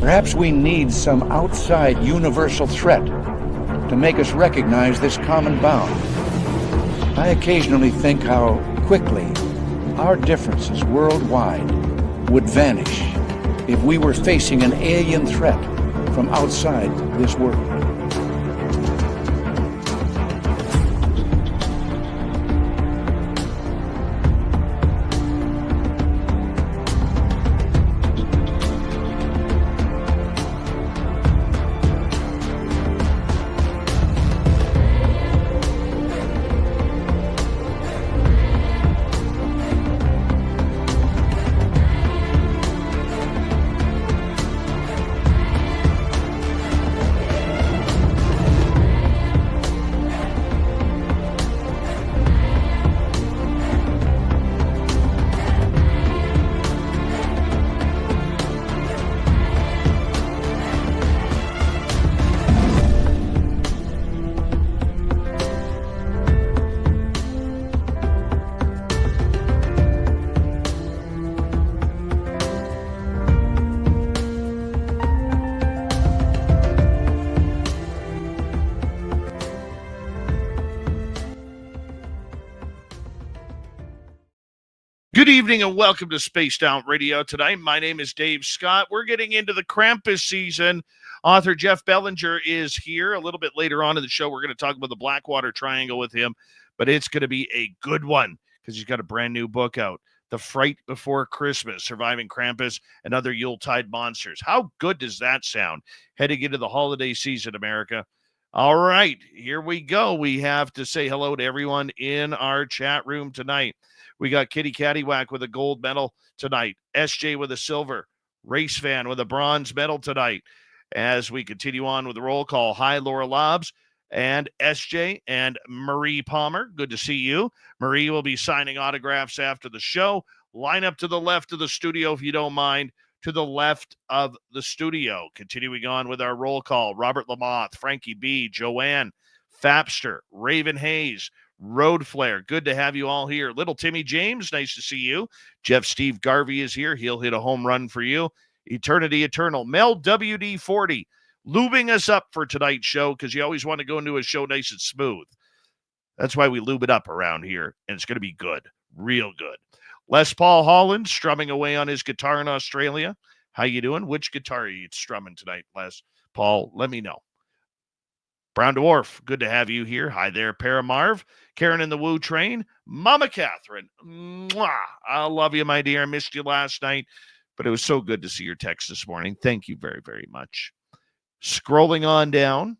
Perhaps we need some outside universal threat to make us recognize this common bound. I occasionally think how quickly our differences worldwide would vanish if we were facing an alien threat from outside this world. Good evening and welcome to Spaced Out Radio tonight. My name is Dave Scott. We're getting into the Krampus season. Author Jeff Bellinger is here. A little bit later on in the show, we're going to talk about the Blackwater Triangle with him, but it's going to be a good one because he's got a brand new book out, The Fright Before Christmas, Surviving Krampus and Other Yuletide Monsters. How good does that sound? Heading into the holiday season, America. All right, here we go. We have to say hello to everyone in our chat room tonight. We got Kitty Caddywhack with a gold medal tonight. SJ with a silver. Race Fan with a bronze medal tonight. As we continue on with the roll call. Hi, Laura Lobbs and SJ and Marie Palmer. Good to see you. Marie will be signing autographs after the show. Line up to the left of the studio if you don't mind. To the left of the studio. Continuing on with our roll call. Robert Lamoth, Frankie B, Joanne, Fapster, Raven Hayes, Road Flare, good to have you all here. Little Timmy James, nice to see you. Jeff Steve Garvey is here. He'll hit a home run for you. Eternity Eternal. Mel WD40, lubing us up for tonight's show because you always want to go into a show nice and smooth. That's why we lube it up around here, and it's going to be good, real good. Les Paul Holland, strumming away on his guitar in Australia. How you doing? Which guitar are you strumming tonight, Les Paul? Let me know. Brown Dwarf, good to have you here. Hi there, Paramarv. Karen in the Woo Train. Mama Catherine. Mwah. I love you, my dear. I missed you last night, but it was so good to see your text this morning. Thank you very, very much. Scrolling on down.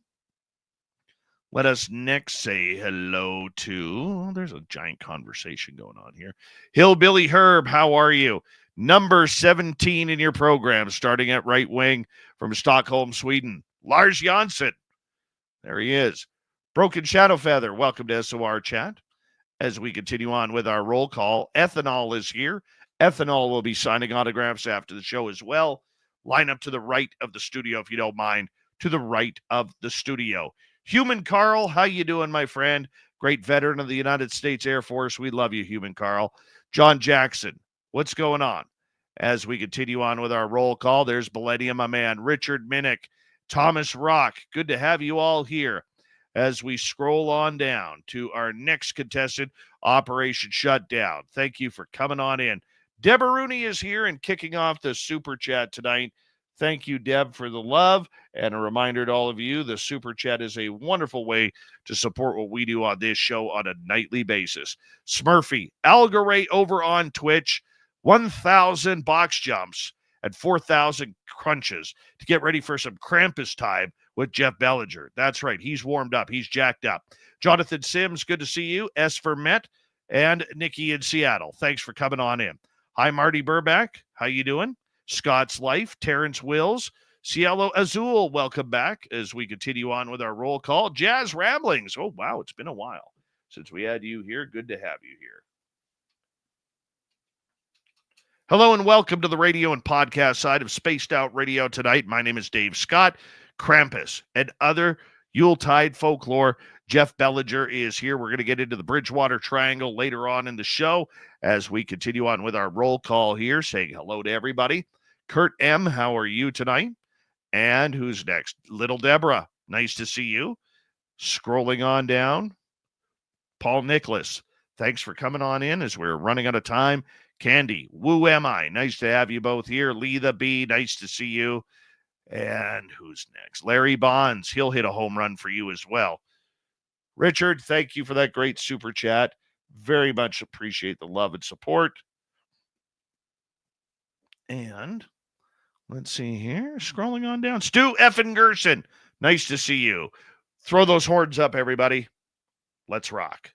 Let us next say hello to, there's a giant conversation going on here. Hillbilly Herb, how are you? Number 17 in your program, starting at right wing from Stockholm, Sweden. Lars Jansson. There he is. Broken Shadow Feather, welcome to SOR Chat. As we continue on with our roll call, Ethanol is here. Ethanol will be signing autographs after the show as well. Line up to the right of the studio if you don't mind. To the right of the studio. Human Carl, how you doing, my friend? Great veteran of the United States Air Force. We love you, Human Carl. John Jackson, what's going on? As we continue on with our roll call, there's Millennium, my man. Richard Minnick, Thomas Rock, good to have you all here. As we scroll on down to our next contestant, Operation Shutdown. Thank you for coming on in. Deb Rooney is here and kicking off the Super Chat tonight. Thank you, Deb, for the love. And a reminder to all of you, the Super Chat is a wonderful way to support what we do on this show on a nightly basis. Smurfy, Algaray over on Twitch, 1,000 box jumps and 4,000 crunches to get ready for some Krampus time with Jeff Bellinger. That's right. He's warmed up. He's jacked up. Jonathan Sims, good to see you. S for Met and Nikki in Seattle. Thanks for coming on in. Hi, Marty Burback. How you doing? Scott's Life, Terrence Wills, Cielo Azul, welcome back as we continue on with our roll call. Jazz Ramblings. Oh, wow, it's been a while since we had you here. Good to have you here. Hello and welcome to the radio and podcast side of Spaced Out Radio tonight. My name is Dave Scott. Krampus and other Yuletide folklore. Jeff Bellinger is here. We're going to get into the Bridgewater Triangle later on in the show as we continue on with our roll call here, saying hello to everybody. Kurt M., how are you tonight? And who's next? Little Deborah. Nice to see you. Scrolling on down. Paul Nicholas. Thanks for coming on in as we're running out of time. Candy. Woo am I? Nice to have you both here. Lee the Bee. Nice to see you. And who's next? Larry Bonds. He'll hit a home run for you as well. Richard, thank you for that great super chat. Very much appreciate the love and support. And let's see here. Scrolling on down. Stu Effin Gerson. Nice to see you. Throw those horns up, everybody. Let's rock.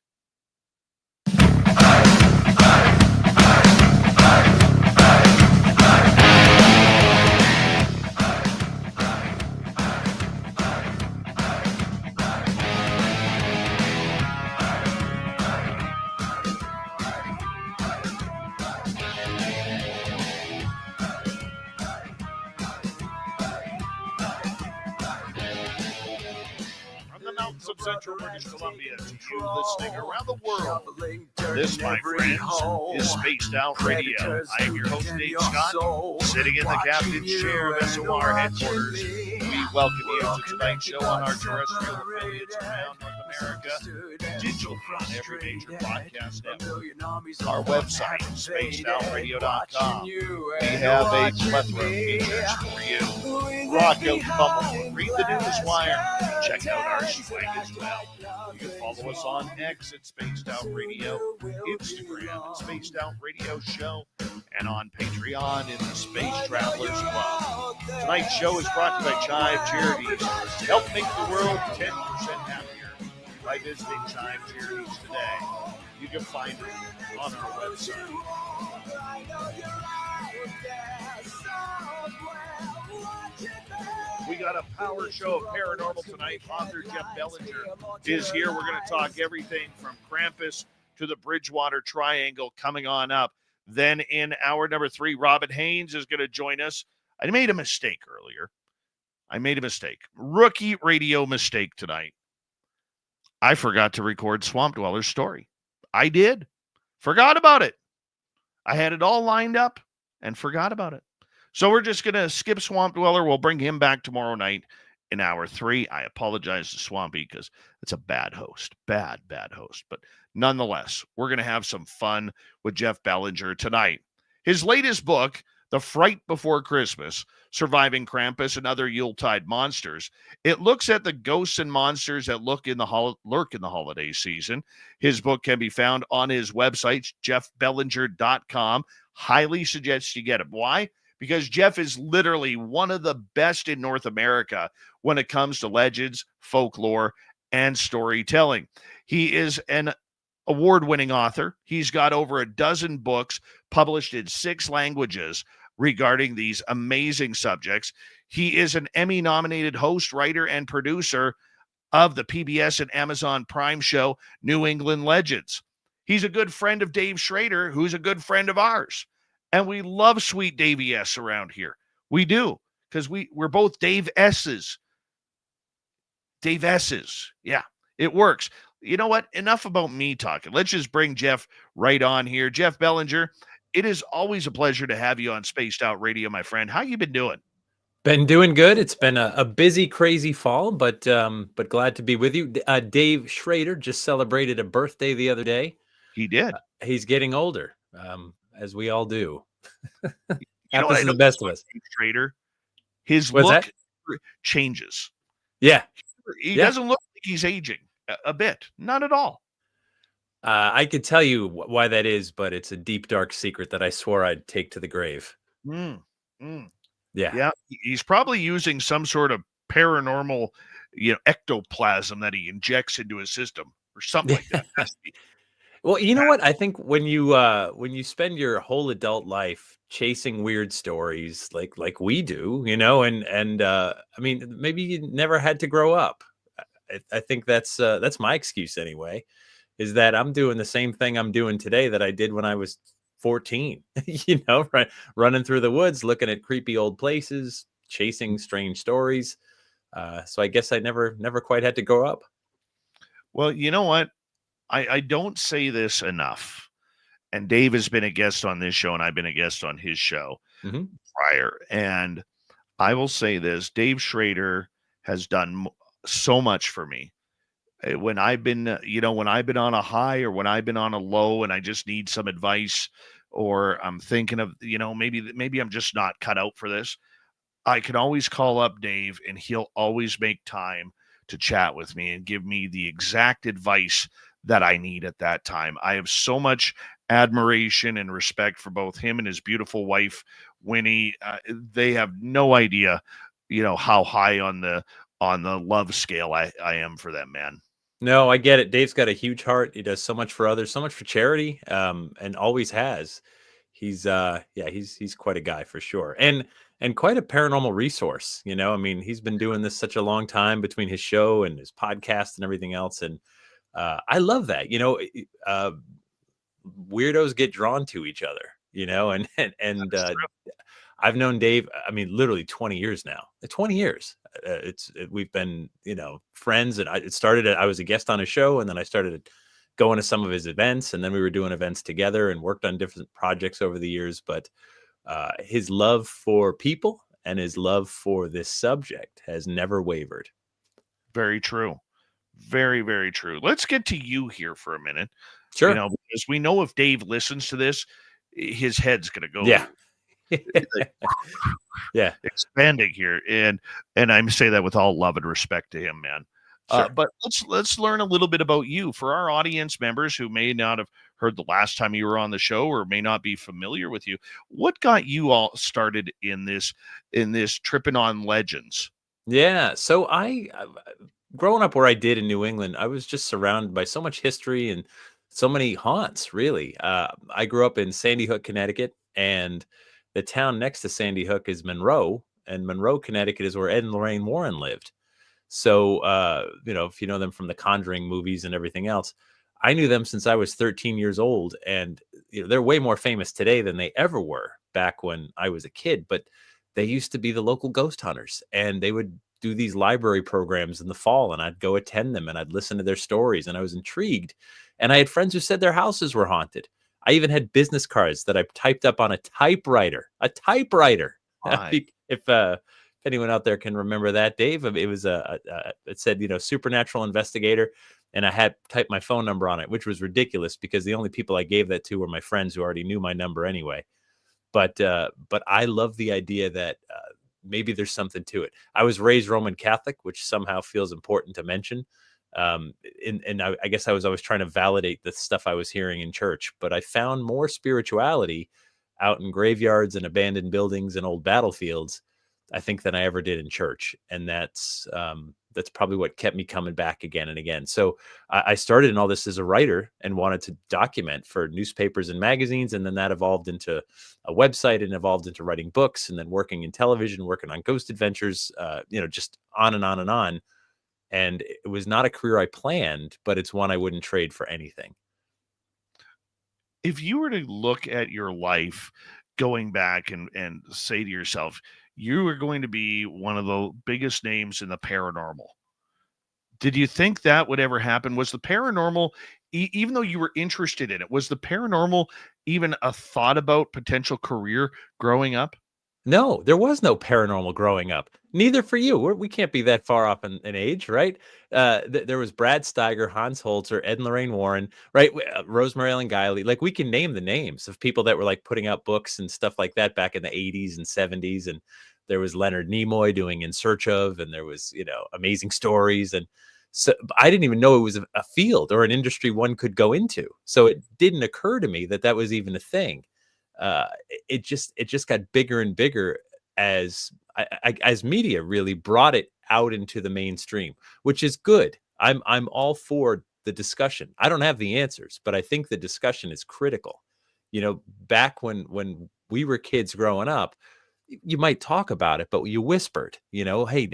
Of Central British Columbia to you listening around the world. This, my friends, is Spaced Out Radio. I am your host, Dave Scott, sitting in the captain's chair of SOR headquarters. We welcome you to tonight's show on our terrestrial affiliates around North America, digitally on every major podcast network. Our website, spacedoutradio.com. We have a plethora of features for you. Rock out the bubble, read the news wire, check out our swing as well. You can follow us on X at Spaced Out Radio, Instagram at Spaced Out Radio Show, and on Patreon in the Space Travelers Club. Tonight's show is brought to you by Chive Charities. Help make the world 10% happier by visiting Chive Charities today. You can find it on our website. We got a power show of paranormal tonight. Author Jeff Bellinger is here. We're going to talk everything from Krampus to the Bridgewater Triangle coming on up. Then in hour number 3, Robin Haynes is going to join us. I made a mistake earlier. Rookie radio mistake tonight. I forgot to record Swamp Dweller's story. I did. Forgot about it. I had it all lined up and forgot about it. So we're just going to skip Swamp Dweller. We'll bring him back tomorrow night in hour 3. I apologize to Swampy because it's a bad host. Bad host. But nonetheless, we're going to have some fun with Jeff Bellinger tonight. His latest book, The Fright Before Christmas, Surviving Krampus and Other Yuletide Monsters. It looks at the ghosts and monsters that lurk in the holiday season. His book can be found on his website, jeffbellinger.com. Highly suggest you get it. Why? Because Jeff is literally one of the best in North America when it comes to legends, folklore, and storytelling. He is an award-winning author. He's got over a dozen books published in 6 languages regarding these amazing subjects. He is an Emmy-nominated host, writer, and producer of the PBS and Amazon Prime show New England Legends. He's a good friend of Dave Schrader, who's a good friend of ours. And we love Sweet Davey S around here. We do, because we're both Dave S's. Dave S's. Yeah, it works. You know what? Enough about me talking. Let's just bring Jeff right on here. Jeff Bellinger, it is always a pleasure to have you on Spaced Out Radio, my friend. How you been doing? Been doing good. It's been a busy, crazy fall, but glad to be with you. Dave Schrader just celebrated a birthday the other day. He did. He's getting older, as we all do. Happens to the best of us. Schrader, his What's look that? changes. Yeah. He doesn't look like he's aging a bit. Not at all. I could tell you why that is, but it's a deep, dark secret that I swore I'd take to the grave. Yeah. He's probably using some sort of paranormal, ectoplasm that he injects into his system or something like that. Well, you know what? I think when you spend your whole adult life chasing weird stories like we do, and I mean, maybe you never had to grow up. I think that's my excuse anyway, is that I'm doing the same thing I'm doing today that I did when I was 14, right? Running through the woods, looking at creepy old places, chasing strange stories. So I guess I never quite had to grow up. Well, you know what? I don't say this enough. And Dave has been a guest on this show, and I've been a guest on his show prior. And I will say this: Dave Schrader has done so much for me. When I've been, when I've been on a high or when I've been on a low, and I just need some advice, or I'm thinking of, maybe I'm just not cut out for this. I can always call up Dave, and he'll always make time to chat with me and give me the exact advice that I need at that time. I have so much admiration and respect for both him and his beautiful wife, Winnie. They have no idea, how high on the love scale I am for them, man. No, I get it. Dave's got a huge heart. He does so much for others, so much for charity, and always has. He's quite a guy for sure, and quite a paranormal resource. I mean, he's been doing this such a long time between his show and his podcast and everything else, and I love that. Weirdos get drawn to each other, and I've known Dave, I mean, literally 20 years now. 20 years. We've been, friends, and I was a guest on a show, and then I started going to some of his events, and then we were doing events together and worked on different projects over the years. But his love for people and his love for this subject has never wavered. Very true. Very, very true. Let's get to you here for a minute. Sure. Because we know if Dave listens to this, his head's going to go. Yeah. Yeah, expanding here, and I'm saying that with all love and respect to him, man. Sure. But let's learn a little bit about you for our audience members who may not have heard the last time you were on the show or may not be familiar with you. What got you all started in this tripping on legends? Yeah, so I growing up where I did in New England, I was just surrounded by so much history and so many haunts. Really, I grew up in Sandy Hook, Connecticut, and the town next to Sandy Hook is Monroe, and Monroe, Connecticut is where Ed and Lorraine Warren lived. So, if you know them from the Conjuring movies and everything else, I knew them since I was 13 years old. And they're way more famous today than they ever were back when I was a kid. But they used to be the local ghost hunters, and they would do these library programs in the fall, and I'd go attend them, and I'd listen to their stories, and I was intrigued. And I had friends who said their houses were haunted. I even had business cards that I typed up on a typewriter. If anyone out there can remember that, Dave, it was it said, supernatural investigator. And I had typed my phone number on it, which was ridiculous because the only people I gave that to were my friends who already knew my number anyway. But I love the idea that maybe there's something to it. I was raised Roman Catholic, which somehow feels important to mention. And I guess I was always trying to validate the stuff I was hearing in church, but I found more spirituality out in graveyards and abandoned buildings and old battlefields, I think, than I ever did in church. And that's probably what kept me coming back again and again. So I started in all this as a writer and wanted to document for newspapers and magazines. And then that evolved into a website and evolved into writing books, and then working in television, working on ghost adventures, just on and on and on. And it was not a career I planned, but it's one I wouldn't trade for anything. If you were to look at your life going back and say to yourself, you are going to be one of the biggest names in the paranormal, did you think that would ever happen? Was the paranormal, even though you were interested in it, was the paranormal even a thought about potential career growing up? No, there was no paranormal growing up. Neither for you. We can't be that far off in age, right? There was Brad Steiger, Hans Holzer, Ed and Lorraine Warren, right? Rosemary Ellen Guiley. Like, we can name the names of people that were like putting out books and stuff like that back in the 80s and 70s. And there was Leonard Nimoy doing In Search Of, and there was, Amazing Stories. And so I didn't even know it was a field or an industry one could go into. So it didn't occur to me that was even a thing. It just got bigger and bigger as media really brought it out into the mainstream, which is good. I'm all for the discussion. I don't have the answers, but I think the discussion is critical. Back when we were kids growing up, you might talk about it, but you whispered, hey,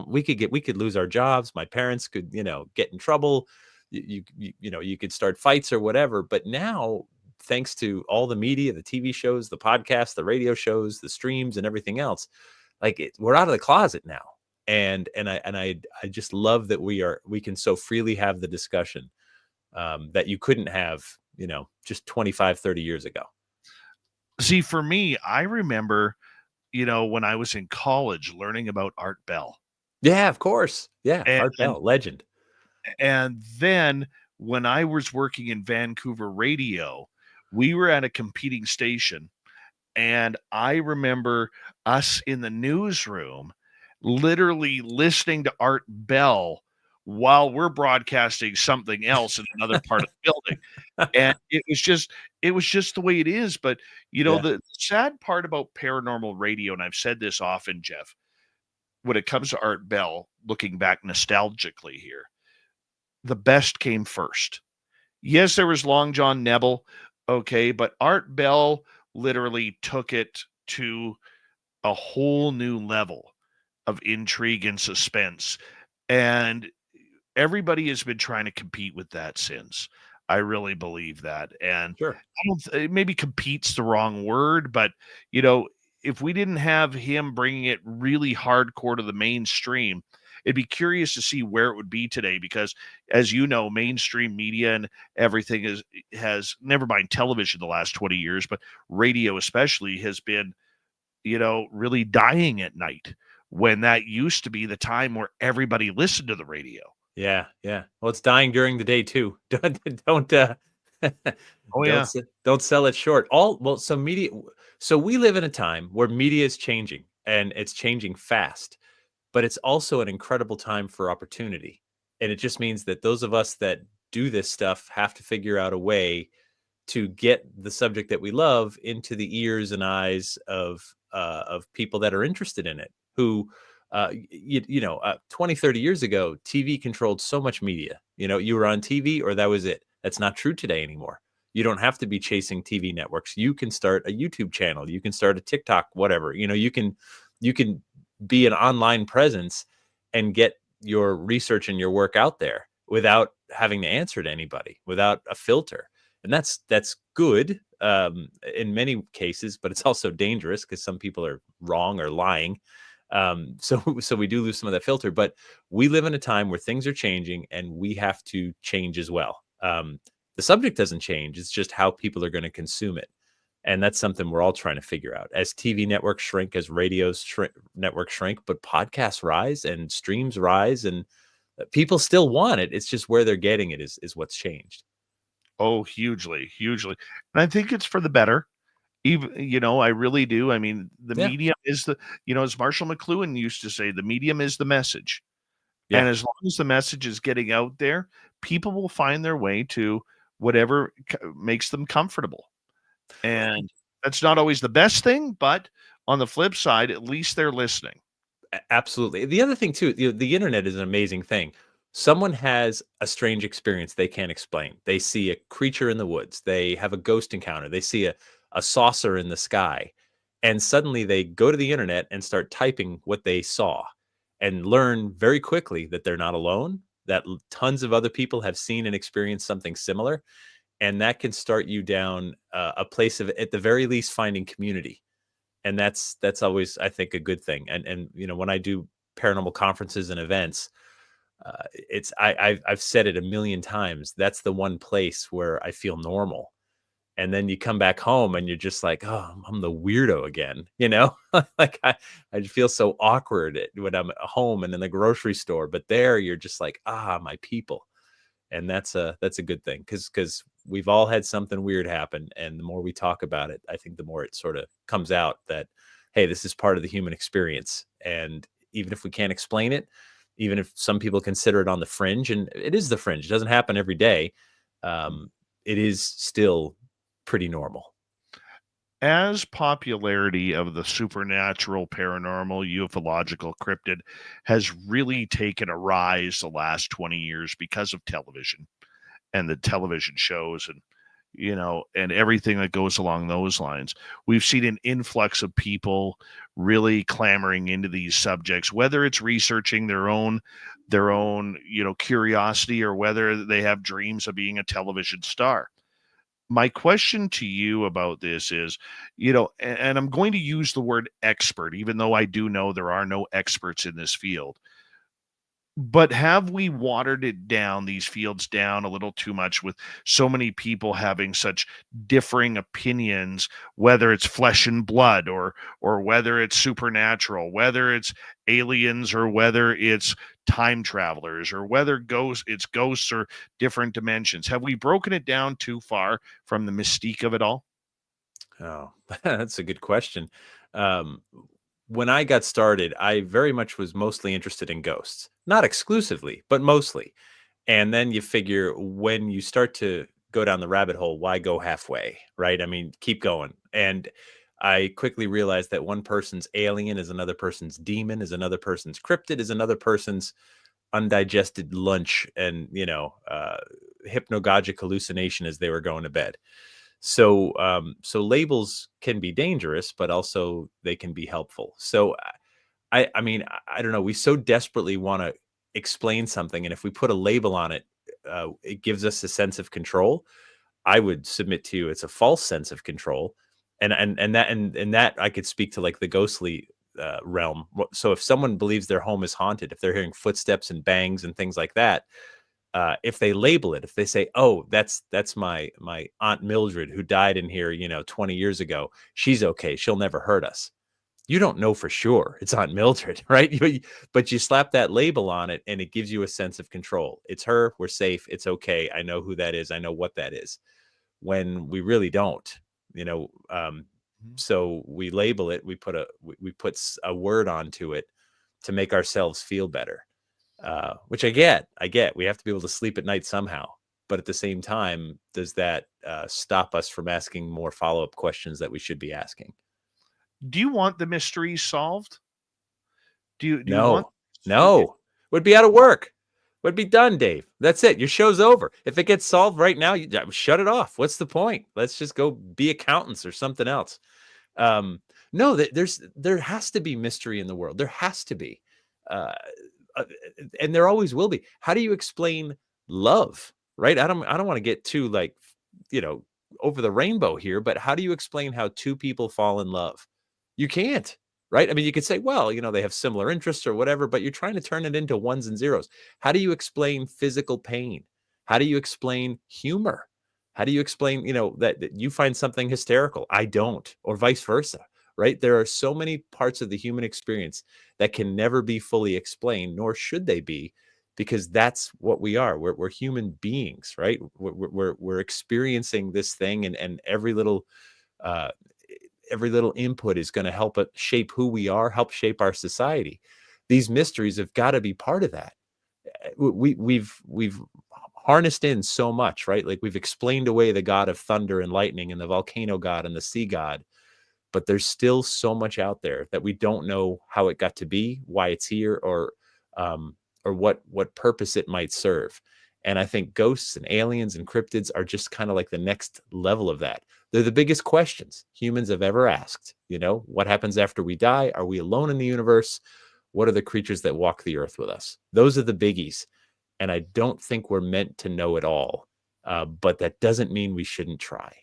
we could lose our jobs. My parents could, get in trouble. You could start fights or whatever. But now, thanks to all the media, the TV shows, the podcasts, the radio shows, the streams, and everything else, we're out of the closet now. And I just love that we can so freely have the discussion that you couldn't have, just 25, 30 years ago. See, for me, I remember, when I was in college learning about Art Bell. Yeah, of course. Yeah, And Art Bell, legend. and then when I was working in Vancouver radio, we were at a competing station, and I remember us in the newsroom literally listening to Art Bell while we're broadcasting something else in another part of the building. And it was just the way it is. But Yeah, the sad part about paranormal radio, and I've said this often, Jeff, when it comes to Art Bell, looking back nostalgically here, the best came first. Yes, there was Long John Nebel, okay, but Art Bell literally took it to a whole new level of intrigue and suspense. And everybody has been trying to compete with that since. I really believe that. And sure. I don't, maybe compete's the wrong word, but you know, if we didn't have him bringing it really hardcore to the mainstream, it'd be curious to see where it would be today. Because, as you know, mainstream media and everything has never mind television the last 20 years, but radio especially has been really dying at night, when that used to be the time where everybody listened to the radio. Yeah, yeah. Well, it's dying during the day too. Don't Oh yeah. don't sell it short. So media. So we live in a time where media is changing, and it's changing fast. But it's also an incredible time for opportunity, and it just means that those of us that do this stuff have to figure out a way to get the subject that we love into the ears and eyes of people that are interested in it, who 20, 30 years ago, TV controlled so much media. You were on TV or that was it. That's not true today anymore. You don't have to be chasing TV networks. You can start a YouTube channel. You can start a TikTok, whatever. You can be an online presence and get your research and your work out there without having to answer to anybody, without a filter. And that's good in many cases, but it's also dangerous because some people are wrong or lying. So we do lose some of that filter, but we live in a time where things are changing and we have to change as well. The subject doesn't change. It's just how people are going to consume it. And that's something we're all trying to figure out. As TV networks shrink, as networks shrink, but podcasts rise and streams rise, and people still want it. It's just where they're getting it is what's changed. Oh, hugely, hugely. And I think it's for the better. Even, I really do. I mean, the Yeah. medium is as Marshall McLuhan used to say, the medium is the message. And Yeah. as long as the message is getting out there, people will find their way to whatever makes them comfortable. And that's not always the best thing, but on the flip side, at least they're listening. Absolutely. The other thing too, the internet is an amazing thing. Someone has a strange experience they can't explain. They see a creature in the woods. They have a ghost encounter. They see a saucer in the sky. And suddenly they go to the internet and start typing what they saw and learn very quickly that they're not alone, that tons of other people have seen and experienced something similar. And that can start you down a place of, at the very least, finding community. And that's always, I think, a good thing. And when I do paranormal conferences and events, I've said it a million times. That's the one place where I feel normal. And then you come back home and you're just like, oh, I'm the weirdo again. Like I feel so awkward when I'm at home and in the grocery store. But there you're just like, my people. And that's a good thing because we've all had something weird happen. And the more we talk about it, I think the more it sort of comes out that, hey, this is part of the human experience. And even if we can't explain it, even if some people consider it on the fringe, and it is the fringe, it doesn't happen every day. It is still pretty normal. As popularity of the supernatural, paranormal, ufological, cryptid has really taken a rise the last 20 years because of television and the television shows and everything that goes along those lines, we've seen an influx of people really clamoring into these subjects, whether it's researching their own curiosity, or whether they have dreams of being a television star. My question to you about this is, and I'm going to use the word expert, even though I do know there are no experts in this field. But have we watered it down, these fields down a little too much, with so many people having such differing opinions, whether it's flesh and blood, or whether it's supernatural, whether it's aliens, or whether it's time travelers, or whether ghosts or different dimensions? Have we broken it down too far from the mystique of it all? Oh, that's a good question. Um, when I got started, I very much was mostly interested in ghosts, not exclusively, but mostly. And then you figure when you start to go down the rabbit hole, why go halfway, right? I mean, keep going. And I quickly realized that one person's alien is another person's demon, is another person's cryptid, is another person's undigested lunch, and hypnagogic hallucination as they were going to bed. So labels can be dangerous, but also they can be helpful. So I mean, I don't know. We so desperately want to explain something, and if we put a label on it, it gives us a sense of control. I would submit to you, it's a false sense of control, and that I could speak to, like, the ghostly realm. So if someone believes their home is haunted, if they're hearing footsteps and bangs and things like that, if they label it, if they say, "Oh, that's my Aunt Mildred who died in here, 20 years ago. She's okay. She'll never hurt us." You don't know for sure it's Aunt Mildred, right? But you slap that label on it, and it gives you a sense of control. It's her. We're safe. It's okay. I know who that is. I know what that is. When we really don't, you know. Mhm. So we label it. We put a word onto it to make ourselves feel better. Which I get. We have to be able to sleep at night somehow. But at the same time, does that stop us from asking more follow-up questions that we should be asking? Do you want the mysteries solved? Do you want No, to? no. Would be out of work. Would be done, Dave. That's it. Your show's over. If it gets solved right now, you shut it off. What's the point? Let's just go be accountants or something else. Um, no, there has to be mystery in the world. There has to be. Uh, uh, and there always will be. How do you explain love? Right? I don't want to get too, like, you know, over the rainbow here, but how do you explain how two people fall in love? You can't, right? I mean, you could say, well, they have similar interests or whatever, but you're trying to turn it into ones and zeros. How do you explain physical pain? How do you explain humor? How do you explain, that you find something hysterical? I don't, or vice versa, right? There are so many parts of the human experience that can never be fully explained, nor should they be, because that's what we are. We're human beings, right? We're experiencing this thing, and uh, every little input is going to help it shape who we are, help shape our society. These mysteries have got to be part of that. We've harnessed in so much, right? Like, we've explained away the god of thunder and lightning and the volcano god and the sea god, but there's still so much out there that we don't know how it got to be, why it's here, um, or what purpose it might serve. And I think ghosts and aliens and cryptids are just kind of like the next level of that. They're the biggest questions humans have ever asked. What happens after we die? Are we alone in the universe? What are the creatures that walk the earth with us? Those are the biggies. And I don't think we're meant to know it all. But that doesn't mean we shouldn't try.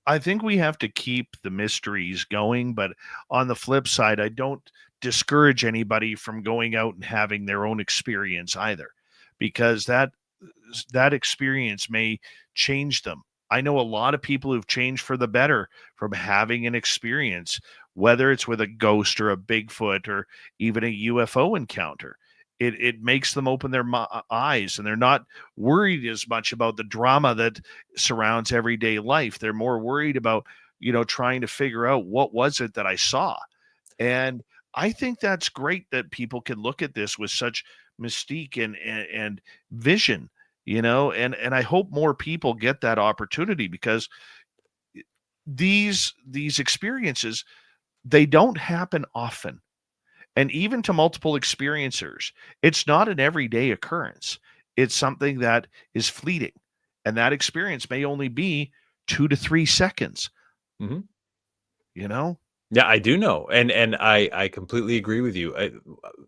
I think we have to keep the mysteries going, but on the flip side, I don't discourage anybody from going out and having their own experience either, because that experience may change them. I know a lot of people who've changed for the better from having an experience, whether it's with a ghost or a Bigfoot or even a UFO encounter. It makes them open their eyes, and they're not worried as much about the drama that surrounds everyday life. They're more worried about, trying to figure out what was it that I saw. And I think that's great that people can look at this with such mystique and vision, and I hope more people get that opportunity, because these experiences, they don't happen often. And even to multiple experiencers, it's not an everyday occurrence. It's something that is fleeting. And that experience may only be 2 to 3 seconds, Mhm. you know? Yeah, I do know, and I completely agree with you.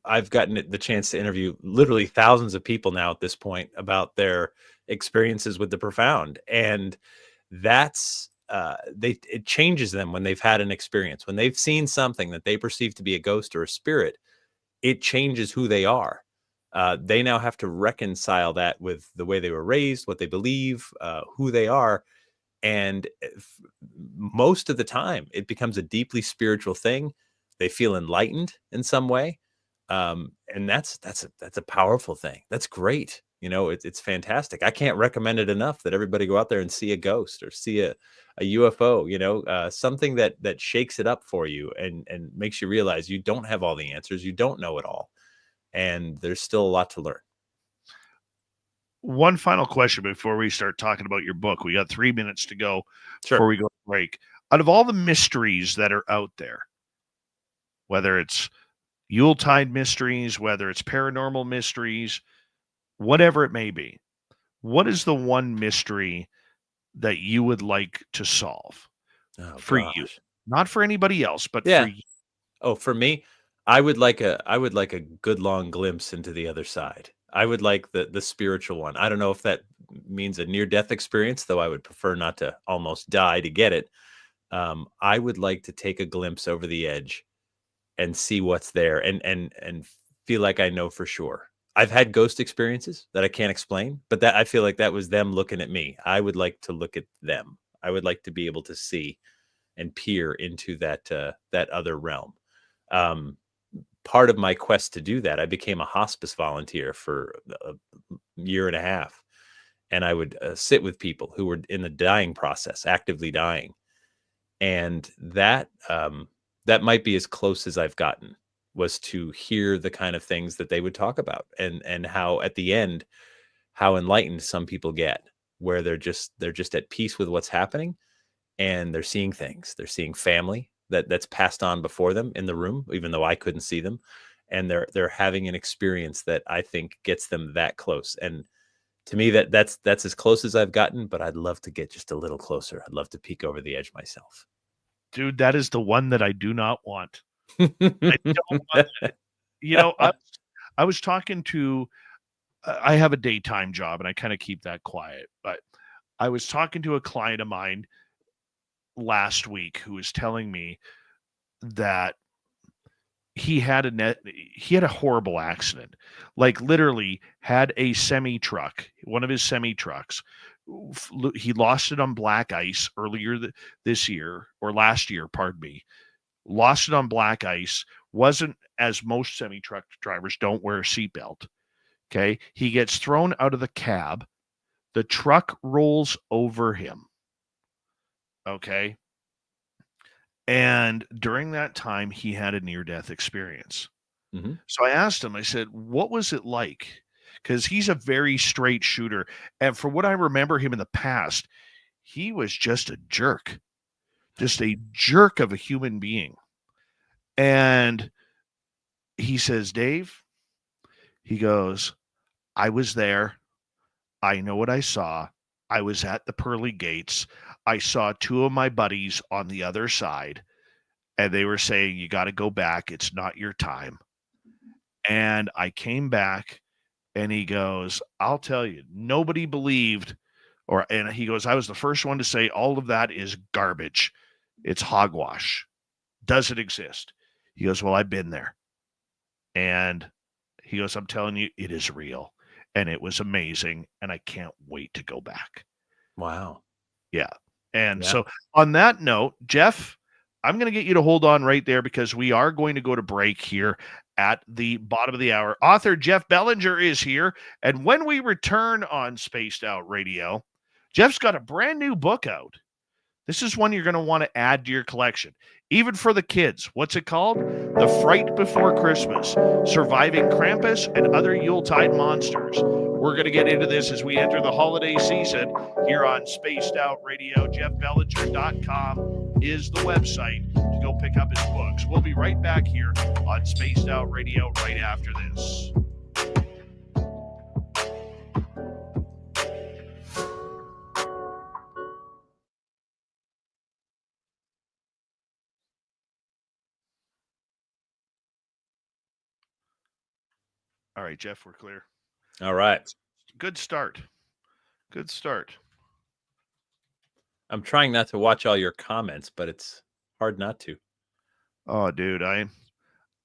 I've gotten the chance to interview literally thousands of people now at this point about their experiences with the profound, and that's it changes them when they've had an experience, when they've seen something that they perceive to be a ghost or a spirit. It changes who they are. They now have to reconcile that with the way they were raised, what they believe, who they are. And most of the time, it becomes a deeply spiritual thing. They feel enlightened in some way, and that's a powerful thing. That's great. It's fantastic. I can't recommend it enough that everybody go out there and see a ghost or see a UFO. Something that shakes it up for you and makes you realize you don't have all the answers. You don't know it all, and there's still a lot to learn. One final question before we start talking about your book. We got 3 minutes to go before we go to break. Out of all the mysteries that are out there, whether it's Yuletide mysteries, whether it's paranormal mysteries, whatever it may be, what is the one mystery that you would like to solve for you? Not for anybody else, but for you. Oh, for me, I would like a good long glimpse into the other side. I would like the spiritual one. I don't know if that means a near-death experience, though I would prefer not to almost die to get it. I would like to take a glimpse over the edge and see what's there and feel like I know for sure. I've had ghost experiences that I can't explain, but that I feel like that was them looking at me. I would like to look at them. I would like to be able to see and peer into that other realm. Part of my quest to do that, I became a hospice volunteer for a year and a half, and I would sit with people who were in the dying process, actively dying, and that might be as close as I've gotten, was to hear the kind of things that they would talk about, and how at the end, how enlightened some people get, where they're just at peace with what's happening, and they're seeing things. They're seeing family that's passed on before them in the room, even though I couldn't see them. And they're having an experience that I think gets them that close. And to me, that's as close as I've gotten, but I'd love to get just a little closer. I'd love to peek over the edge myself. Dude, that is the one that I do not want. I don't want that. I was talking to, I have a daytime job and I kind of keep that quiet, but I was talking to a client of mine last week who was telling me that he had a horrible accident, like literally had a one of his semi trucks. He lost it on black ice earlier this year, or last year, pardon me. Lost it on black ice. Wasn't, as most semi truck drivers don't wear a seatbelt. Okay. He gets thrown out of the cab. The truck rolls over him. Okay. And during that time, he had a near-death experience. Mm-hmm. So I asked him, I said, what was it like? Because he's a very straight shooter. And for what I remember him in the past, he was just a jerk of a human being. And he says, Dave, he goes, I was there. I know what I saw. I was at the pearly gates. I saw two of my buddies on the other side, and they were saying, you got to go back. It's not your time. And I came back, and he goes, I'll tell you, nobody believed, and he goes, I was the first one to say all of that is garbage. It's hogwash. Doesn't exist. He goes, well, I've been there. And he goes, I'm telling you, it is real. And it was amazing. And I can't wait to go back. Wow. Yeah. And so on that note, Jeff, I'm going to get you to hold on right there because we are going to go to break here at the bottom of the hour. Author Jeff Bellinger is here. And when we return on Spaced Out Radio, Jeff's got a brand new book out. This is one you're going to want to add to your collection, even for the kids. What's it called? The Fright Before Christmas, Surviving Krampus and Other Yuletide Monsters. We're going to get into this as we enter the holiday season here on Spaced Out Radio. JeffBellinger.com is the website to go pick up his books. We'll be right back here on Spaced Out Radio right after this. All right, Jeff, we're clear. All right. Good start. Good start. I'm trying not to watch all your comments, but it's hard not to. Oh, dude, I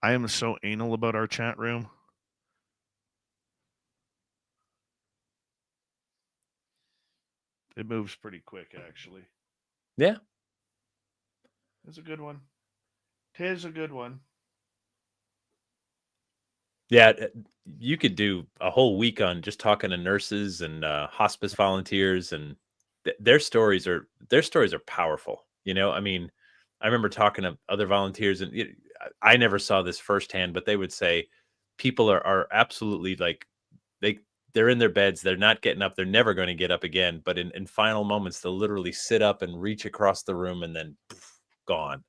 am so anal about our chat room. It moves pretty quick, actually. Yeah. It's a good one. Tis a good one. Yeah, you could do a whole week on just talking to nurses and hospice volunteers, and their stories are powerful. I mean, I remember talking to other volunteers, and I never saw this firsthand, but they would say people are absolutely like they they're in their beds, they're not getting up, they're never going to get up again. But in final moments, they'll literally sit up and reach across the room, and then poof, gone.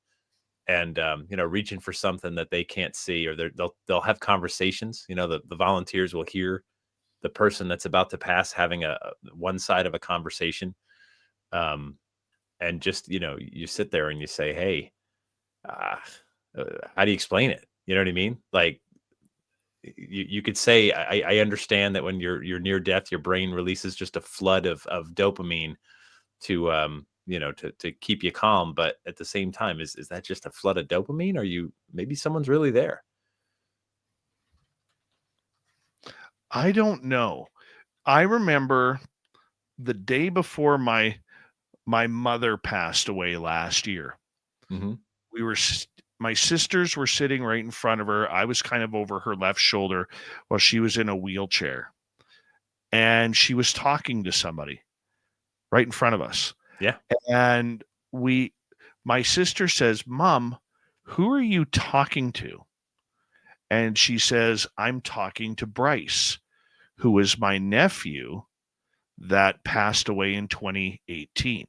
And reaching for something that they can't see, or they'll have conversations. The volunteers will hear the person that's about to pass having one side of a conversation, um, and just you sit there and you say, hey, uh, how do you explain it? You know what I mean? Like, you could say, I understand that when you're near death, your brain releases just a flood of dopamine to to keep you calm. But at the same time, is that just a flood of dopamine? Or maybe someone's really there? I don't know. I remember the day before my mother passed away last year. Hmm. We were my sisters were sitting right in front of her. I was kind of over her left shoulder while she was in a wheelchair, and she was talking to somebody right in front of us. Yeah. And my sister says, "Mom, who are you talking to?" And she says, "I'm talking to Bryce, who is my nephew that passed away in 2018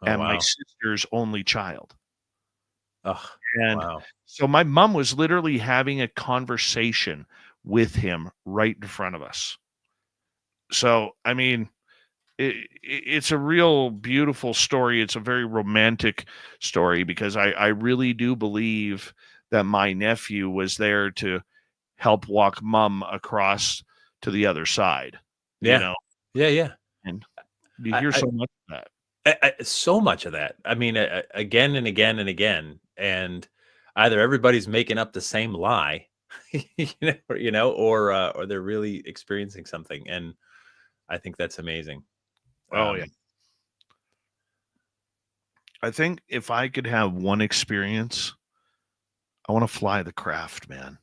Oh, and my wow. sister's only child." Oh, And wow. so my mom was literally having a conversation with him right in front of us. So, I mean, it's a real beautiful story. It's a very romantic story because I really do believe that my nephew was there to help walk mom across to the other side, you Yeah. know, Yeah. Yeah. and you I, hear I, so much of that. so much of that. I mean, again and again and again, and either everybody's making up the same lie, or they're really experiencing something, and I think that's amazing. Oh, yeah. Um, I think if I could have one experience, I want to fly the craft, man.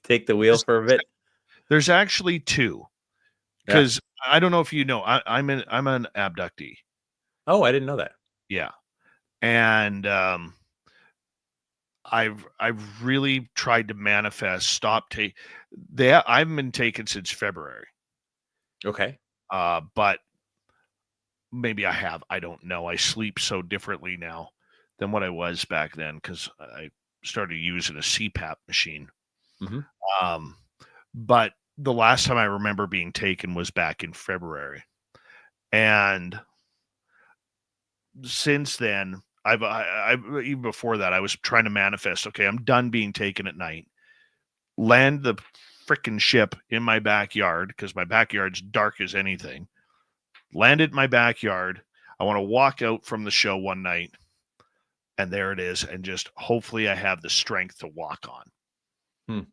take the wheel There's for a bit. there's actually two, Yeah. because I don't know if you know, I'm an abductee. Oh, I didn't know that. Yeah. And I've really tried to manifest stop take they I've been taken since February. Okay. But maybe I have. I don't know. I sleep so differently now than what I was back then because I started using a CPAP machine. Hmm. Um, but the last time I remember being taken was back in February. And since then, I've even before that, I was trying to manifest. Okay, I'm done being taken at night. Land the freaking ship in my backyard because my backyard's dark as anything. Land it in my backyard. I want to walk out from the show one night, and there it is, and just hopefully I have the strength to walk on. Hmm.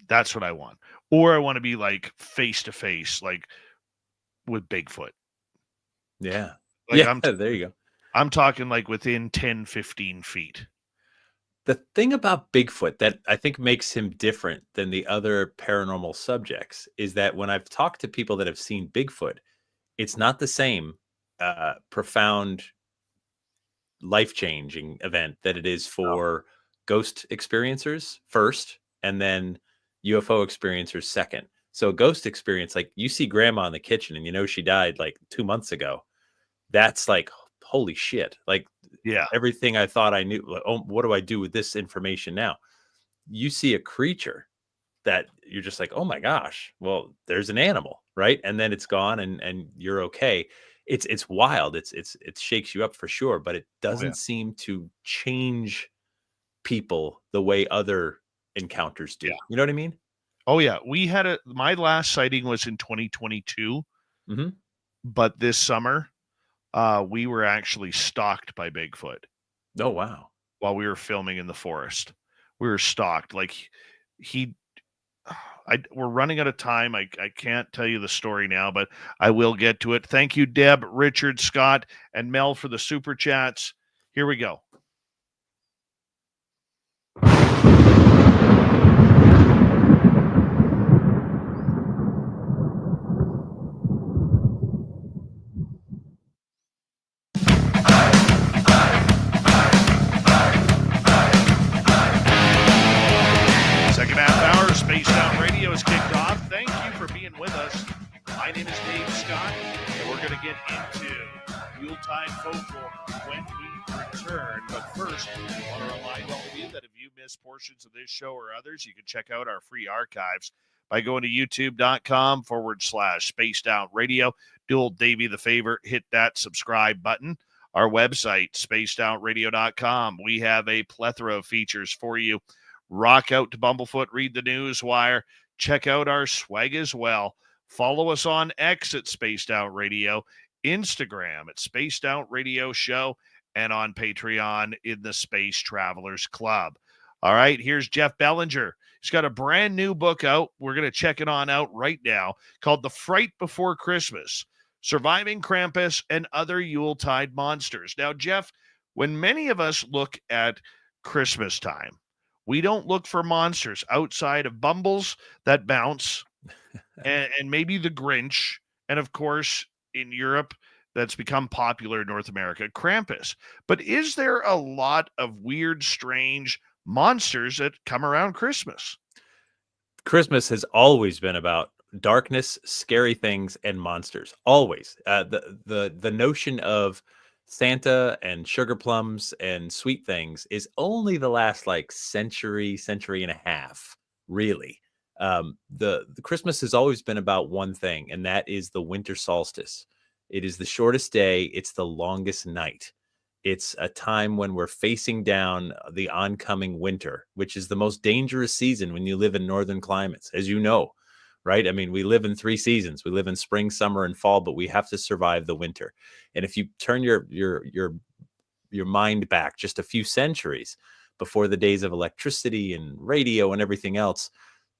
That's what I want. Or I want to be like face to face, like with Bigfoot. Yeah. Like Yeah. There you go. I'm talking like within 10, 15 feet. The thing about Bigfoot that I think makes him different than the other paranormal subjects is that when I've talked to people that have seen Bigfoot, it's not the same profound life-changing event that it is Oh, for ghost experiencers first, and then UFO experiencers second. So a ghost experience, like you see grandma in the kitchen and she died like 2 months ago. That's like, holy shit. Like yeah. everything I thought I knew, like, oh, what do I do with this information now? You see a creature that you're just like, oh my gosh, well, there's an animal, right? And then it's gone, and you're okay. It's wild. It shakes you up for sure, but it Oh, yeah. doesn't seem to change people the way other encounters Yeah. do. You know what I mean? Oh, yeah. My last sighting was in 2022, Hmm. but this summer, we were actually stalked by Bigfoot Oh, wow. while we were filming in the forest. We were stalked. Like he we're running out of time. I can't tell you the story now, but I will get to it. Thank you, Deb, Richard, Scott, and Mel for the super chats. Here we go. Second half hour of Spaced Out Radio is kicked off. Thank you for being with us. My name is Dave Scott, and we're going to get into Yuletide folklore when we return. But first, I want to remind all of you that if you miss portions of this show or others, you can check out our free archives by going to youtube.com/Spaced Out Radio. Do old Davey the favor, hit that subscribe button. Our website, spacedoutradio.com. We have a plethora of features for you. Rock out to Bumblefoot, read the news wire, check out our swag as well. Follow us on X at Spaced Out Radio, Instagram at Spaced Out Radio Show, and on Patreon in the Space Travelers Club. All right, here's Jeff Bellinger. He's got a brand new book out. We're going to check it on out right now, called The Fright Before Christmas, Surviving Krampus and Other Yuletide Monsters. Now, Jeff, when many of us look at Christmas time, we don't look for monsters outside of Bumbles that bounce and maybe the Grinch. And of course, in Europe, that's become popular in North America, Krampus. But is there a lot of weird, strange monsters that come around Christmas? Christmas has always been about darkness, scary things, and monsters. Always. The notion of Santa and sugar plums and sweet things is only the last like century and a half, really. The Christmas has always been about one thing, and that is the winter solstice. It is the shortest day. It's the longest night. It's a time when we're facing down the oncoming winter, which is the most dangerous season when you live in northern climates, as you know, right? I mean, we live in 3 seasons. We live in spring, summer, and fall, but we have to survive the winter. And if you turn your mind back just a few centuries before the days of electricity and radio and everything else,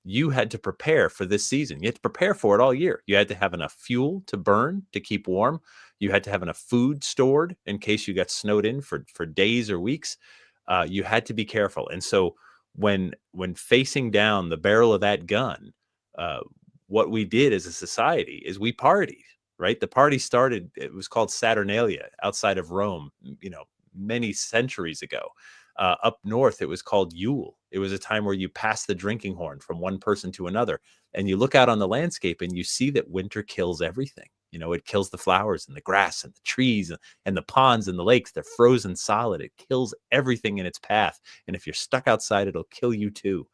you had to prepare for this season. You had to prepare for it all year. You had to have enough fuel to burn to keep warm. You had to have enough food stored in case you got snowed in for days or weeks. You had to be careful. And so when facing down the barrel of that gun, what we did as a society is we partied, right? The party started, it was called Saturnalia outside of Rome, many centuries ago. Up north, it was called Yule. It was a time where you pass the drinking horn from one person to another. And you look out on the landscape and you see that winter kills everything. It kills the flowers and the grass and the trees and the ponds and the lakes. They're frozen solid. It kills everything in its path. And if you're stuck outside, it'll kill you too.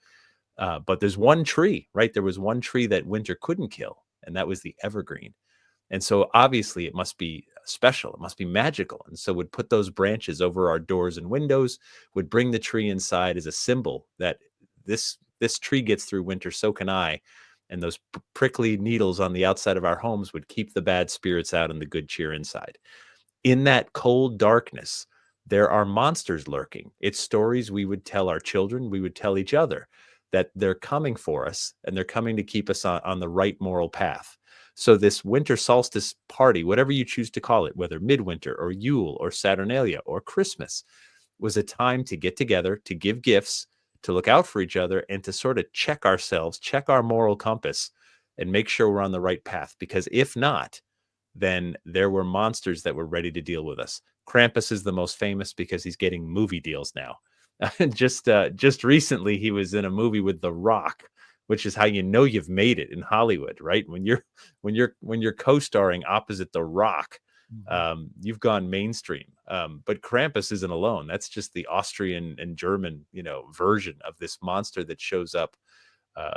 But there's one tree, right? There was one tree that winter couldn't kill, and that was the evergreen. And so obviously it must be special. It must be magical. And so would put those branches over our doors and windows, would bring the tree inside as a symbol that this tree gets through winter, so can I. And those prickly needles on the outside of our homes would keep the bad spirits out and the good cheer inside. In that cold darkness, there are monsters lurking. It's stories we would tell our children, we would tell each other, that they're coming for us and they're coming to keep us on the right moral path. So this winter solstice party, whatever you choose to call it, whether midwinter or Yule or Saturnalia or Christmas, was a time to get together, to give gifts, to look out for each other, and to sort of check ourselves, check our moral compass, and make sure we're on the right path. Because if not, then there were monsters that were ready to deal with us. Krampus is the most famous because he's getting movie deals now. Just recently, he was in a movie with The Rock, which is how you know you've made it in Hollywood, right? When you're co-starring opposite The Rock, you've gone mainstream. But Krampus isn't alone. That's just the Austrian and German, version of this monster that shows up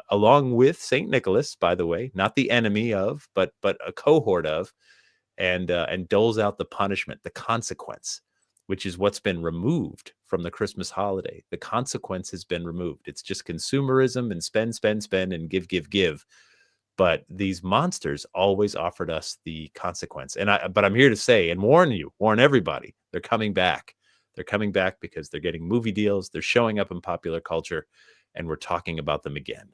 along with Saint Nicholas, by the way, not the enemy of, but a cohort of, and doles out the punishment, the consequence, which is what's been removed from the Christmas holiday. The consequence has been removed. It's just consumerism and spend, and give. But these monsters always offered us the consequence. But I'm here to say and warn everybody, they're coming back. They're coming back because they're getting movie deals. They're showing up in popular culture, and we're talking about them again.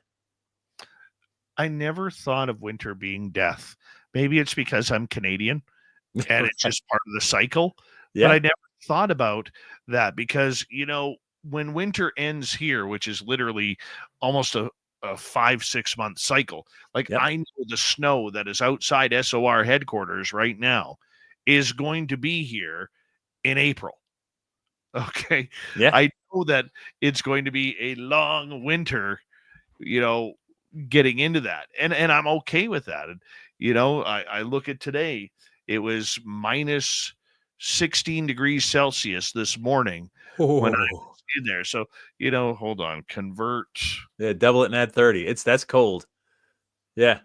I never thought of winter being death. Maybe it's because I'm Canadian and it's Right. just part of the cycle, but Yeah. I never thought about that because, when winter ends here, which is literally almost a 5, 6 month cycle, like Yep. I know the snow that is outside SOR headquarters right now is going to be here in April. Okay. Yeah. I know that it's going to be a long winter, you know, getting into that. And I'm okay with that. And I look at today, it was minus 16 degrees Celsius this morning when I Oh, was in there. So, hold on, convert. yeah. Double it and add 30. That's cold. Yeah.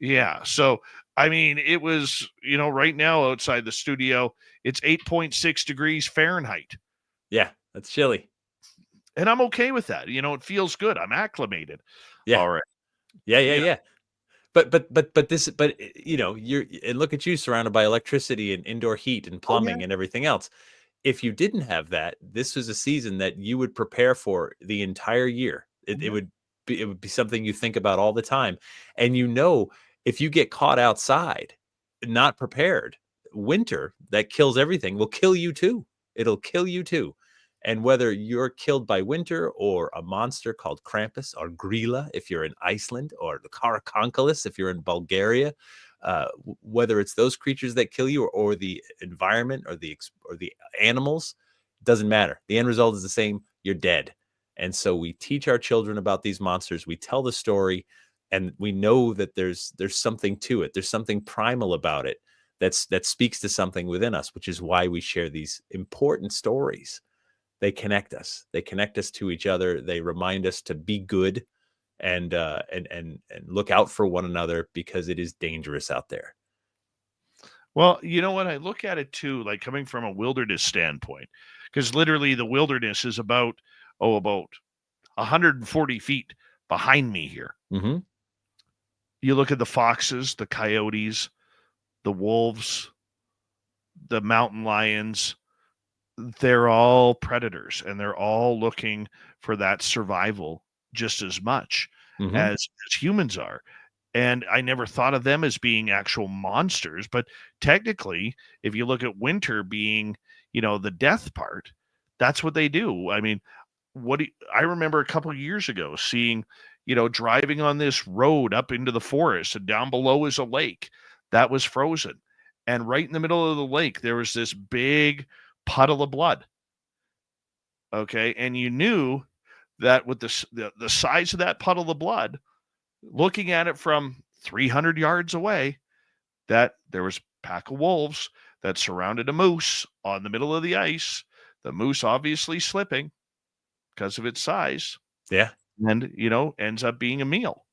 Yeah. So, I mean, it was, right now outside the studio, it's 8.6 degrees Fahrenheit. Yeah. That's chilly. And I'm okay with that. It feels good. I'm acclimated. Yeah. All right. Yeah. Yeah. Yeah. Yeah. But and look at you surrounded by electricity and indoor heat and Oh, yeah. plumbing and everything else. If you didn't have that, this was a season that you would prepare for the entire year. Oh, It yeah. would be something you think about all the time. And if you get caught outside, not prepared, winter that kills everything will kill you too. It'll kill you too. And whether you're killed by winter or a monster called Krampus or Grilla, if you're in Iceland, or the Karakonkalis, if you're in Bulgaria, whether it's those creatures that kill you or the environment or the animals, doesn't matter. The end result is the same. You're dead. And so we teach our children about these monsters. We tell the story, and we know that there's something to it. There's something primal about it that speaks to something within us, which is why we share these important stories. They connect us. They connect us to each other. They remind us to be good and look out for one another because it is dangerous out there. Well, you know what? I look at it too, like coming from a wilderness standpoint, because literally the wilderness is about 140 feet behind me here. Mm-hmm. You look at the foxes, the coyotes, the wolves, the mountain lions, they're all predators and they're all looking for that survival just as much Mm-hmm. as humans are. And I never thought of them as being actual monsters, but technically, if you look at winter being, the death part, that's what they do. I mean, I remember a couple of years ago seeing, driving on this road up into the forest, and down below is a lake that was frozen. And right in the middle of the lake, there was this big puddle of blood. Okay. And you knew that with the size of that puddle of blood, looking at it from 300 yards away, that there was a pack of wolves that surrounded a moose on the middle of the ice. The moose obviously slipping because of its size, Yeah. and ends up being a meal.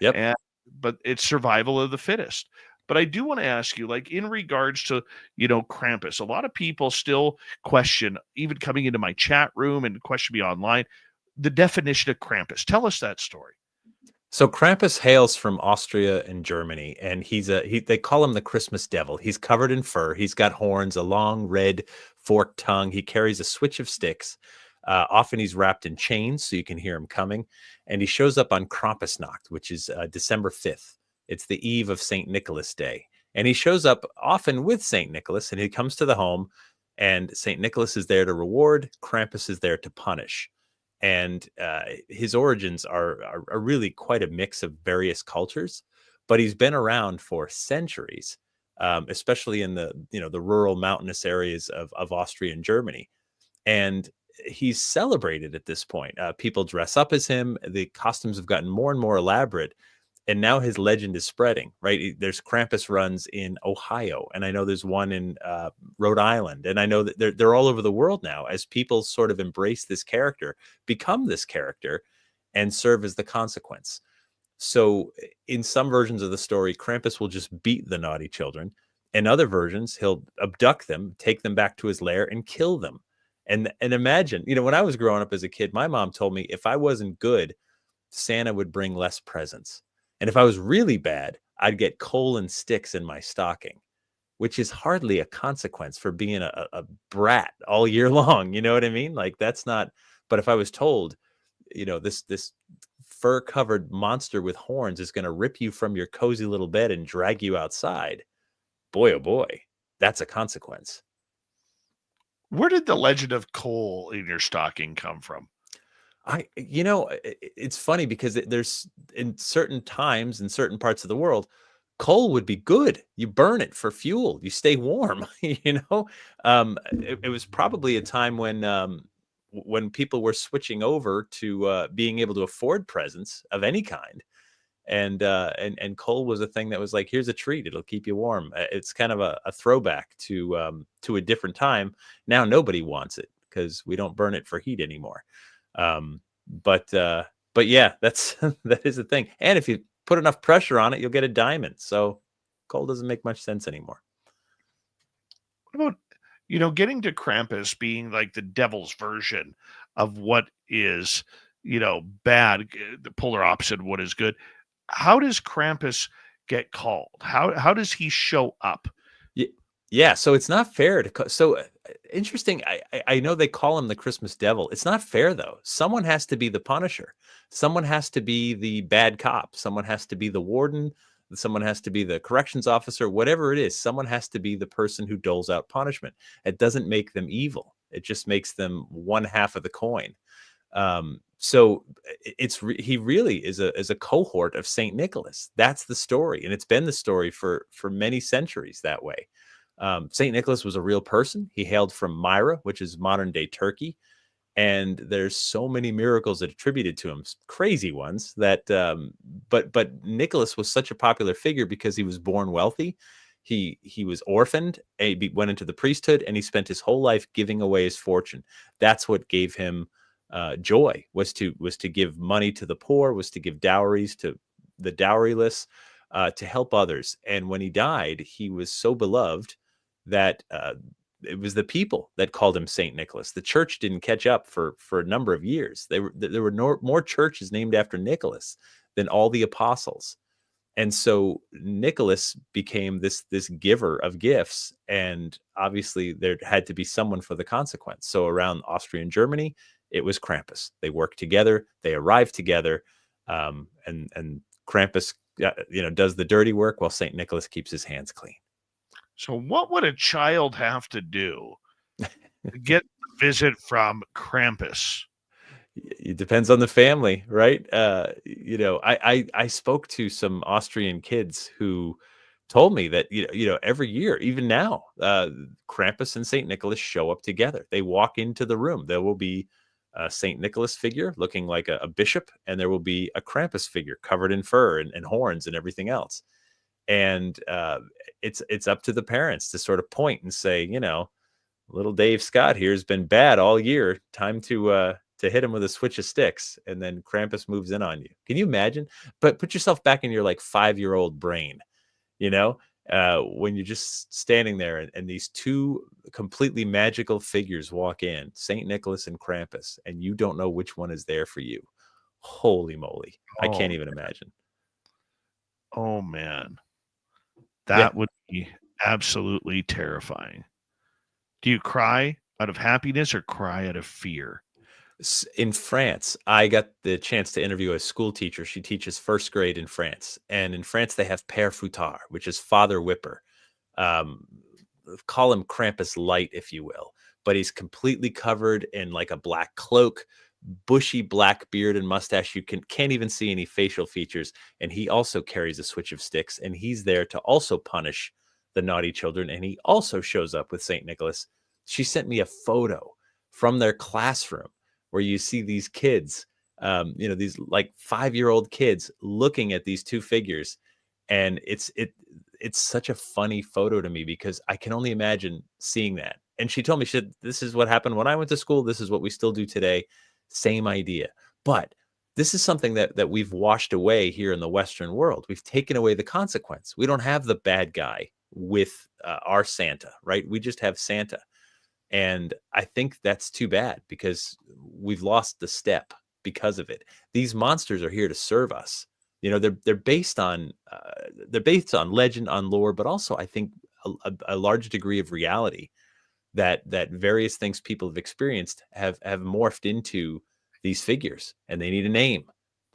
Yep. And but it's survival of the fittest. But I do want to ask you, like in regards to Krampus, a lot of people still question, even coming into my chat room and question me online, the definition of Krampus. Tell us that story. So Krampus hails from Austria and Germany, and they call him the Christmas devil. He's covered in fur. He's got horns, a long red forked tongue. He carries a switch of sticks. Often he's wrapped in chains, so you can hear him coming. And he shows up on Krampusnacht, which is December 5th. It's the eve of St. Nicholas Day. And he shows up often with St. Nicholas, and he comes to the home, and St. Nicholas is there to reward. Krampus is there to punish. And his origins are really quite a mix of various cultures, but he's been around for centuries, especially in the rural mountainous areas of Austria and Germany. And he's celebrated at this point. People dress up as him. The costumes have gotten more and more elaborate. And now his legend is spreading, right? There's Krampus runs in Ohio, and I know there's one in Rhode Island, and I know that they're all over the world now as people sort of embrace this character, become this character, and serve as the consequence. So in some versions of the story, Krampus will just beat the naughty children. In other versions, he'll abduct them, take them back to his lair, and kill them. And imagine, when I was growing up as a kid, my mom told me if I wasn't good, Santa would bring less presents. And if I was really bad, I'd get coal and sticks in my stocking, which is hardly a consequence for being a brat all year long. You know what I mean? Like that's not, but if I was told, this fur-covered monster with horns is going to rip you from your cozy little bed and drag you outside, boy, oh boy, that's a consequence. Where did the legend of coal in your stocking come from? It's funny because there's in certain times in certain parts of the world, coal would be good. You burn it for fuel. You stay warm. It was probably a time when people were switching over to being able to afford presents of any kind, and coal was a thing that was like, here's a treat. It'll keep you warm. It's kind of a throwback to a different time. Now nobody wants it because we don't burn it for heat anymore. Um, but yeah, that's that is a thing. And if you put enough pressure on it, you'll get a diamond. So coal doesn't make much sense anymore. What about, getting to Krampus being like the devil's version of what is, bad, the polar opposite of what is good? How does Krampus get called? How does he show up? Yeah, so it's not fair interesting. I know they call him the Christmas devil. It's not fair though. Someone has to be the punisher. Someone has to be the bad cop. Someone has to be the warden. Someone has to be the corrections officer. Whatever it is, someone has to be the person who doles out punishment. It doesn't make them evil. It just makes them one half of the coin. So he really is a cohort of Saint Nicholas. That's the story, and it's been the story for many centuries that way. Saint Nicholas was a real person. He hailed from Myra, which is modern day Turkey, and there's so many miracles attributed to him, crazy ones. But Nicholas was such a popular figure because he was born wealthy. He was orphaned, he went into the priesthood, and he spent his whole life giving away his fortune. That's what gave him joy, was to give money to the poor, was to give dowries to the doweryless, to help others. And when he died, he was so beloved that it was the people that called him Saint Nicholas. The church didn't catch up for a number of years. There were more churches named after Nicholas than all the apostles. And so Nicholas became this giver of gifts, and obviously there had to be someone for the consequence. So around Austrian Germany, it was Krampus. They worked together, they arrived together, and Krampus does the dirty work while Saint Nicholas keeps his hands clean. So what would a child have to do to get a visit from Krampus? It depends on the family, right? I spoke to some Austrian kids who told me that every year, even now, Krampus and Saint Nicholas show up together. They walk into the room. There will be a Saint Nicholas figure looking like a bishop, and there will be a Krampus figure covered in fur and horns and everything else. And it's up to the parents to sort of point and say, little Dave Scott here has been bad all year. Time to hit him with a switch of sticks, and then Krampus moves in on you. Can you imagine? But put yourself back in your 5-year-old brain, when you're just standing there and these two completely magical figures walk in, Saint Nicholas and Krampus, and you don't know which one is there for you. Holy moly. I can't even imagine. Oh man. That would be absolutely terrifying. Do you cry out of happiness or cry out of fear? In France, I got the chance to interview a school teacher. She teaches first grade in France. And in France, they have Père Fouettard, which is Father Whipper. Call him Krampus Light, if you will. But he's completely covered in a black cloak, bushy black beard and mustache. You can't even see any facial features. And he also carries a switch of sticks. And he's there to also punish the naughty children. And he also shows up with St. Nicholas. She sent me a photo from their classroom where you see these kids, these 5-year-old kids looking at these two figures. And it's such a funny photo to me because I can only imagine seeing that. And she told me, she said, this is what happened when I went to school. This is what we still do today. Same idea. But this is something that we've washed away here in the Western world. We've taken away the consequence. We don't have the bad guy with our Santa, right? We just have Santa. And I think that's too bad because we've lost the step because of it. These monsters are here to serve us. They're based on legend, on lore, but also I think a large degree of reality that various things people have experienced have morphed into these figures, and they need a name.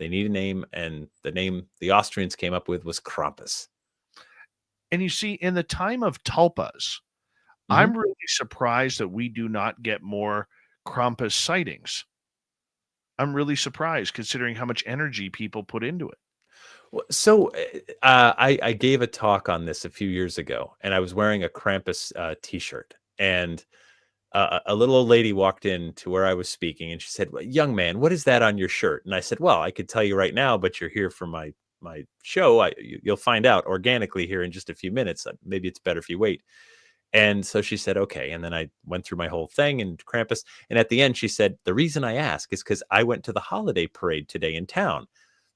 They need a name, and the name the Austrians came up with was Krampus. And you see, in the time of tulpas, I'm really surprised that we do not get more Krampus sightings. I'm really surprised considering how much energy people put into it. So I gave a talk on this a few years ago, and I was wearing a Krampus T-shirt, and a little old lady walked in to where I was speaking, and she said, "Well, young man, what is that on your shirt?" And I said, "Well, I could tell you right now, but you're here for my show. You'll find out organically here in just a few minutes. Maybe it's better if you wait." And so she said, "Okay." And then I went through my whole thing and Krampus. And at the end, she said, "The reason I ask is because I went to the holiday parade today in town,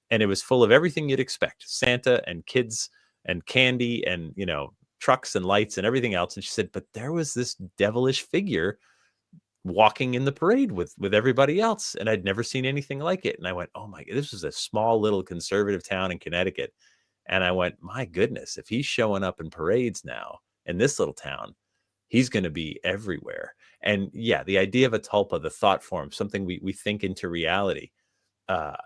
and it was full of everything you'd expect: Santa and kids and candy and, trucks and lights and everything else." And she said, "But there was this devilish figure walking in the parade with everybody else, and I'd never seen anything like it." And I went, "Oh my, this was a small little conservative town in Connecticut." And I went, "My goodness, if he's showing up in parades now in this little town, he's going to be everywhere." And yeah, the idea of a tulpa, the thought form, something we think into reality. Uh,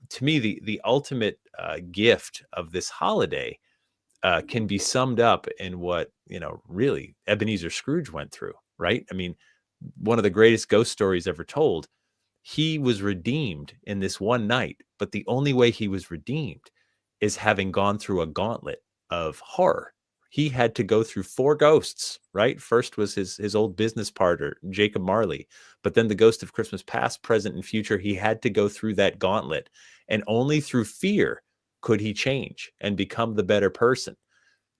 to me, the ultimate gift of this holiday can be summed up in what, really Ebenezer Scrooge went through, right? I mean, one of the greatest ghost stories ever told. He was redeemed in this one night, but the only way he was redeemed is having gone through a gauntlet of horror. He had to go through 4 ghosts, right? First was his old business partner, Jacob Marley, but then the ghost of Christmas past, present, and future. He had to go through that gauntlet, and only through fear could he change and become the better person.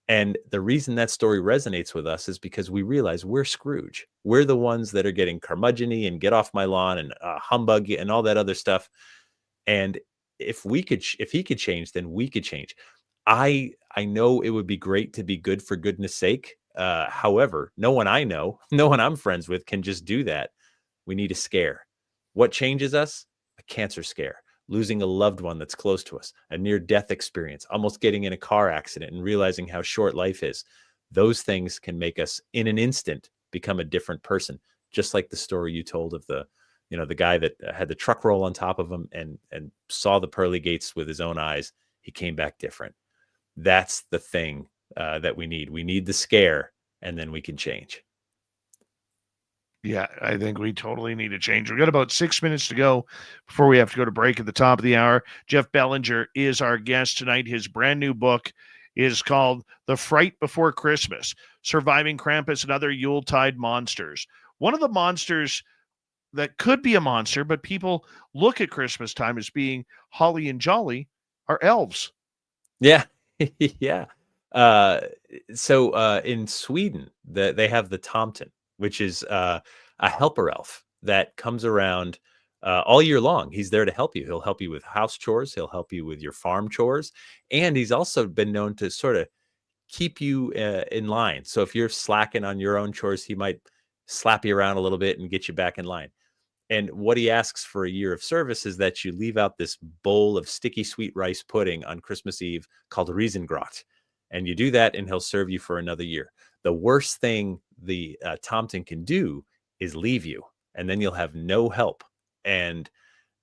And the reason that story resonates with us is because we realize we're Scrooge. We're the ones that are getting curmudgeon-y and get off my lawn and humbug and all that other stuff. And if he could change, then we could change. I know it would be great to be good for goodness sake. However, no one I know, no one I'm friends with can just do that. We need a scare. What changes us? A cancer scare, losing a loved one that's close to us, a near-death experience, almost getting in a car accident and realizing how short life is. Those things can make us, in an instant, become a different person. Just like the story you told of the guy that had the truck roll on top of him and saw the pearly gates with his own eyes. He came back different. That's the thing that we need. We need the scare, and then we can change. Yeah, I think we totally need to change. We've got about 6 minutes to go before we have to go to break at the top of the hour. Jeff Bellinger is our guest tonight. His brand new book is called The Fright Before Christmas: Surviving Krampus and Other Yuletide Monsters. One of the monsters that could be a monster, but people look at Christmas time as being holly and jolly, are elves. Yeah. Yeah. So in Sweden, they have the tomten, which is a helper elf that comes around all year long. He's there to help you. He'll help you with house chores. He'll help you with your farm chores. And he's also been known to sort of keep you in line. So if you're slacking on your own chores, he might slap you around a little bit and get you back in line. And what he asks for a year of service is that you leave out this bowl of sticky sweet rice pudding on Christmas Eve called Riesengrot. And you do that, and he'll serve you for another year. The worst thing the tomten can do is leave you, and then you'll have no help. And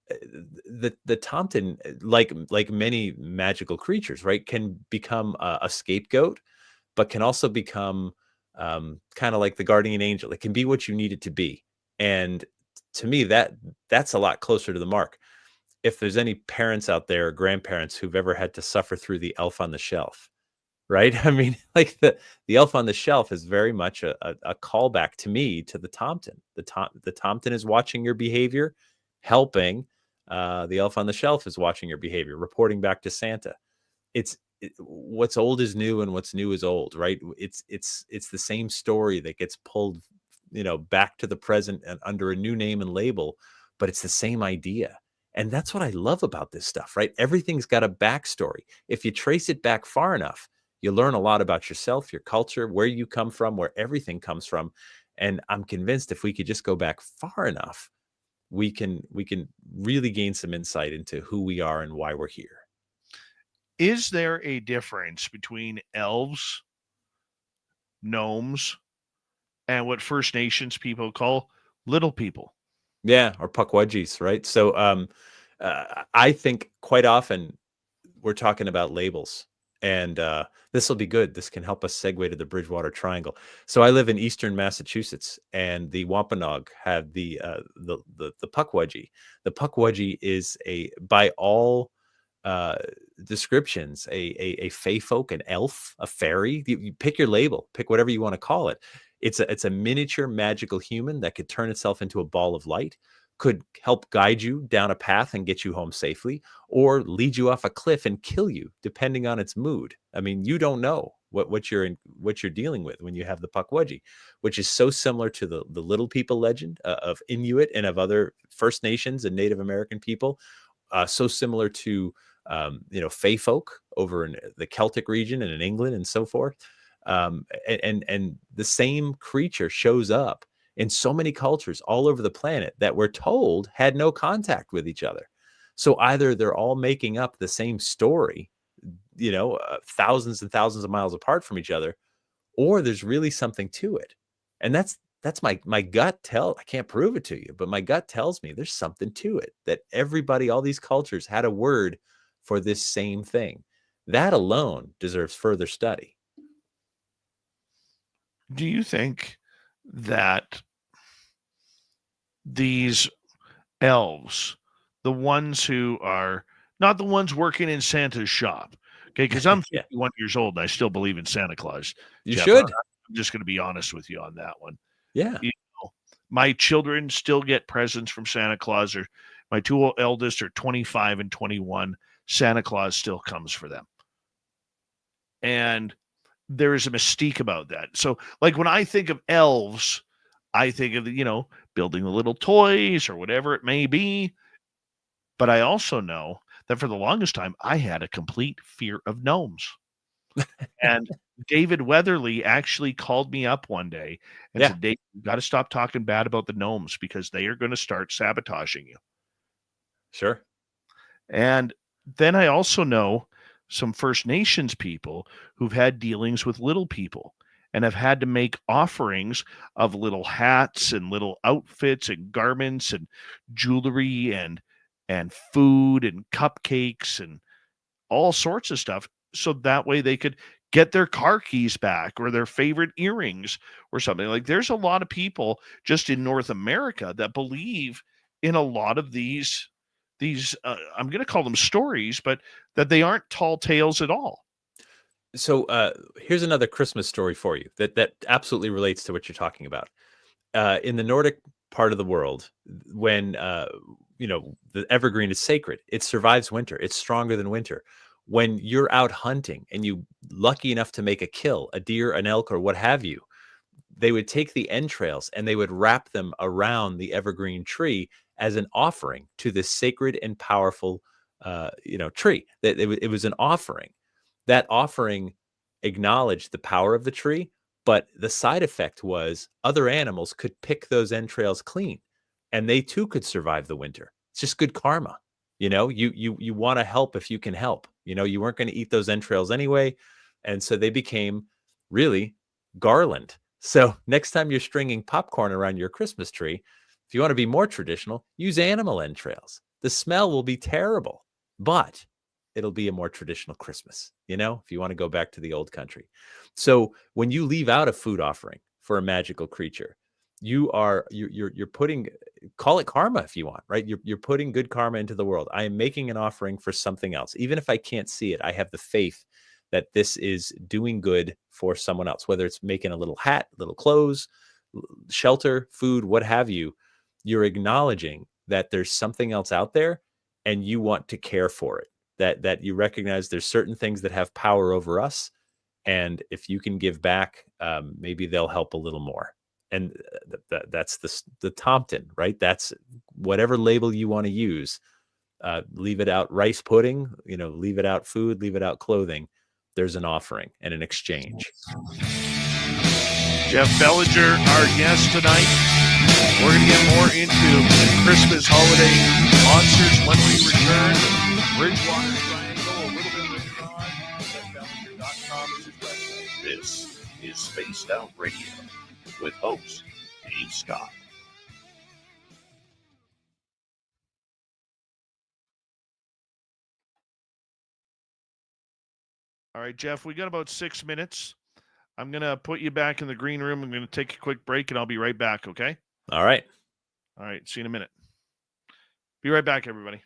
the tomten, like many magical creatures, right, can become a scapegoat, but can also become kind of like the guardian angel. It can be what you need it to be. And to me, that's a lot closer to the mark. If there's any parents out there, or grandparents who've ever had to suffer through the elf on the shelf, right? I mean, like the elf on the shelf is very much a callback to me to the tomten. The tomten is watching your behavior, helping. The elf on the shelf is watching your behavior, reporting back to Santa. What's old is new, and what's new is old, right? It's the same story that gets pulled back to the present and under a new name and label, but it's the same idea. And that's what I love about this stuff, right? Everything's got a backstory. If you trace it back far enough, you learn a lot about yourself, your culture, where you come from, where everything comes from. And I'm convinced if we could just go back far enough, we can really gain some insight into who we are and why we're here. Is there a difference between elves, gnomes, and what First Nations people call little people? Yeah, or puckwudgies, right? So I think quite often we're talking about labels, and this will be good. This can help us segue to the Bridgewater Triangle. So I live in eastern Massachusetts, and the Wampanoag have the Pukwudgie. The Pukwudgie is by all descriptions, a fey folk, an elf, a fairy. You pick your label, pick whatever you want to call it. It's a miniature magical human that could turn itself into a ball of light, could help guide you down a path and get you home safely, or lead you off a cliff and kill you, depending on its mood. I mean, you don't know what you're dealing with when you have the Pukwudgie, which is so similar to the Little People legend of Inuit and of other First Nations and Native American people. So similar to Fey folk over in the Celtic region and in England and so forth. And the same creature shows up in so many cultures all over the planet that we're told had no contact with each other. So either they're all making up the same story, thousands and thousands of miles apart from each other, or there's really something to it. And that's my gut I can't prove it to you, but my gut tells me there's something to it, that everybody, all these cultures had a word for this same thing. That alone deserves further study. Do you think that these elves, the ones who are not the ones working in Santa's shop, okay, because I'm 51 years old and I still believe in Santa Claus. You Jeff, should. I'm just going to be honest with you on that one. Yeah. My children still get presents from Santa Claus, or my two eldest are 25 and 21. Santa Claus still comes for them. And there is a mystique about that. So, like, when I think of elves, I think of, building the little toys or whatever it may be. But I also know that for the longest time, I had a complete fear of gnomes. And David Weatherly actually called me up one day and said, Dave, you got to stop talking bad about the gnomes because they are going to start sabotaging you. Sure. And then I also know some First Nations people who've had dealings with little people and have had to make offerings of little hats and little outfits and garments and jewelry and food and cupcakes and all sorts of stuff, so that way they could get their car keys back or their favorite earrings or something. Like, there's a lot of people just in North America that believe in a lot of these I'm going to call them stories, but that they aren't tall tales at all. So here's another Christmas story for you that absolutely relates to what you're talking about. In the Nordic part of the world, when the evergreen is sacred, it survives winter. It's stronger than winter. When you're out hunting and you lucky enough to make a kill, a deer, an elk, or what have you, they would take the entrails and they would wrap them around the evergreen tree as an offering to this sacred and powerful tree. That it was an offering. That offering acknowledged the power of the tree, but the side effect was other animals could pick those entrails clean, and they too could survive the winter. It's just good karma. You want to help if you can help. You weren't going to eat those entrails anyway, and so they became really garland. So next time you're stringing popcorn around your Christmas tree, if you want to be more traditional, use animal entrails. The smell will be terrible, but it'll be a more traditional Christmas, if you want to go back to the old country. So when you leave out a food offering for a magical creature, you're putting, call it karma if you want, right? You're putting good karma into the world. I am making an offering for something else. Even if I can't see it, I have the faith that this is doing good for someone else, whether it's making a little hat, little clothes, shelter, food, what have you. You're acknowledging that there's something else out there and you want to care for it. That you recognize there's certain things that have power over us, and if you can give back, maybe they'll help a little more. And that's the Tompton, right? That's whatever label you want to use. Leave it out rice pudding, leave it out food, leave it out clothing. There's an offering and an exchange. Jeff Bellinger, our guest tonight. We're going to get more into the Christmas holiday monsters when we return. Bridgewater Triangle, a little bit later on. JeffBellinger.com is his website. This is Spaced Out Radio with host Dave Scott. All right, Jeff, we got about 6 minutes. I'm going to put you back in the green room. I'm going to take a quick break, and I'll be right back, okay? All right. All right, see you in a minute. Be right back, everybody.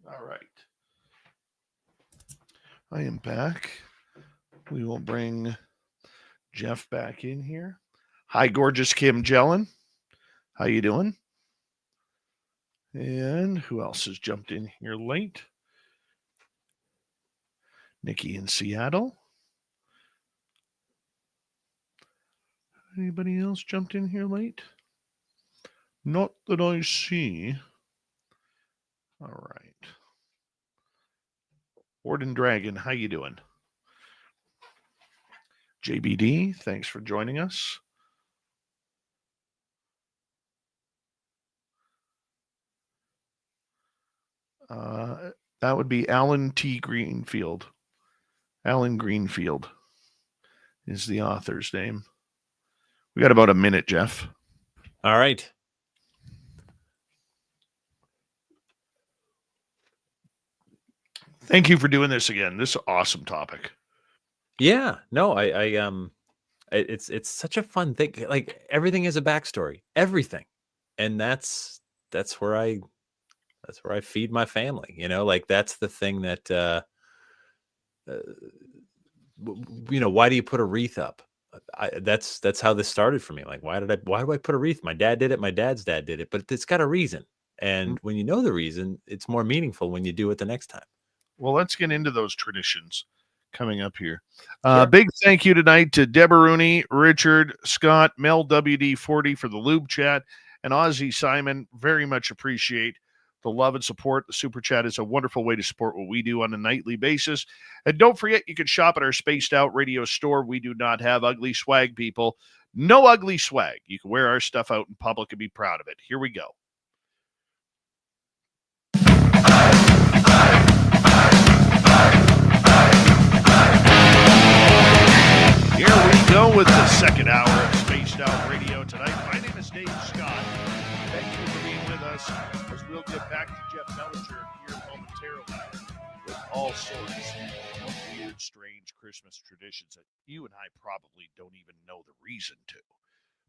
All right. I am back. We will bring Jeff back in here. Hi, gorgeous Kim Jellin. How you doing? And who else has jumped in here late? Nikki in Seattle. Anybody else jumped in here late? Not that I see. All right. Warden Dragon, how you doing? JBD, thanks for joining us. That would be Alan T. Greenfield. Alan Greenfield is the author's name. We got about a minute, Jeff. All right. Thank you for doing this again. This is an awesome topic. Yeah. No, it's such a fun thing. Like everything is a backstory. Everything. And that's where I feed my family. Like that's the thing that why do you put a wreath up? That's how this started for me. Like, why do I put a wreath? My dad did it. My dad's dad did it, but it's got a reason. And when you know the reason, it's more meaningful when you do it the next time. Well, let's get into those traditions coming up here. Sure. Big thank you tonight to Deborah Rooney, Richard, Scott, Mel WD40 for the lube chat, and Ozzy Simon. Very much appreciate the love and support. The super chat is a wonderful way to support what we do on a nightly basis. And don't forget, you can shop at our Spaced Out Radio store. We do not have ugly swag, people. No ugly swag. You can wear our stuff out in public and be proud of it. Here we go. Here we go with the second hour of Spaced Out Radio tonight. My name is Dave Scott. Thank you for being with us as we'll get back to Jeff Bellinger here momentarily with all sorts of weird, strange Christmas traditions that you and I probably don't even know the reason to.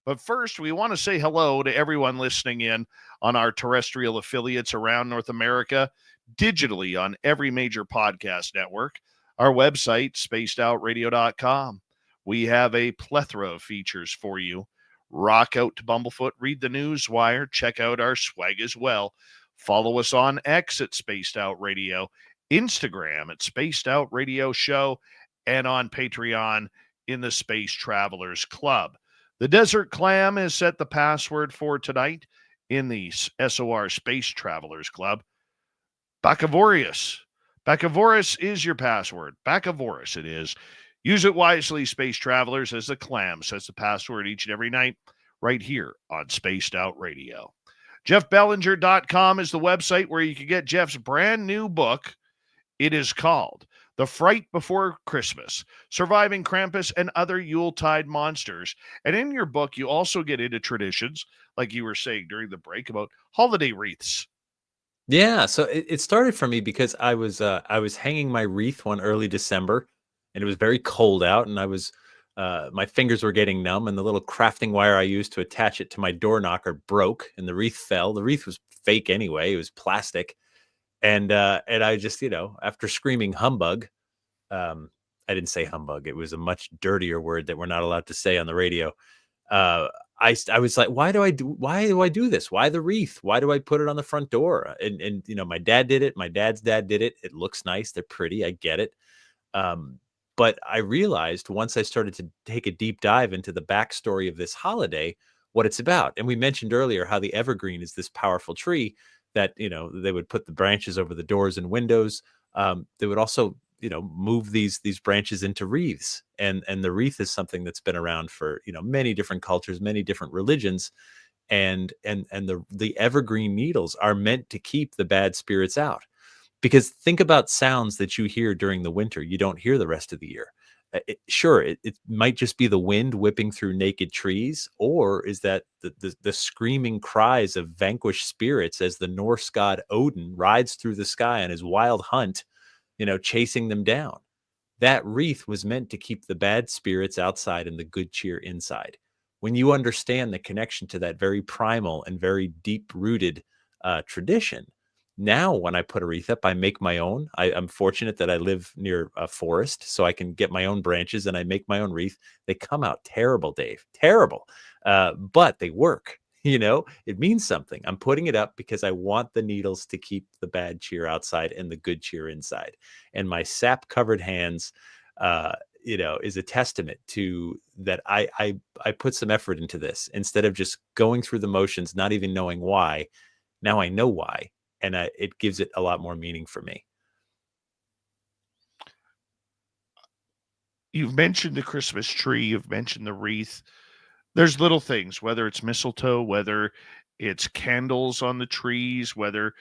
But first, we want to say hello to everyone listening in on our terrestrial affiliates around North America, digitally on every major podcast network, our website, spacedoutradio.com. We have a plethora of features for you. Rock out to Bumblefoot, read the news wire, check out our swag as well. Follow us on X at Spaced Out Radio, Instagram at Spaced Out Radio Show, and on Patreon in the Space Travelers Club. The Desert Clam has set the password for tonight in the SOR Space Travelers Club. Bacavorius. Bacavorius is your password. Bacavorius it is. Use it wisely, Space Travelers, as the Clam sets the password each and every night right here on Spaced Out Radio. JeffBellinger.com is the website where you can get Jeff's brand new book. It is called The Fright Before Christmas, Surviving Krampus and Other Yuletide Monsters. And in your book, you also get into traditions, like you were saying during the break, about holiday wreaths. Yeah, so it started for me because I was hanging my wreath one early December, and it was very cold out, and I was my fingers were getting numb, and the little crafting wire I used to attach it to my door knocker broke, and the wreath fell. The wreath was fake anyway; it was plastic, and I just after screaming humbug, I didn't say humbug. It was a much dirtier word that we're not allowed to say on the radio. I was like, why do I do this? Why the wreath? Why do I put it on the front door? And my dad did it. My dad's dad did it. It looks nice. They're pretty. I get it. But I realized once I started to take a deep dive into the backstory of this holiday, what it's about. And we mentioned earlier how the evergreen is this powerful tree that, they would put the branches over the doors and windows. They would also, move these branches into wreaths. And the wreath is something that's been around for, many different cultures, many different religions. And the evergreen needles are meant to keep the bad spirits out. Because think about sounds that you hear during the winter, you don't hear the rest of the year. It might just be the wind whipping through naked trees, or is that the screaming cries of vanquished spirits as the Norse god Odin rides through the sky on his wild hunt, chasing them down. That wreath was meant to keep the bad spirits outside and the good cheer inside. When you understand the connection to that very primal and very deep-rooted tradition, now when I put a wreath up, I make my own. I'm fortunate that I live near a forest, so I can get my own branches and I make my own wreath. They come out terrible, Dave, terrible, but they work. It means something. I'm putting it up because I want the needles to keep the bad cheer outside and the good cheer inside. And my sap covered hands, is a testament to that. I put some effort into this instead of just going through the motions, not even knowing why. Now I know why, and it gives it a lot more meaning for me. You've mentioned the Christmas tree. You've mentioned the wreath. There's little things, whether it's mistletoe, whether it's candles on the trees, whether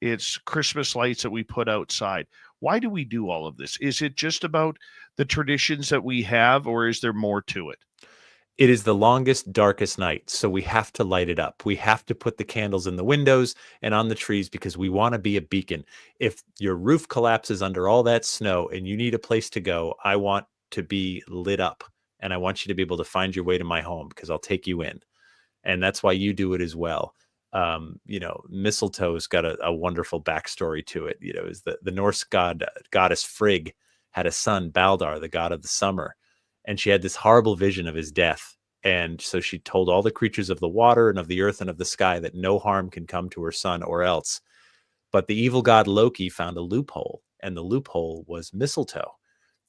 It's Christmas lights that we put outside. Why do we do all of this? Is it just about the traditions that we have, or is there more to it? It is the longest, darkest night, so we have to light it up. We have to put the candles in the windows and on the trees because we want to be a beacon. If your roof collapses under all that snow and you need a place to go, I want to be lit up, and I want you to be able to find your way to my home because I'll take you in. And that's why you do it as well. Mistletoe's got a wonderful backstory to it. Is the Norse goddess Frigg had a son, Baldar, the god of the summer, and she had this horrible vision of his death. And so she told all the creatures of the water and of the earth and of the sky that no harm can come to her son or else. But the evil god Loki found a loophole, and the loophole was mistletoe.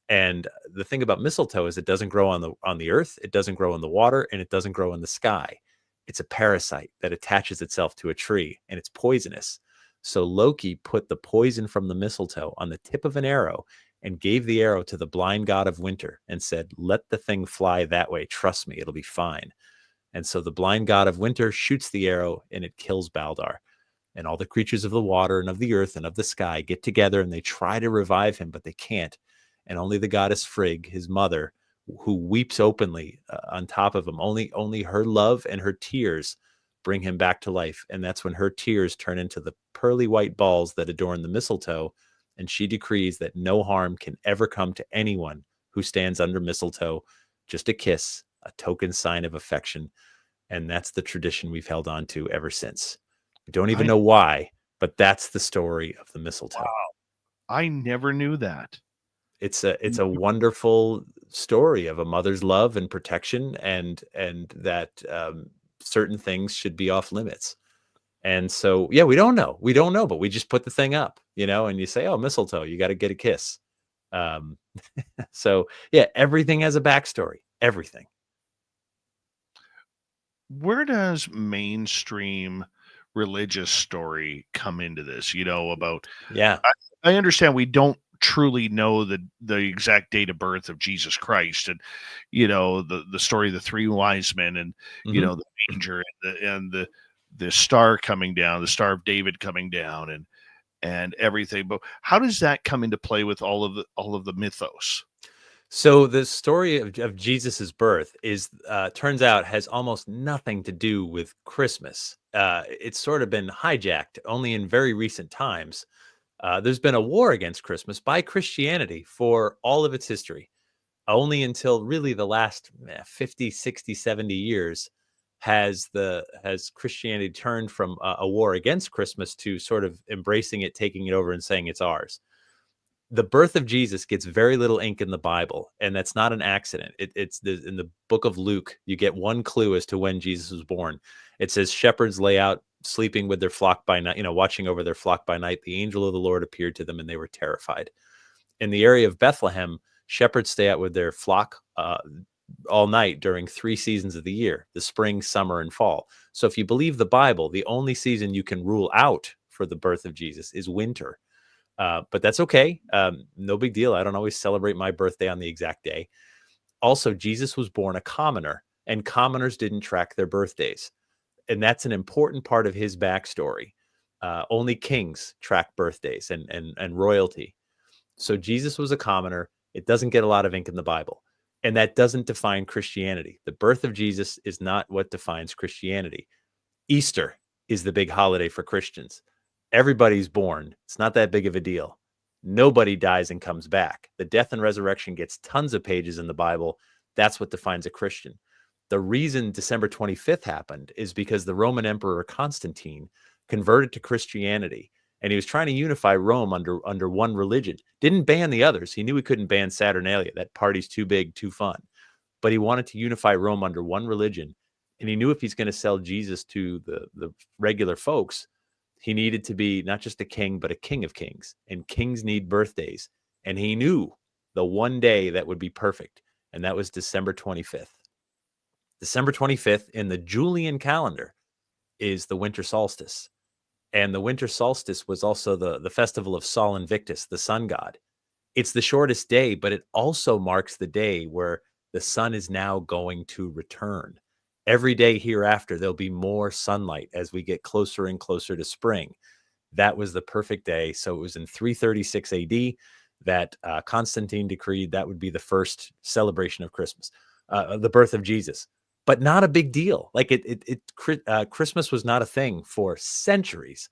And the thing about mistletoe is it doesn't grow on the earth, it doesn't grow in the water, and it doesn't grow in the sky. It's a parasite that attaches itself to a tree, and it's poisonous. So Loki put the poison from the mistletoe on the tip of an arrow and gave the arrow to the blind god of winter and said, "Let the thing fly that way. Trust me, it'll be fine." And so the blind god of winter shoots the arrow and it kills Baldar. And all the creatures of the water and of the earth and of the sky get together and they try to revive him, but they can't. And only the goddess Frigg, his mother, who weeps openly on top of him, only her love and her tears bring him back to life. And that's when her tears turn into the pearly white balls that adorn the mistletoe. And she decrees that no harm can ever come to anyone who stands under mistletoe, just a kiss, a token sign of affection. And that's the tradition we've held on to ever since. We don't even know why, but that's the story of the mistletoe. Wow. I never knew that. It's a wonderful story of a mother's love and protection, and that certain things should be off limits. And so, yeah, we don't know, but we just put the thing up, and you say, "Oh, mistletoe, you got to get a kiss." So yeah, everything has a backstory. Everything. Where does mainstream religious story come into this? About I understand we don't truly know the exact date of birth of Jesus Christ, and the story of the three wise men, and the manger and the star coming down, the Star of David coming down, and everything. But how does that come into play with all of the mythos? So the story of Jesus's birth turns out has almost nothing to do with Christmas. It's sort of been hijacked only in very recent times. There's been a war against Christmas by Christianity for all of its history. Only until really the last 50, 60, 70 years has Christianity turned from a war against Christmas to sort of embracing it, taking it over and saying it's ours. The birth of Jesus gets very little ink in the Bible, and that's not an accident. It's in the book of Luke, you get one clue as to when Jesus was born. It says shepherds lay out sleeping with their flock by night, watching over their flock by night. The angel of the Lord appeared to them and they were terrified. In the area of Bethlehem, shepherds stay out with their flock all night during 3 seasons of the year, the spring, summer, and fall. So if you believe the Bible, the only season you can rule out for the birth of Jesus is winter. But that's okay. No big deal. I don't always celebrate my birthday on the exact day. Also, Jesus was born a commoner, and commoners didn't track their birthdays. And that's an important part of his backstory. Only kings track birthdays and royalty. So Jesus was a commoner. It doesn't get a lot of ink in the Bible. And that doesn't define Christianity. The birth of Jesus is not what defines Christianity. Easter is the big holiday for Christians. Everybody's born. It's not that big of a deal. Nobody dies and comes back. The death and resurrection gets tons of pages in the Bible. That's what defines a Christian. The reason December 25th happened is because the Roman Emperor Constantine converted to Christianity, and he was trying to unify Rome under one religion. Didn't ban the others. He knew he couldn't ban Saturnalia. That party's too big, too fun. But he wanted to unify Rome under one religion, and he knew if he's going to sell Jesus to the regular folks, he needed to be not just a king, but a king of kings. And kings need birthdays. And he knew the one day that would be perfect, and that was December 25th. December 25th in the Julian calendar is the winter solstice. And the winter solstice was also the festival of Sol Invictus, the sun god. It's the shortest day, but it also marks the day where the sun is now going to return. Every day hereafter, there'll be more sunlight as we get closer and closer to spring. that was the perfect day. So it was in 336 AD that Constantine decreed that would be the first celebration of Christmas, the birth of Jesus. But not a big deal. Like Christmas was not a thing for centuries.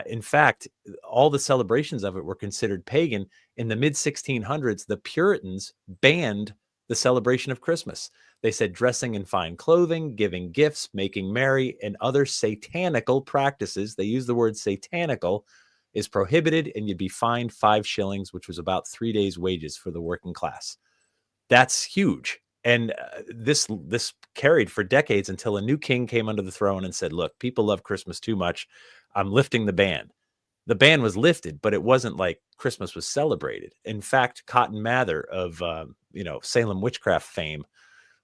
In fact, all the celebrations of it were considered pagan. In the mid 1600s, the Puritans banned the celebration of Christmas. They said dressing in fine clothing, giving gifts, making merry, and other satanical practices, they use the word satanical, is prohibited, and you'd be fined 5 shillings, which was about 3 days' wages for the working class. That's huge. And this carried for decades until a new king came under the throne and said, look, people love Christmas too much. I'm lifting the ban. The ban was lifted, but it wasn't like Christmas was celebrated. In fact, Cotton Mather of Salem witchcraft fame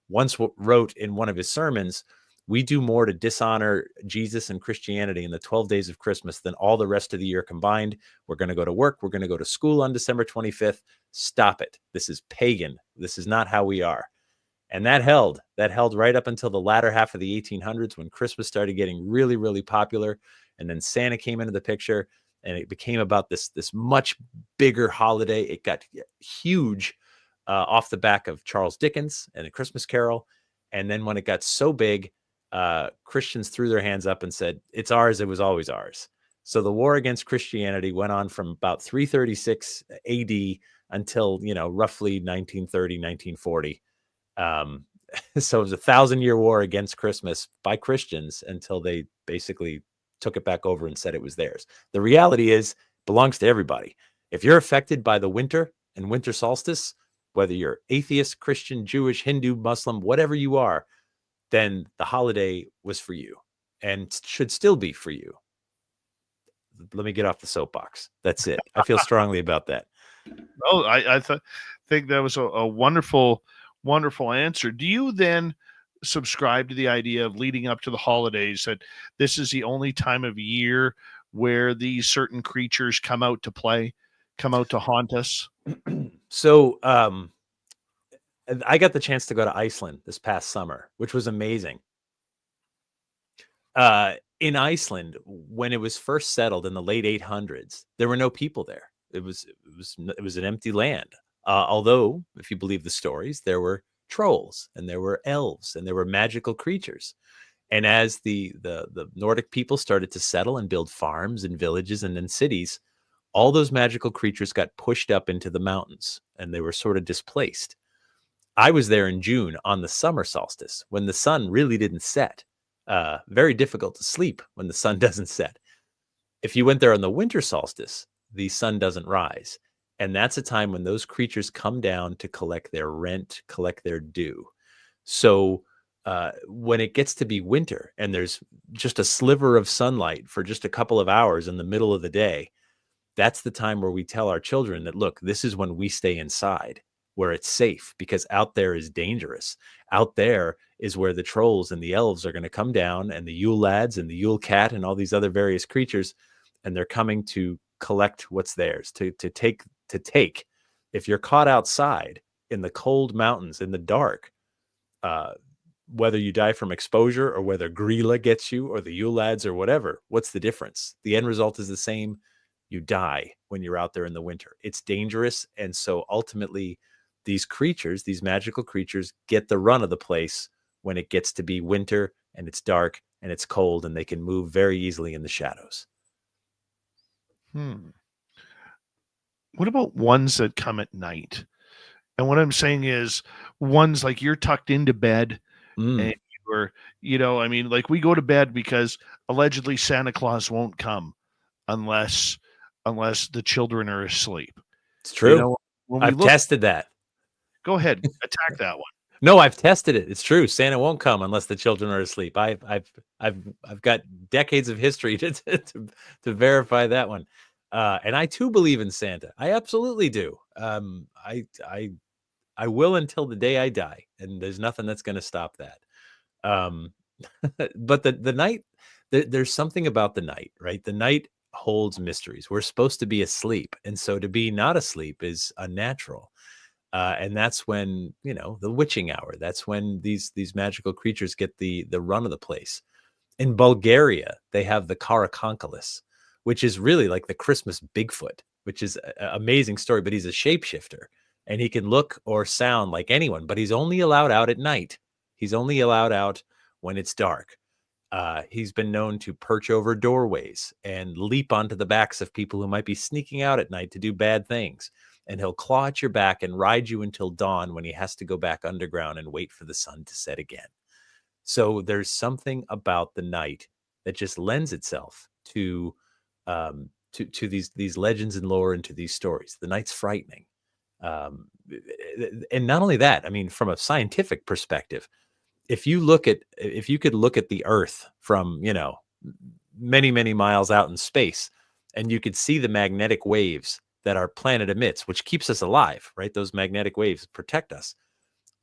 once wrote in one of his sermons, we do more to dishonor Jesus and Christianity in the 12 days of Christmas than all the rest of the year combined. We're going to go to work. We're going to go to school on December 25th. Stop it. This is pagan. This is not how we are. And that held right up until the latter half of the 1800s, when Christmas started getting really, really popular. And then Santa came into the picture, and it became about this much bigger holiday. It got huge off the back of Charles Dickens and A Christmas Carol. And then when it got so big, Christians threw their hands up and said, it's ours. It was always ours. So the war against Christianity went on from about 336 AD until, roughly 1930, 1940. So it was a 1,000-year war against Christmas by Christians until they basically took it back over and said it was theirs. The reality is, it belongs to everybody. If you're affected by the winter and winter solstice, whether you're atheist, Christian, Jewish, Hindu, Muslim, whatever you are, then the holiday was for you and should still be for you. Let me get off the soapbox. That's it. I feel strongly about that. Oh, I think that was a wonderful answer. Do you then subscribe to the idea of leading up to the holidays that this is the only time of year where these certain creatures come out to play, come out to haunt us? So I got the chance to go to Iceland this past summer, which was amazing. In Iceland, when it was first settled in the late 800s, there were no people there. It was an empty land. Although, if you believe the stories, there were trolls and there were elves and there were magical creatures. And as the Nordic people started to settle and build farms and villages and then cities, all those magical creatures got pushed up into the mountains and they were sort of displaced. I was there in June on the summer solstice when the sun really didn't set. Very difficult to sleep when the sun doesn't set. If you went there on the winter solstice, the sun doesn't rise. And that's a time when those creatures come down to collect their rent, collect their due. So when it gets to be winter and there's just a sliver of sunlight for just a couple of hours in the middle of the day, that's the time where we tell our children that, look, this is when we stay inside, where it's safe, because out there is dangerous. Out there is where the trolls and the elves are going to come down, and the Yule lads and the Yule cat and all these other various creatures, and they're coming to collect what's theirs, to take. If you're caught outside in the cold mountains in the dark, whether you die from exposure or whether Grilla gets you or the Yule lads or whatever, what's the difference? The end result is the same. You die when you're out there in the winter. It's dangerous. And so ultimately, these creatures, these magical creatures, get the run of the place when it gets to be winter and it's dark and it's cold and they can move very easily in the shadows. What about ones that come at night? And what I'm saying is ones like you're tucked into bed and you're, like we go to bed because allegedly Santa Claus won't come unless the children are asleep. It's true. I've tested that. Go ahead, attack that one. No, I've tested it. It's true. Santa won't come unless the children are asleep. I've got decades of history to verify that one. And I too believe in Santa. I absolutely do. I will until the day I die, and there's nothing that's going to stop that. But the night, there's something about the night, right? The night holds mysteries. We're supposed to be asleep, and so to be not asleep is unnatural. And that's when, the witching hour, that's when these magical creatures get the run of the place. In Bulgaria, they have the Karakonkalis, which is really like the Christmas Bigfoot, which is an amazing story. But he's a shapeshifter, and he can look or sound like anyone, but he's only allowed out at night. He's only allowed out when it's dark. He's been known to perch over doorways and leap onto the backs of people who might be sneaking out at night to do bad things. And he'll claw at your back and ride you until dawn, when he has to go back underground and wait for the sun to set again. So there's something about the night that just lends itself to these legends and lore, and to these stories. The night's frightening. And not only that, I mean, from a scientific perspective, if you could look at the Earth from, many, many miles out in space, and you could see the magnetic waves that our planet emits, which keeps us alive, right? Those magnetic waves protect us.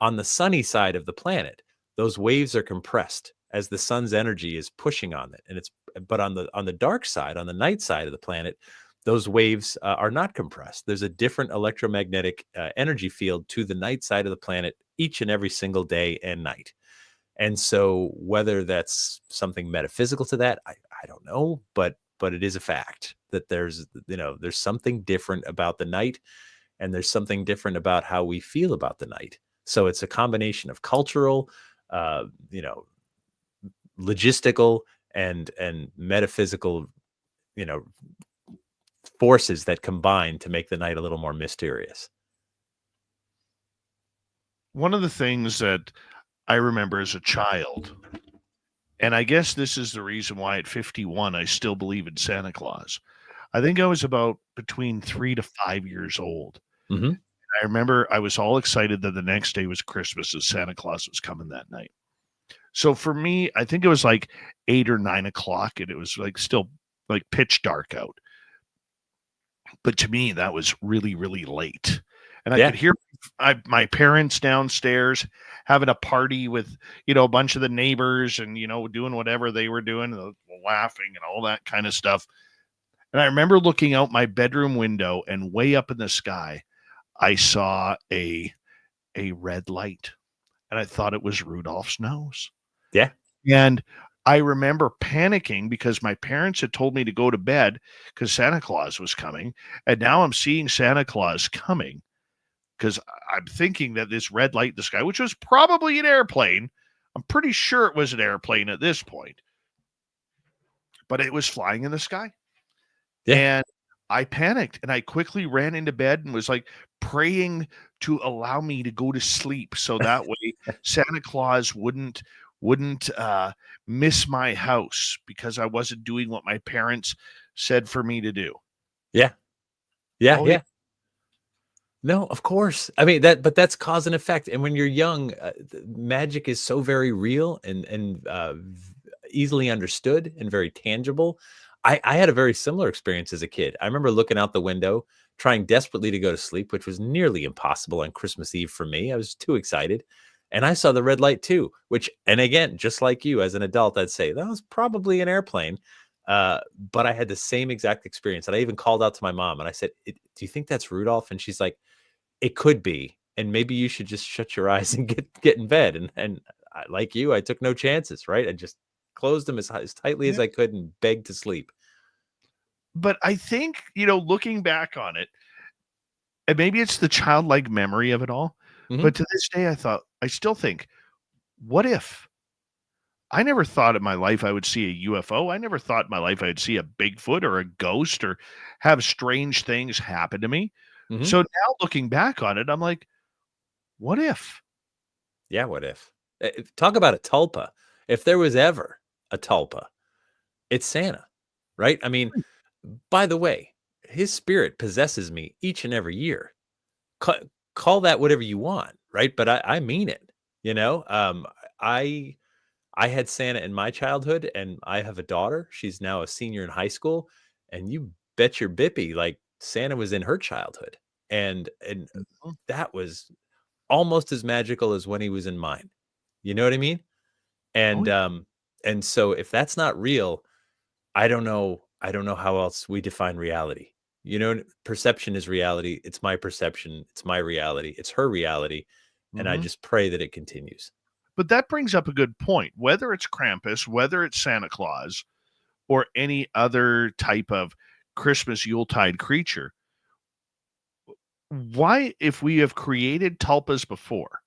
On the sunny side of the planet, those waves are compressed as the sun's energy is pushing on it. But on the dark side, on the night side of the planet, those waves are not compressed. There's a different electromagnetic energy field to the night side of the planet each and every single day and night. And so whether that's something metaphysical to that, I don't know, but it is a fact that there's something different about the night, and there's something different about how we feel about the night. So it's a combination of cultural, logistical and metaphysical, forces that combine to make the night a little more mysterious. One of the things that I remember as a child, and I guess this is the reason why at 51 I still believe in Santa Claus. I think I was about between 3 to 5 years old. Mm-hmm. I remember I was all excited that the next day was Christmas, and Santa Claus was coming that night. So for me, I think it was like 8 or 9 o'clock, and it was like still like pitch dark out. But to me, that was really, really late. And I could hear my parents downstairs having a party with, a bunch of the neighbors and, doing whatever they were doing, laughing and all that kind of stuff. And I remember looking out my bedroom window, and way up in the sky, I saw a red light, and I thought it was Rudolph's nose. Yeah. And I remember panicking because my parents had told me to go to bed because Santa Claus was coming. And now I'm seeing Santa Claus coming, because I'm thinking that this red light in the sky, which was probably an airplane, I'm pretty sure it was an airplane at this point, but it was flying in the sky. Yeah. And I panicked, and I quickly ran into bed and was like praying to allow me to go to sleep, so that way Santa Claus wouldn't miss my house because I wasn't doing what my parents said for me to do. Yeah. Yeah. No, of course. I mean, but that's cause and effect. And when you're young, magic is so very real and easily understood and very tangible. I had a very similar experience as a kid. I remember looking out the window, trying desperately to go to sleep, which was nearly impossible on Christmas Eve for me. I was too excited. And I saw the red light too, and again, just like you, as an adult, I'd say that was probably an airplane. But I had the same exact experience. And I even called out to my mom and I said, do you think that's Rudolph? And she's like, it could be. And maybe you should just shut your eyes and get in bed. And I, like you, I took no chances, right? I just closed them as tightly as I could and begged to sleep. But I think, looking back on it, and maybe it's the childlike memory of it all, but to this day, I still think, what if? I never thought in my life I would see a UFO. I never thought in my life I'd see a Bigfoot or a ghost or have strange things happen to me. So now looking back on it, I'm like, what if? Yeah, what if? Talk about a tulpa. If there was ever a tulpa, it's Santa, right? I mean, by the way, his spirit possesses me each and every year. Call that whatever you want, right? But I mean it. I had Santa in my childhood, and I have a daughter. She's now a senior in high school, and you bet your bippy, like Santa was in her childhood, and that was almost as magical as when he was in mine. You know what I mean? And so if that's not real, I don't know how else we define reality. Perception is reality. It's my perception. It's my reality. It's her reality. And I just pray that it continues. But that brings up a good point. Whether it's Krampus, whether it's Santa Claus, or any other type of Christmas Yuletide creature, why, if we have created tulpas before,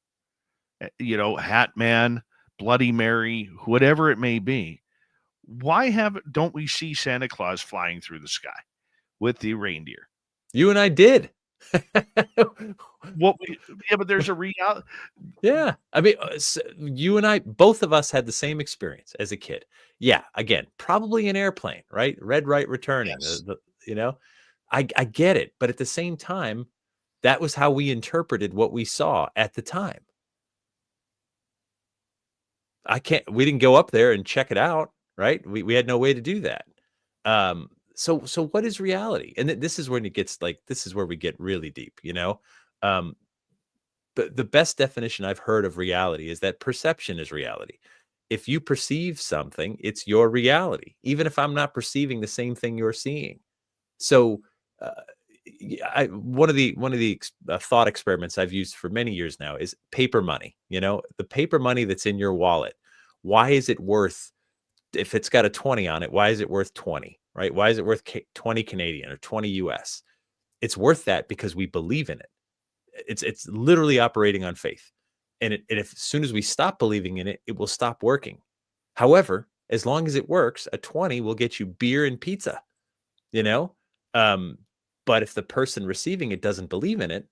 Hat Man, Bloody Mary, whatever it may be, why don't we see Santa Claus flying through the sky with the reindeer? You and I did. But there's a reality. Yeah. I mean, you and I, both of us had the same experience as a kid. Yeah. Again, probably an airplane, right? Red, right, returning. Yes. I get it. But at the same time, that was how we interpreted what we saw at the time. We didn't go up there and check it out, right? We had no way to do that. So what is reality? And this is when it gets this is where we get really deep, the best definition I've heard of reality is that perception is reality. If you perceive something, it's your reality, even if I'm not perceiving the same thing you're seeing. So, one of the thought experiments I've used for many years now is paper money. The paper money that's in your wallet. Why is it worth? If it's got a 20 on it, why is it worth 20? Right? Why is it worth 20 Canadian or 20 US? It's worth that because we believe in it. It's literally operating on faith. And if as soon as we stop believing in it, it will stop working. However, as long as it works, a 20 will get you beer and pizza, but if the person receiving it doesn't believe in it,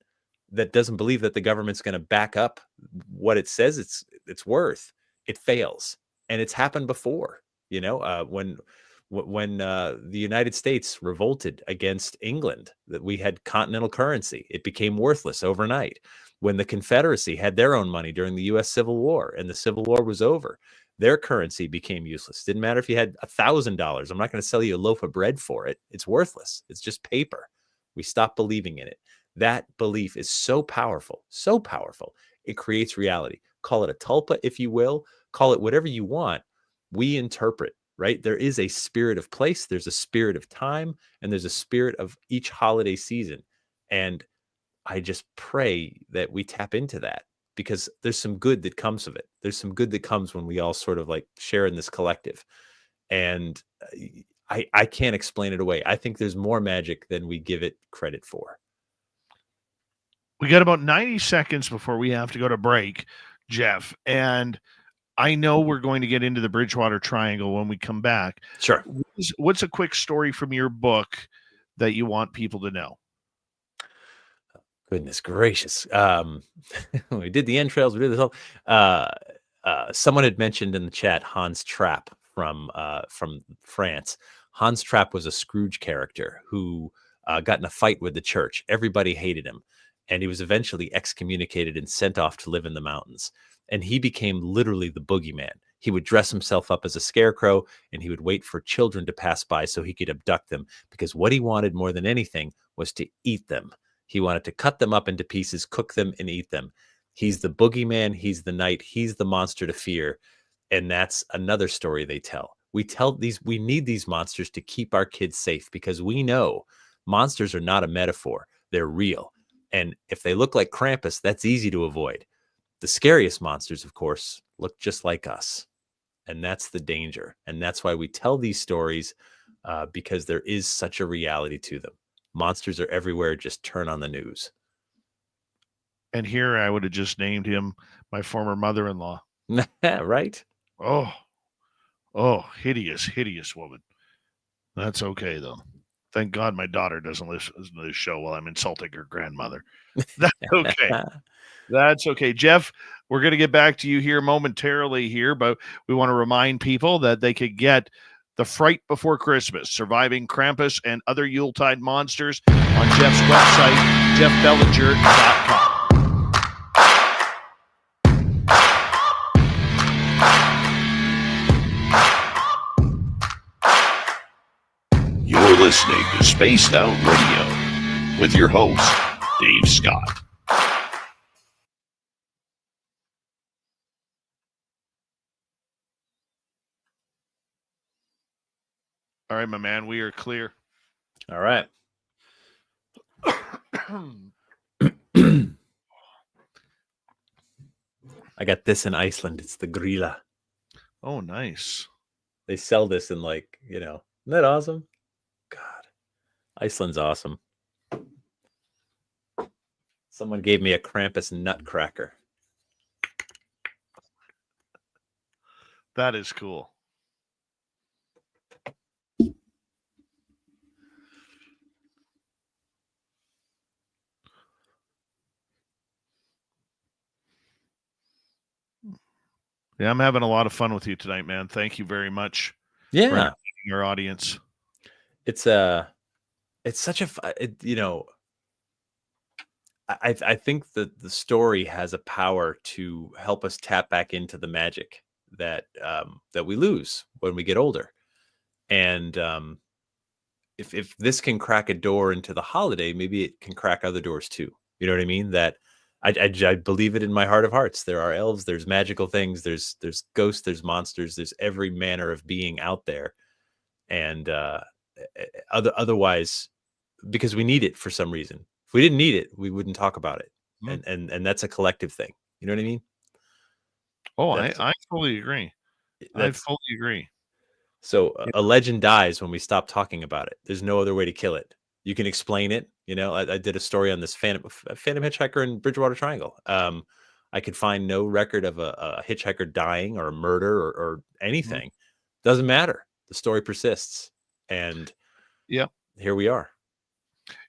that doesn't believe that the government's going to back up what it says it's worth, it fails. And it's happened before, when the United States revolted against England, that we had continental currency, it became worthless overnight. When the Confederacy had their own money during the U.S. Civil War and the Civil War was over, their currency became useless. Didn't matter if you had $1,000. I'm not going to sell you a loaf of bread for it. It's worthless. It's just paper. We stopped believing in it. That belief is so powerful, so powerful. It creates reality. Call it a tulpa, if you will. Call it whatever you want. We interpret, right? There is a spirit of place. There's a spirit of time, and there's a spirit of each holiday season. And I just pray that we tap into that, because there's some good that comes of it. There's some good that comes when we all sort of share in this collective. And I can't explain it away. I think there's more magic than we give it credit for. We got about 90 seconds before we have to go to break, Jeff. And I know we're going to get into the Bridgewater Triangle when we come back. Sure. What's a quick story from your book that you want people to know? Goodness gracious. We did the entrails. We did this whole. Someone had mentioned in the chat Hans Trapp from France. Hans Trapp was a Scrooge character who got in a fight with the church. Everybody hated him, and he was eventually excommunicated and sent off to live in the mountains. And he became literally the boogeyman. He would dress himself up as a scarecrow, and he would wait for children to pass by so he could abduct them, because what he wanted more than anything was to eat them. He wanted to cut them up into pieces, cook them, and eat them. He's the boogeyman. He's the night. He's the monster to fear. And that's another story they tell. We need these monsters to keep our kids safe, because we know monsters are not a metaphor. They're real. And if they look like Krampus, that's easy to avoid. The scariest monsters, of course, look just like us. And that's the danger. And that's why we tell these stories, because there is such a reality to them. Monsters are everywhere. Just turn on the news. And here I would have just named him my former mother-in-law. Right? Oh, hideous, hideous woman. That's okay, though. Thank God my daughter doesn't listen to this show while I'm insulting her grandmother. That's okay. That's okay. Jeff, we're going to get back to you here momentarily here, but we want to remind people that they could get The Fright Before Christmas, Surviving Krampus and Other Yuletide Monsters on Jeff's website, jeffbellinger.com. You're listening to Spaced Out Radio with your host, Dave Scott. All right, my man, we are clear. All right. I got this in Iceland. It's the grilla. Oh, nice. They sell this in like, isn't that awesome? God, Iceland's awesome. Someone gave me a Krampus nutcracker. That is cool. Yeah, I'm having a lot of fun with you tonight, man. Thank you very much for Yeah, entertaining your audience. it's such a I think that the story has a power to help us tap back into the magic that that we lose when we get older. And if this can crack a door into the holiday, maybe it can crack other doors too. You know what I mean? That I believe it in my heart of hearts. There are elves, there's magical things, there's ghosts, there's monsters, there's every manner of being out there. And otherwise, because we need it for some reason. If we didn't need it, we wouldn't talk about it. And that's a collective thing. You know what I mean? Oh, That's I fully agree. I fully agree. So a legend dies when we stop talking about it. There's no other way to kill it. You can explain it. I did a story on this phantom hitchhiker in Bridgewater Triangle. I could find no record of a hitchhiker dying or a murder or anything. Doesn't matter. The story persists. And here we are.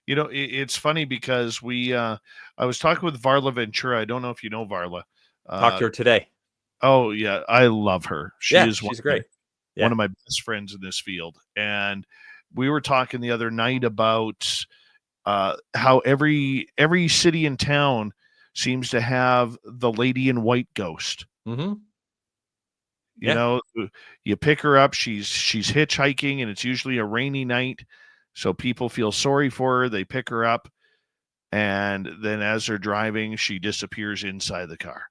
It's funny because I was talking with Varla Ventura. I don't know if you know Varla. Talked to her today. Oh yeah, I love her. She's great. One of my best friends in this field. And we were talking the other night about how every city and town seems to have the lady in white ghost. Mm-hmm. You pick her up, she's hitchhiking, and it's usually a rainy night. So people feel sorry for her. They pick her up, and then as they're driving, she disappears inside the car.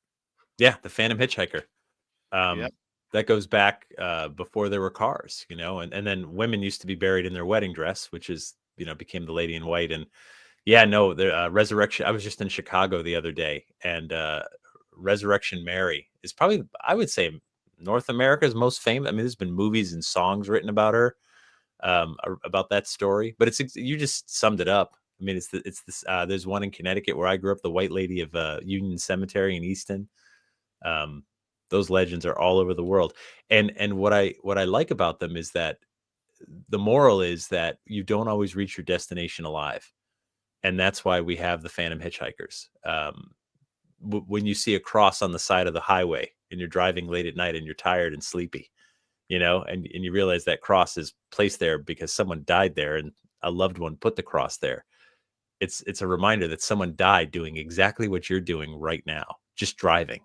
Yeah, the phantom hitchhiker. That goes back before there were cars, and then women used to be buried in their wedding dress, which is, became the lady in white. And the resurrection. I was just in Chicago the other day, and Resurrection Mary is probably, I would say, North America's most famous. I mean, there's been movies and songs written about her, about that story, but you just summed it up. I mean, it's this. There's one in Connecticut where I grew up, the White Lady of Union Cemetery in Easton. Those legends are all over the world. And what I like about them is that the moral is that you don't always reach your destination alive. And that's why we have the phantom hitchhikers. When you see a cross on the side of the highway and you're driving late at night and you're tired and sleepy, and you realize that cross is placed there because someone died there and a loved one put the cross there. It's a reminder that someone died doing exactly what you're doing right now, just driving.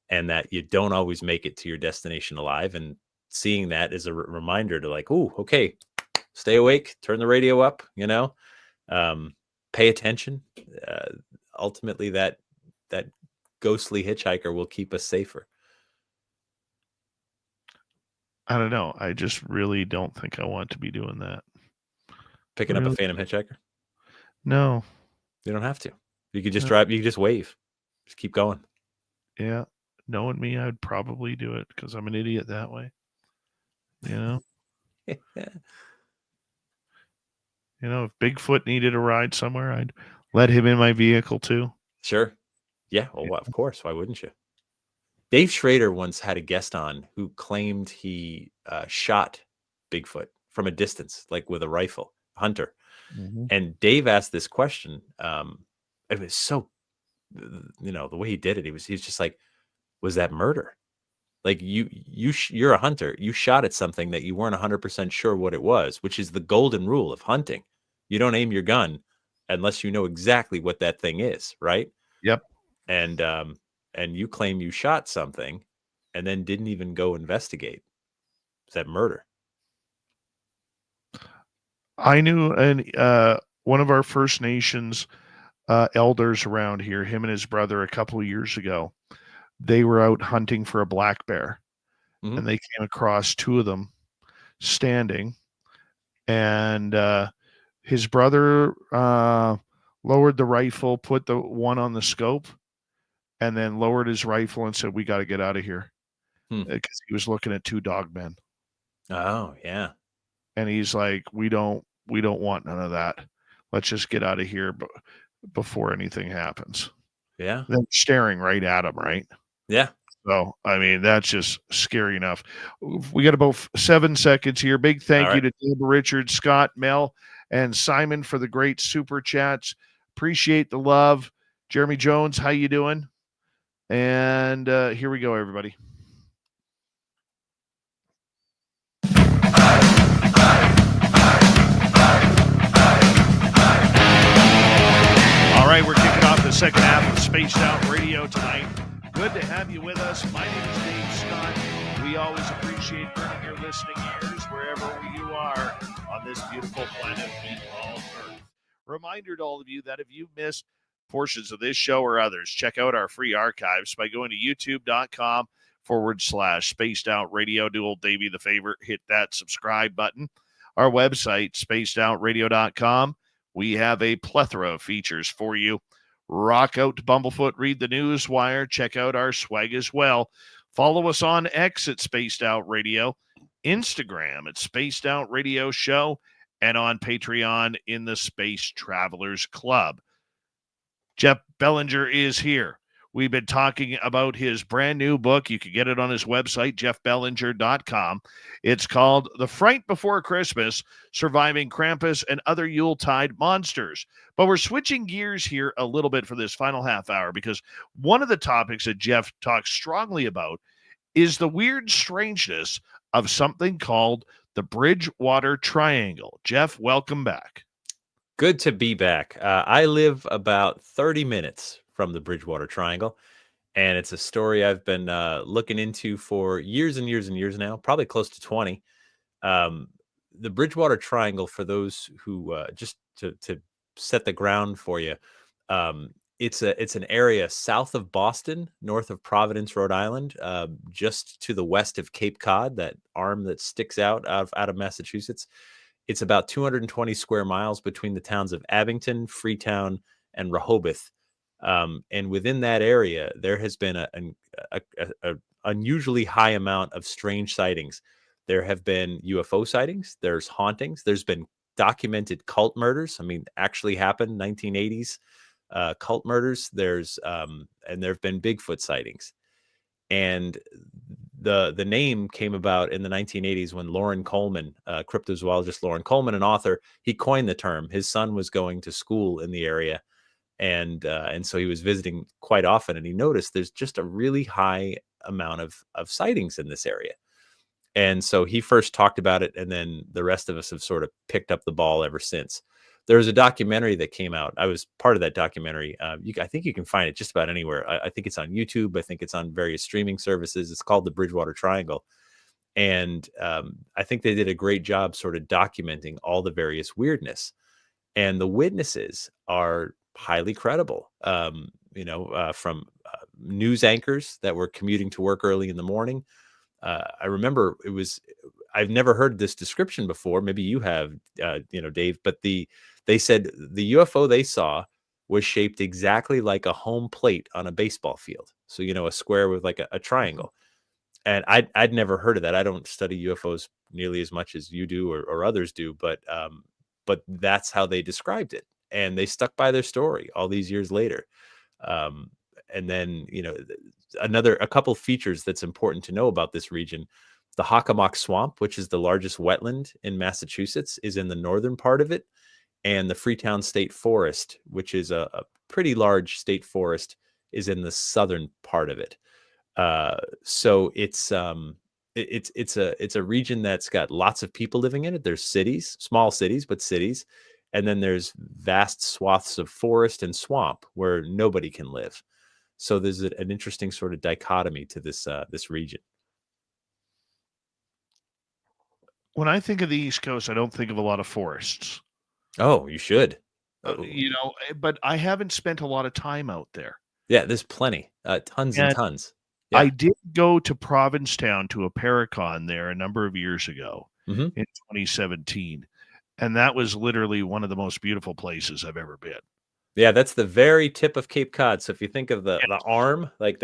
And that you don't always make it to your destination alive. And seeing that is a reminder to like, oh, okay, stay awake, turn the radio up, pay attention. Ultimately, that ghostly hitchhiker will keep us safer. I don't know. I just really don't think I want to be doing that. Picking up a phantom hitchhiker? No. You don't have to. You could just drive, you could just wave. Just keep going. Yeah. Knowing me, I'd probably do it because I'm an idiot that way. If Bigfoot needed a ride somewhere, I'd let him in my vehicle too. Sure. Yeah. Well, of course. Why wouldn't you? Dave Schrader once had a guest on who claimed he shot Bigfoot from a distance, like with a rifle, hunter. Mm-hmm. And Dave asked this question. It was so, the way he did it, he was just like, was that murder? Like you're a hunter. You shot at something that you weren't 100% sure what it was, which is the golden rule of hunting. You don't aim your gun unless you know exactly what that thing is, right? Yep. And you claim you shot something and then didn't even go investigate. Is that murder? I knew one of our First Nations elders around here, him and his brother, a couple of years ago. They were out hunting for a black bear, mm-hmm. and they came across two of them standing, and his brother lowered the rifle, put the one on the scope, and then lowered his rifle and said, "We got to get out of here," because he was looking at two dog men. Oh, yeah. And he's like, we don't want none of that. Let's just get out of here before anything happens. Yeah. They're staring right at him, right? Yeah. So, I mean, that's just scary enough. We got about 7 seconds here. Big thank you to Deborah, Richard, Scott, Mel, and Simon for the great super chats. Appreciate the love. Jeremy Jones, how you doing? And here we go, everybody. All right, we're kicking off the second half of Spaced Out Radio tonight. Good to have you with us. My name is Dave Scott. We always appreciate earning your listening ears wherever you are on this beautiful planet we call Earth. Reminder to all of you that if you've missed portions of this show or others, check out our free archives by going to youtube.com/Spaced Out Radio. Do old Davey the favor, hit that subscribe button. Our website, spacedoutradio.com. We have a plethora of features for you. Rock out to Bumblefoot, read the news wire, check out our swag as well. Follow us on X at Spaced Out Radio, Instagram at Spaced Out Radio Show, and on Patreon in the Space Travelers Club. Jeff Bellinger is here. We've been talking about his brand new book. You can get it on his website, jeffbellinger.com. It's called The Fright Before Christmas, Surviving Krampus and Other Yuletide Monsters. But we're switching gears here a little bit for this final half hour because one of the topics that Jeff talks strongly about is the weird strangeness of something called the Bridgewater Triangle. Jeff, welcome back. Good to be back. I live about 30 minutes from the Bridgewater Triangle, and it's a story I've been looking into for years and years and years now, probably close to 20. The Bridgewater Triangle, for those who just to set the ground for you, it's an area south of Boston, north of Providence, Rhode Island, just to the west of Cape Cod, that arm that sticks out of Massachusetts. It's about 220 square miles between the towns of Abington, Freetown, and Rehoboth. And within that area, there has been an unusually high amount of strange sightings. There have been UFO sightings. There's hauntings. There's been documented cult murders. I mean, actually happened 1980s cult murders. There's and there have been Bigfoot sightings. And the name came about in the 1980s when Loren Coleman, cryptozoologist Loren Coleman, an author, he coined the term. His son was going to school in the area, and so he was visiting quite often, and he noticed there's just a really high amount of sightings in this area. And so he first talked about it, and then the rest of us have sort of picked up the ball ever since. There was a documentary that came out. I was part of that documentary. I think you can find it just about anywhere. I think it's on YouTube. I think it's on various streaming services. It's called The Bridgewater Triangle. And I think they did a great job sort of documenting all the various weirdness. And the witnesses are highly credible, from news anchors that were commuting to work early in the morning. I remember I've never heard this description before. Maybe you have, Dave, but they said the UFO they saw was shaped exactly like a home plate on a baseball field. So, a square with like a triangle. And I'd never heard of that. I don't study UFOs nearly as much as you do or others do, but that's how they described it. And they stuck by their story all these years later. And then, a couple features that's important to know about this region. The Hockomock Swamp, which is the largest wetland in Massachusetts, is in the northern part of it. And the Freetown State Forest, which is a pretty large state forest, is in the southern part of it. So it's a region that's got lots of people living in it. There's cities, small cities, but cities. And then there's vast swaths of forest and swamp where nobody can live. So there's an interesting sort of dichotomy to this region. When I think of the East Coast, I don't think of a lot of forests. Oh, you should. But I haven't spent a lot of time out there. Yeah, there's plenty, tons and tons. Yeah. I did go to Provincetown to a Paracon there a number of years ago in 2017. And that was literally one of the most beautiful places I've ever been. Yeah, that's the very tip of Cape Cod. So if you think of the arm, like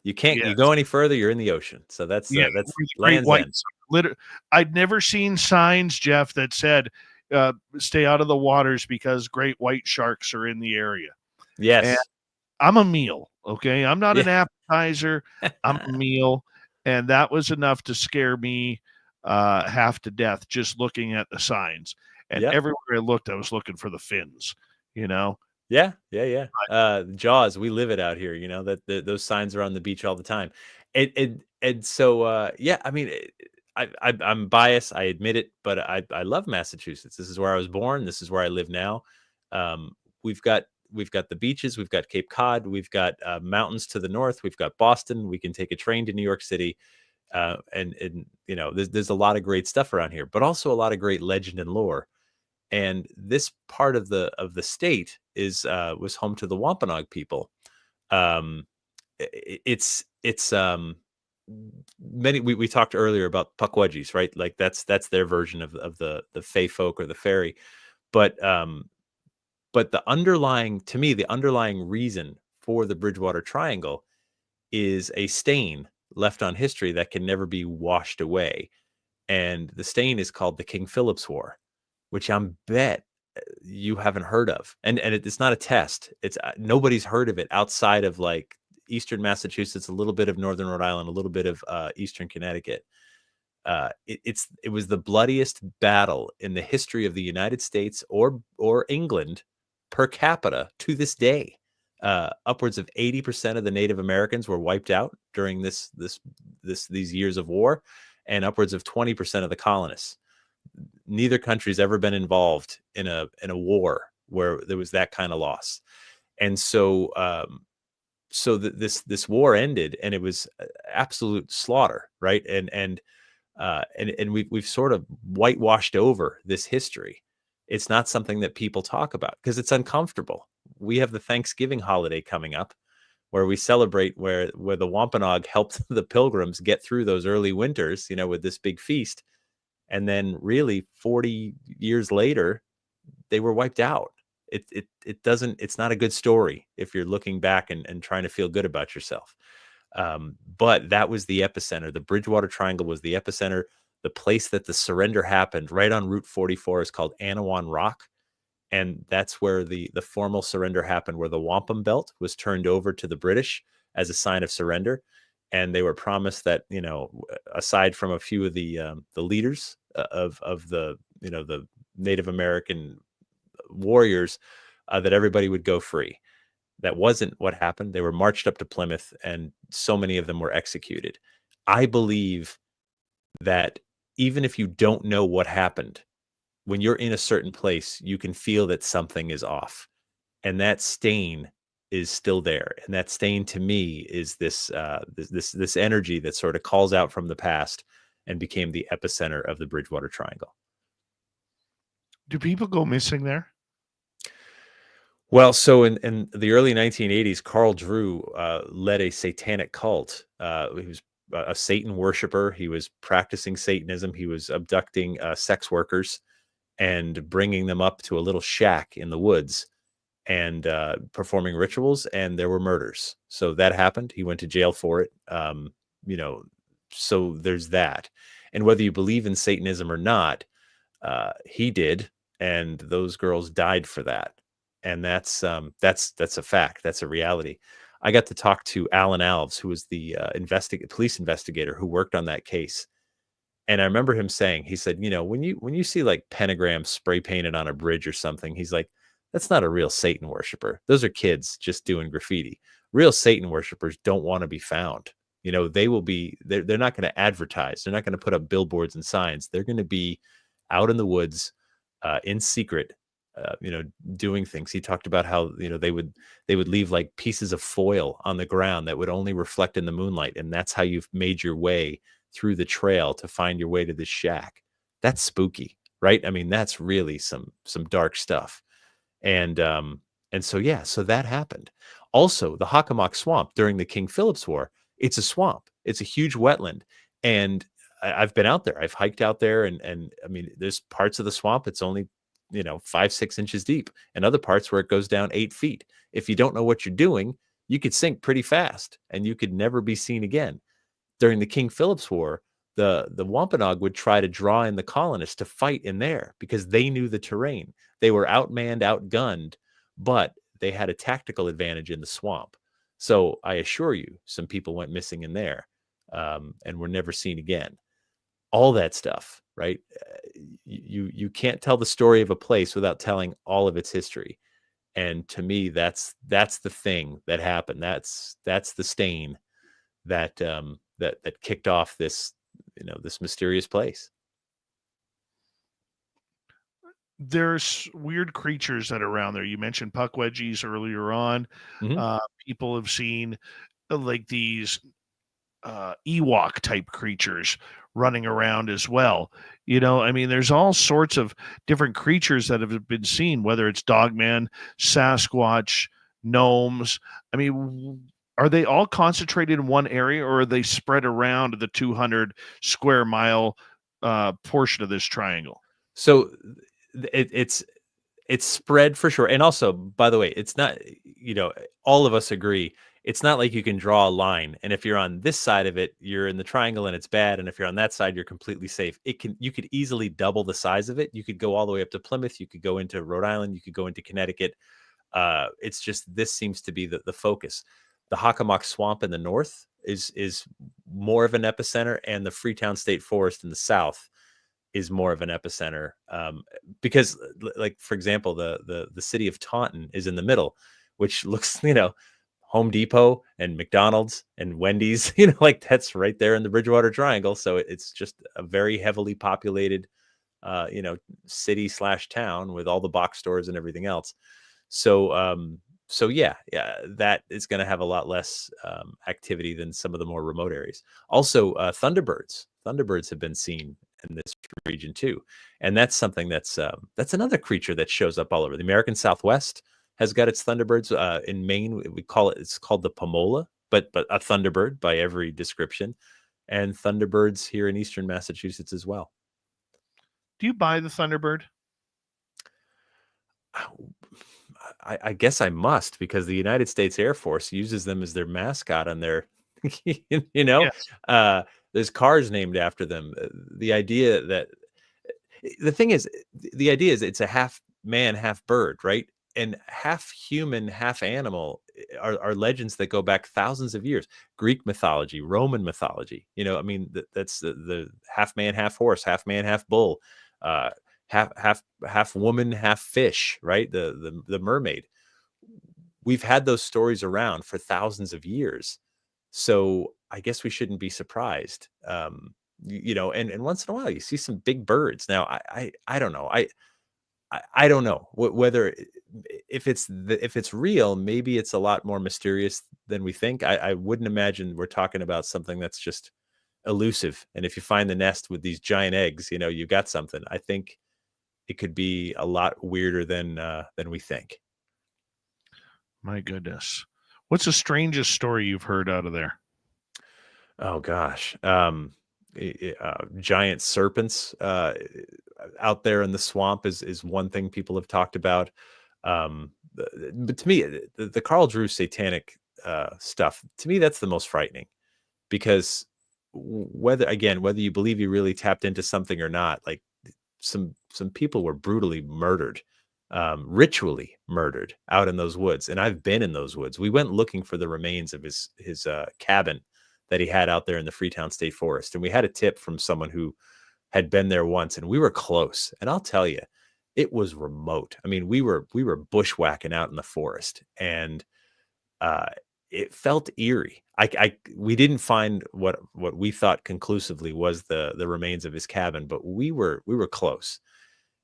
you can't you go any further, you're in the ocean. So that's Land's End. I'd never seen signs, Jeff, that said, stay out of the waters because great white sharks are in the area. And Yes. I'm a meal, okay? I'm not an Yeah. appetizer. I'm a meal. And that was enough to scare me half to death just looking at the signs. And Yep. everywhere I looked, I was looking for the fins, you know? Yeah. Jaws, we live it out here, those signs are on the beach all the time. And so yeah, I mean, I'm biased, I admit it, but I love Massachusetts. This is where I was born, this is where I live now. Um, we've got the beaches, we've got Cape Cod, we've got mountains to the north, we've got Boston, we can take a train to New York City. And there's a lot of great stuff around here, but also a lot of great legend and lore. And this part of the state was home to the Wampanoag people. Um, it's many, we talked earlier about Pukwudgies, right? Like that's their version of the Fey folk or the fairy. But the underlying reason for the Bridgewater Triangle is a stain left on history that can never be washed away. And the stain is called the King Philip's War, which I'm bet you haven't heard of. And it's not a test. It's nobody's heard of it outside of like Eastern Massachusetts, a little bit of Northern Rhode Island, a little bit of Eastern Connecticut. It was the bloodiest battle in the history of the United States or England per capita to this day. Upwards of 80% of the Native Americans were wiped out during these years of war, and upwards of 20% of the colonists. Neither country's ever been involved in a war where there was that kind of loss. And so this war ended, and it was absolute slaughter, right? And we've sort of whitewashed over this history. It's not something that people talk about because it's uncomfortable. We have the Thanksgiving holiday coming up, where we celebrate where the Wampanoag helped the Pilgrims get through those early winters, with this big feast. And then really 40 years later, they were wiped out. It's not a good story if you're looking back and trying to feel good about yourself. But that was the epicenter. The Bridgewater Triangle was the epicenter. The place that the surrender happened, right on Route 44, is called Anawan Rock. And that's where the formal surrender happened, where the wampum belt was turned over to the British as a sign of surrender. And they were promised that, aside from a few of the leaders of the Native American warriors, that everybody would go free. That wasn't what happened. They were marched up to Plymouth, and so many of them were executed. I believe that even if you don't know what happened, when you're in a certain place, you can feel that something is off, and that stain is still there. And that stain, to me, is this energy that sort of calls out from the past and became the epicenter of the Bridgewater Triangle. Do people go missing there? Well, so in the early 1980s, Carl Drew led a satanic cult. He was a Satan worshiper. He was practicing Satanism. He was abducting sex workers and bringing them up to a little shack in the woods and performing rituals, and there were murders. So that happened. He went to jail for it. So there's that. And whether you believe in Satanism or not, he did, and those girls died for that. And that's a fact. That's a reality. I got to talk to Alan Alves, who was the police investigator who worked on that case. And I remember him saying, he said, when you see like pentagrams spray painted on a bridge or something, he's like, that's not a real Satan worshiper. Those are kids just doing graffiti. Real Satan worshipers don't want to be found. They're not going to advertise. They're not going to put up billboards and signs. They're going to be out in the woods, in secret, doing things. He talked about how, they would leave like pieces of foil on the ground that would only reflect in the moonlight. And that's how you've made your way through the trail to find your way to this shack. That's spooky, right? I mean, that's really some dark stuff. And so that happened. Also, the Hockomock Swamp during the King Philip's War, it's a swamp. It's a huge wetland. And I've been out there. I've hiked out there, and I mean, there's parts of the swamp it's only 5-6 inches deep, and other parts where it goes down 8 feet. If you don't know what you're doing, you could sink pretty fast, and you could never be seen again. During the King Philip's War, the Wampanoag would try to draw in the colonists to fight in there because they knew the terrain. They were outmanned, outgunned, but they had a tactical advantage in the swamp. So I assure you, some people went missing in there, and were never seen again. All that stuff, right? You can't tell the story of a place without telling all of its history. And to me, that's the thing that happened. That's the stain that that kicked off this, this mysterious place. There's weird creatures that are around there. You mentioned puckwedgies earlier on. Mhm. People have seen like these Ewok type creatures running around as well. I mean, there's all sorts of different creatures that have been seen, whether it's Dogman, Sasquatch, gnomes. I mean, are they all concentrated in one area, or are they spread around the 200 square mile portion of this triangle? So it's spread for sure. And also, by the way, it's not, all of us agree. It's not like you can draw a line, and if you're on this side of it, you're in the triangle and it's bad. And if you're on that side, you're completely safe. You could easily double the size of it. You could go all the way up to Plymouth. You could go into Rhode Island. You could go into Connecticut. It's just, this seems to be the focus. The Hockomock Swamp in the north is more of an epicenter, and the Freetown State Forest in the south is more of an epicenter, because, like, for example, the city of Taunton is in the middle, which looks, Home Depot and McDonald's and Wendy's, like that's right there in the Bridgewater Triangle. So it's just a very heavily populated, city / town with all the box stores and everything else. So yeah, that is going to have a lot less activity than some of the more remote areas. Also, Thunderbirds have been seen in this region too, and that's something that's another creature that shows up all over. The American Southwest has got its Thunderbirds. In Maine, it's called the Pomola, but a Thunderbird by every description, and Thunderbirds here in Eastern Massachusetts as well. Do you buy the Thunderbird? I guess I must, because the United States Air Force uses them as their mascot on their, Yes. There's cars named after them. The idea is it's a half man, half bird, right? And half human, half animal are legends that go back thousands of years. Greek mythology, Roman mythology. I mean, that's the half man, half horse, half man, half bull, half woman, half fish, right? The mermaid. We've had those stories around for thousands of years, so I guess we shouldn't be surprised. And once in a while you see some big birds. Now I don't know. I don't know whether, if it's real, maybe it's a lot more mysterious than we think. I wouldn't imagine we're talking about something that's just elusive. And if you find the nest with these giant eggs, you got something. I think it could be a lot weirder than we think. My goodness. What's the strangest story you've heard out of there? Oh gosh. Giant serpents out there in the swamp is one thing people have talked about. But to me, the Carl Drew satanic stuff, to me, that's the most frightening, because whether you believe you really tapped into something or not, like some people were brutally murdered, ritually murdered out in those woods. And I've been in those woods. We went looking for the remains of his cabin that he had out there in the Freetown State Forest. And we had a tip from someone who had been there once, and we were close. And I'll tell you, it was remote. I mean, we were bushwhacking out in the forest, and it felt eerie. We didn't find what we thought conclusively was the remains of his cabin, but we were close.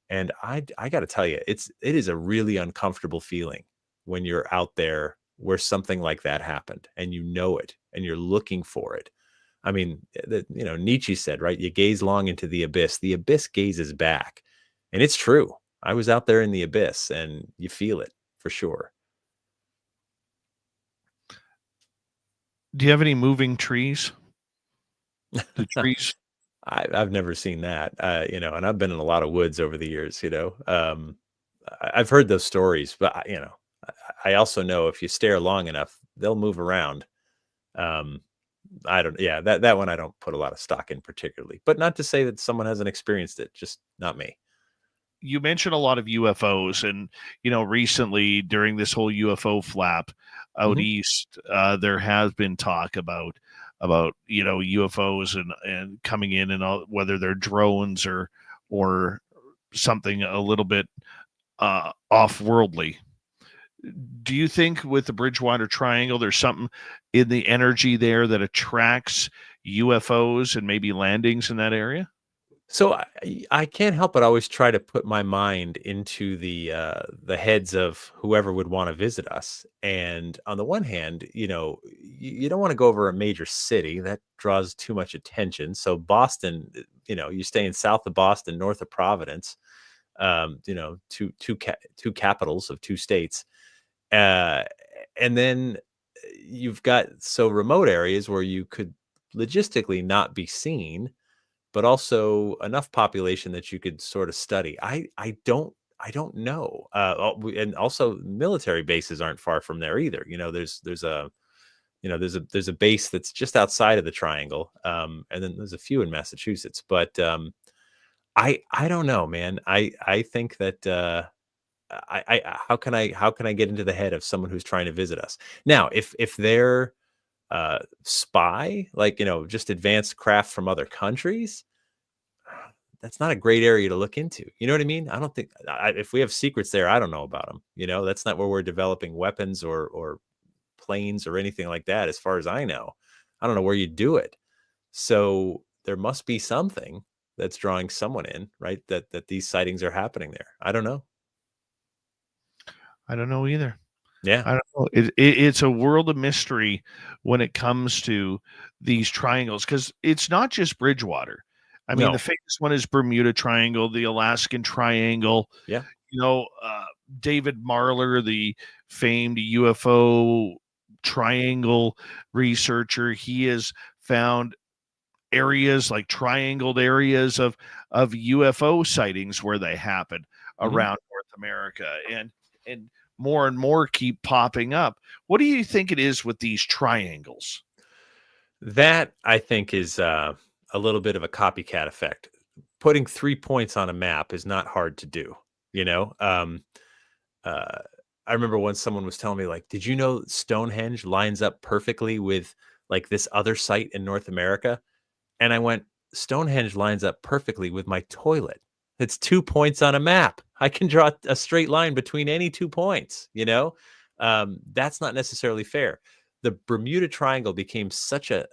And I got to tell you, it is a really uncomfortable feeling when you're out there where something like that happened, and it, and you're looking for it. I mean, Nietzsche said, right? You gaze long into the abyss gazes back. And it's true. I was out there in the abyss, and you feel it for sure. Do you have any moving trees? The trees. I've never seen that, and I've been in a lot of woods over the years, I've heard those stories, but I also know if you stare long enough, they'll move around. I don't. Yeah, that one I don't put a lot of stock in particularly. But not to say that someone hasn't experienced it, just not me. You mentioned a lot of UFOs, and recently during this whole UFO flap out Mhm. east, there has been talk about UFOs and coming in and all, whether they're drones or something a little bit off-worldly. Do you think with the Bridgewater Triangle, there's something in the energy there that attracts UFOs and maybe landings in that area? So I can't help but always try to put my mind into the heads of whoever would want to visit us. And on the one hand, you don't want to go over a major city that draws too much attention. So Boston, you're staying south of Boston, north of Providence, two capitals of two states, uh, and then you've got so remote areas where you could logistically not be seen, but also enough population that you could sort of study. I don't know. And also military bases aren't far from there either. There's a base that's just outside of the triangle, and then there's a few in Massachusetts. But I don't know, man. I think that how can I get into the head of someone who's trying to visit us now? If they're spy, like just advanced craft from other countries, that's not a great area to look into. You know what I mean? I don't think if we have secrets there, I don't know about them. That's not where we're developing weapons or planes or anything like that. As far as I know, I don't know where you do it. So there must be something that's drawing someone in, right? That these sightings are happening there. I don't know. I don't know either. Yeah. I don't know. It's a world of mystery when it comes to these triangles, because it's not just Bridgewater. I mean, the No. famous one is Bermuda Triangle, the Alaskan Triangle. Yeah. You know, David Marler, the famed UFO triangle researcher, he has found areas like triangled areas of UFO sightings where they happen Mhm. around North America, and more and more keep popping up. What do you think it is with these triangles? That I think is a little bit of a copycat effect. Putting 3 points on a map is not hard to do. You know, uh, I remember once someone was telling me, like, "Did you know Stonehenge lines up perfectly with like this other site in North America?" And I went, "Stonehenge lines up perfectly with my toilet. It's 2 points on a map. I can draw a straight line between any 2 points." That's not necessarily fair. The Bermuda Triangle became such a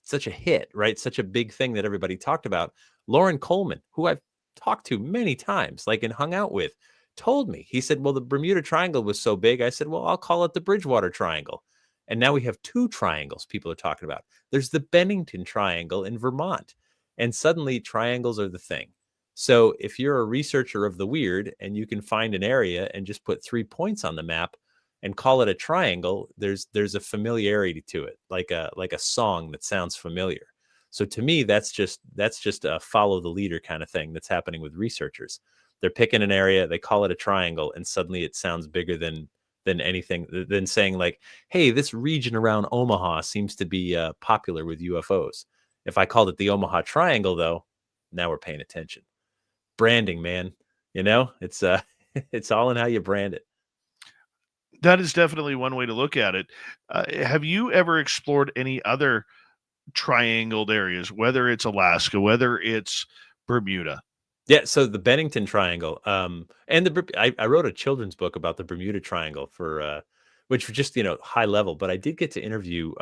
hit, right? Such a big thing that everybody talked about. Lauren Coleman, who I've talked to many times, like and hung out with, told me. He said, "Well, the Bermuda Triangle was so big." I said, "Well, I'll call it the Bridgewater Triangle." And now we have two triangles people are talking about. There's the Bennington Triangle in Vermont. And suddenly triangles are the thing. So if you're a researcher of the weird and you can find an area and just put 3 points on the map and call it a triangle, there's a familiarity to it, like a song that sounds familiar. So to me, that's just a follow the leader kind of thing that's happening with researchers. They're picking an area, they call it a triangle, and suddenly it sounds bigger than anything, than saying like, "Hey, this region around Omaha seems to be popular with UFOs." If I called it the Omaha Triangle, though, now we're paying attention. Branding, man. It's it's all in how you brand it. That is definitely one way to look at it. Have you ever explored any other triangled areas, whether it's Alaska, whether it's Bermuda? Yeah, so the Bennington Triangle, and I wrote a children's book about the Bermuda Triangle for which was just high level, but I did get to interview.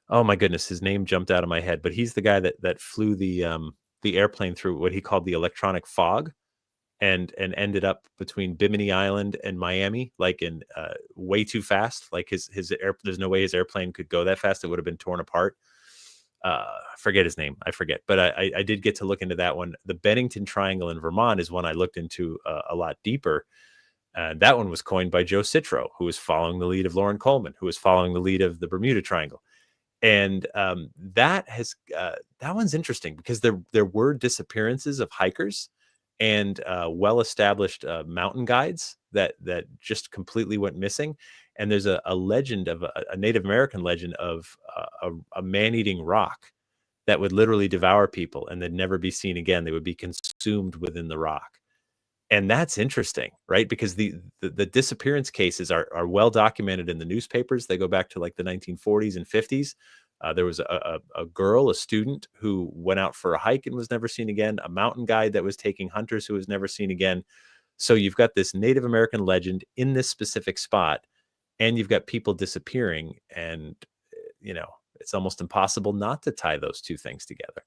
Oh my goodness, his name jumped out of my head, but he's the guy that flew the airplane through what he called the electronic fog, and ended up between Bimini Island and Miami, like in way too fast. Like there's no way his airplane could go that fast; it would have been torn apart. I forget his name. I forget, but I did get to look into that one. The Bennington Triangle in Vermont is one I looked into a lot deeper. That one was coined by Joe Citro, who was following the lead of Lauren Coleman, who was following the lead of the Bermuda Triangle. And that one's interesting because there were disappearances of hikers and well-established mountain guides that just completely went missing. And there's a legend of a Native American legend of a man-eating rock that would literally devour people and they'd never be seen again. They would be consumed within the rock. And that's interesting, right? Because the disappearance cases are well documented in the newspapers. They go back to like the 1940s and 50s. There was a girl, a student, who went out for a hike and was never seen again, a mountain guide that was taking hunters who was never seen again. So you've got this Native American legend in this specific spot, and you've got people disappearing, and it's almost impossible not to tie those two things together.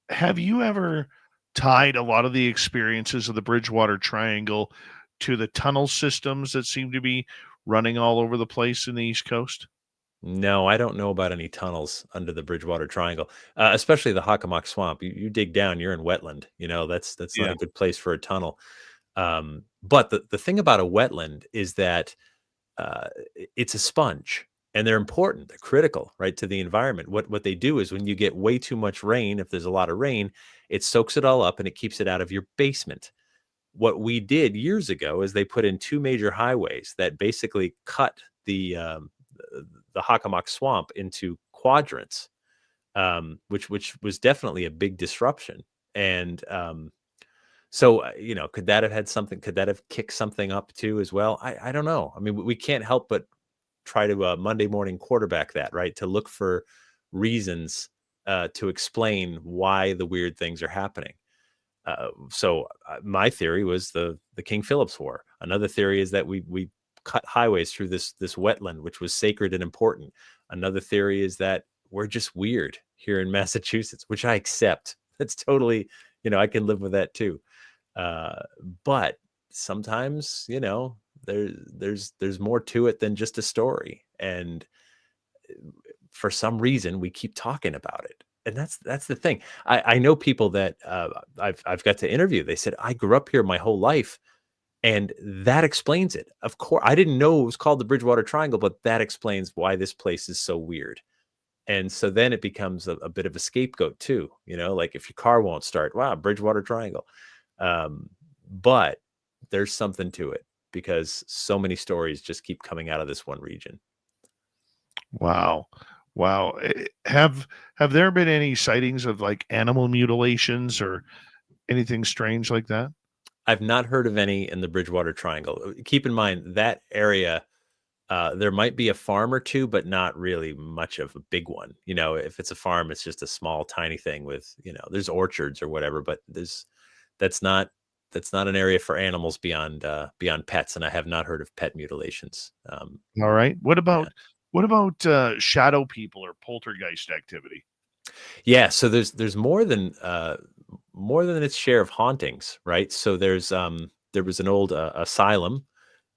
Have you ever tied a lot of the experiences of the Bridgewater Triangle to the tunnel systems that seem to be running all over the place in the East Coast? No, I don't know about any tunnels under the Bridgewater Triangle, especially the Hockomock Swamp. You dig down, you're in wetland. That's not a good place for a tunnel. But the thing about a wetland is that it's a sponge, and they're important. They're critical, right, to the environment. What they do is when you get way too much rain, if there's a lot of rain, it soaks it all up and it keeps it out of your basement. What we did years ago is they put in two major highways that basically cut the Hockomock Swamp into quadrants, which was definitely a big disruption. And so, could that have had something? Could that have kicked something up too as well? I don't know. I mean, we can't help but try to Monday morning quarterback that, right? To look for reasons to explain why the weird things are happening. So my theory was the King Philip's War. Another theory is that we cut highways through this wetland, which was sacred and important. Another theory is that we're just weird here in Massachusetts, which I accept. That's totally, I can live with that too. But sometimes, there's more to it than just a story. And for some reason, we keep talking about it. And that's the thing. I know people that I've got to interview. They said, I grew up here my whole life, and that explains it. Of course, I didn't know it was called the Bridgewater Triangle, but that explains why this place is so weird. And so then it becomes a bit of a scapegoat too. Like if your car won't start, wow, Bridgewater Triangle. But there's something to it because so many stories just keep coming out of this one region. Wow. Have there been any sightings of like animal mutilations or anything strange like that? I've not heard of any in the Bridgewater Triangle. Keep in mind that area, there might be a farm or two, but not really much of a big one. If it's a farm, it's just a small, tiny thing with, there's orchards or whatever, but that's not an area for animals beyond pets. And I have not heard of pet mutilations. All right. What about shadow people or poltergeist activity? Yeah. So there's more than its share of hauntings, right? So there was an old asylum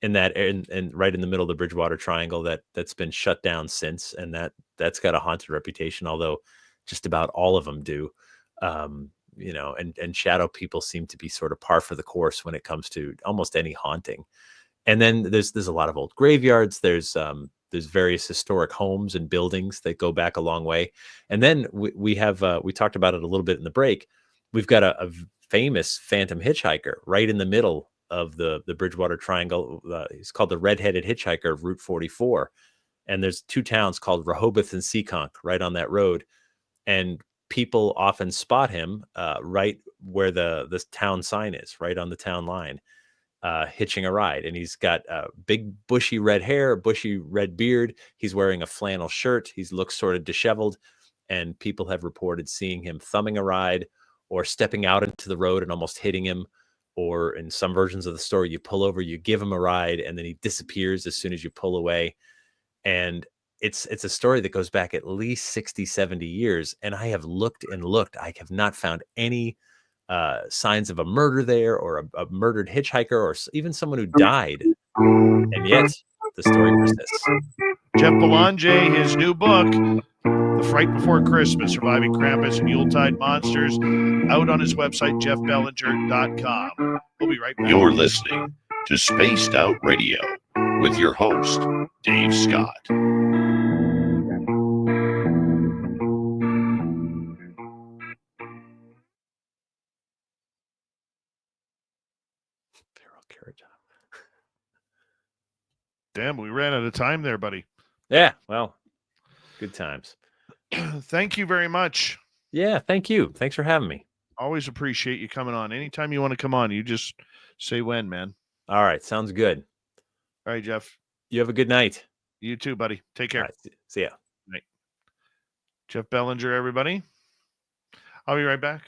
in that and right in the middle of the Bridgewater Triangle that's been shut down since, and that's got a haunted reputation, although just about all of them do. And shadow people seem to be sort of par for the course when it comes to almost any haunting. And then there's a lot of old graveyards. There's various historic homes and buildings that go back a long way. And then we have we talked about it a little bit in the break. We've got a famous phantom hitchhiker right in the middle of the Bridgewater Triangle. He's called the Red-Headed Hitchhiker of Route 44. And there's two towns called Rehoboth and Seekonk right on that road. And people often spot him right where the town sign is, right on the town line, hitching a ride. And he's got big bushy red hair, bushy red beard. He's wearing a flannel shirt. He looks sort of disheveled. And people have reported seeing him thumbing a ride or stepping out into the road and almost hitting him. Or in some versions of the story, you pull over, you give him a ride, and then he disappears as soon as you pull away. And it's a story that goes back at least 60, 70 years. And I have looked and looked. I have not found any signs of a murder there or a murdered hitchhiker or even someone who died. And yet the story persists. Jeff Belanger, his new book, The Fright Before Christmas, Surviving Krampus and Yuletide Monsters, out on his website, jeffbellinger.com. We'll be right back. You're listening to Spaced Out Radio with your host, Dave Scott. Feral carrot top. Damn, we ran out of time there, buddy. Yeah, well, good times. Thank you very much. Yeah, thank you. Thanks for having me. Always appreciate you coming on. Anytime you want to come on, you just say when, man. All right, sounds good. All right, Jeff. You have a good night. You too, buddy. Take care. All right, see ya. Night. Jeff Bellinger, everybody. I'll be right back.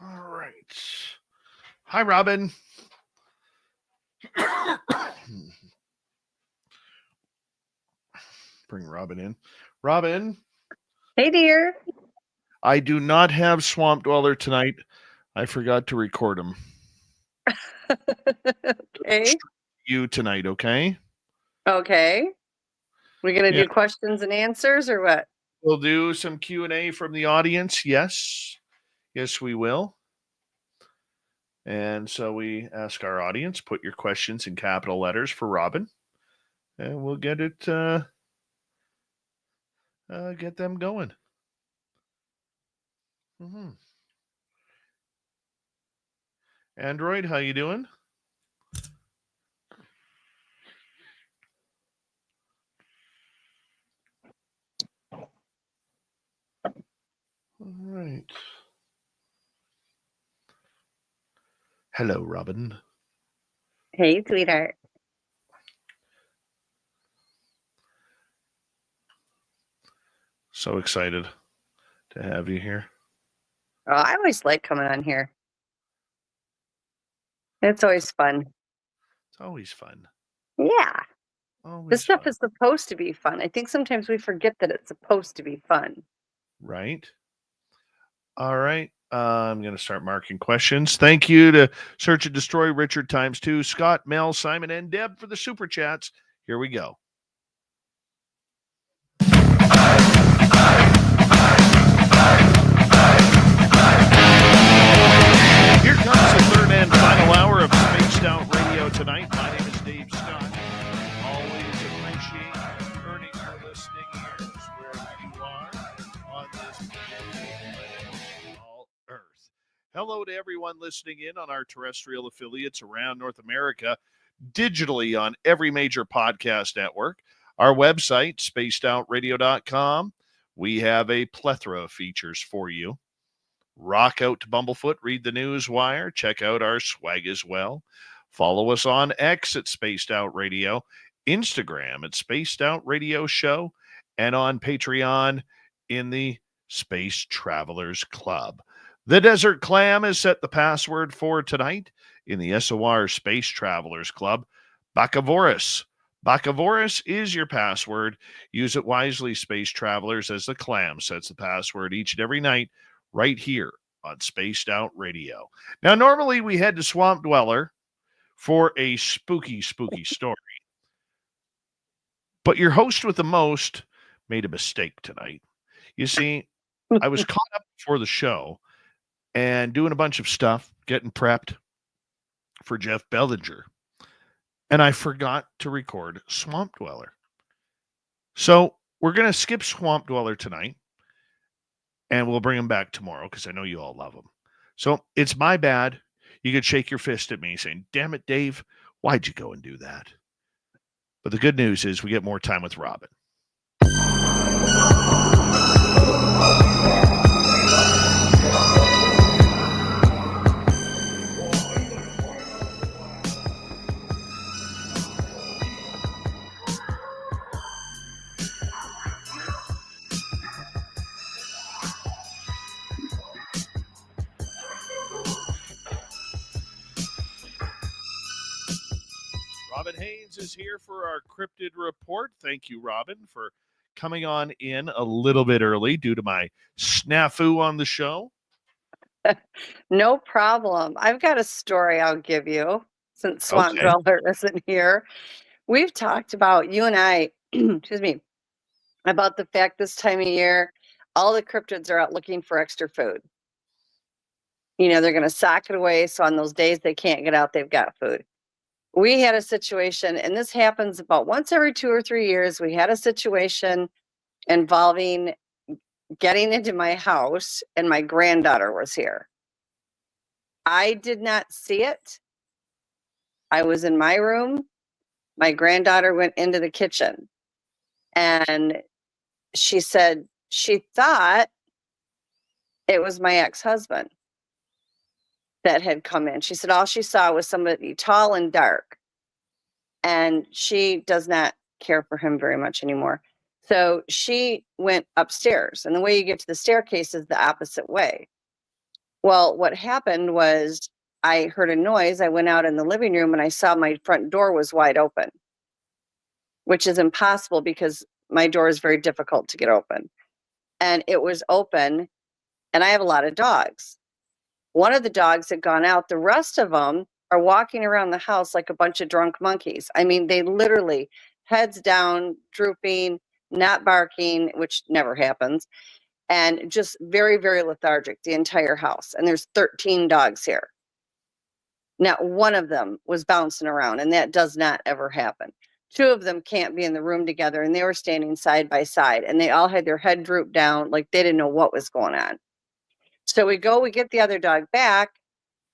All right. Hi, Robin. Bring Robin in. Robin. Hey, dear. I do not have Swamp Dweller tonight. I forgot to record him. Okay. You tonight, okay? Okay. We're going to Yeah. do questions and answers or what? We'll do some Q&A from the audience. Yes. Yes, we will. And so we ask our audience, put your questions in capital letters for Robin, and we'll get it, get them going. Mm-hmm. Android, how you doing? All right. Hello, Robin. Hey, sweetheart. So excited to have you here. Oh, I always like coming on here. It's always fun. It's always fun. Yeah. Always This stuff fun. is supposed to be fun. I think sometimes we forget that it's supposed to be fun. Right. All right. I'm going to start marking questions. Thank you to Search and Destroy, Richard ×2, Scott, Mel, Simon, and Deb for the super chats. Here we go. Here comes the third and final hour of Spaced Out Radio tonight. My name is Dave Scott. Always appreciate earning your listening ears wherever you are on this planet called Earth. Hello to everyone listening in on our terrestrial affiliates around North America, digitally on every major podcast network. Our website, spacedoutradio.com. We have a plethora of features for you. Rock out to Bumblefoot, read the news wire, check out our swag as well. Follow us on X at Spaced Out Radio, Instagram at Spaced Out Radio Show, and on Patreon in the Space Travelers Club. The Desert Clam has set the password for tonight in the SOR Space Travelers Club. Bacavoris. Bacavoris is your password. Use it wisely, Space Travelers, as the Clam sets the password each and every night right here on Spaced Out Radio. Now, normally we head to Swamp Dweller for a spooky story. But your host with the most made a mistake tonight. You see, I was caught up before the show and doing a bunch of stuff, getting prepped for Jeff Bellinger. And I forgot to record Swamp Dweller. So we're going to skip Swamp Dweller tonight. And we'll bring him back tomorrow because I know you all love him. So it's my bad. You could shake your fist at me saying, damn it, Dave, why'd you go and do that? But the good news is we get more time with Robin. Robin Haynes is here for our cryptid report. Thank you, Robin, for coming on in a little bit early due to my snafu on the show. No problem. I've got a story I'll give you since Swamp Dweller isn't here. We've talked about, you and I, excuse me, about the fact this time of year, all the cryptids are out looking for extra food. You know, they're going to sock it away. So on those days they can't get out, they've got food. We had a situation, and this happens about once every 2 or 3 years. We had a situation involving getting into my house, and my granddaughter was here. I did not see it. I was in my room. My granddaughter went into the kitchen, and she said she thought it was my ex-husband that had come in. She said all she saw was somebody tall and dark, and she does not care for him very much anymore. So she went upstairs, and the way you get to the staircase is the opposite way. Well, what happened was I heard a noise. I went out in the living room, and I saw my front door was wide open, which is impossible because my door is very difficult to get open. and it was open, and I have a lot of dogs. One of the dogs had gone out. The rest of them are walking around the house like a bunch of drunk monkeys. I mean, they literally heads down, drooping, not barking, which never happens, and just very, very lethargic, the entire house. And there's 13 dogs here. Not one of them was bouncing around, and that does not ever happen. Two of them can't be in the room together, and they were standing side by side, and they all had their head drooped down like they didn't know what was going on. So we get the other dog back,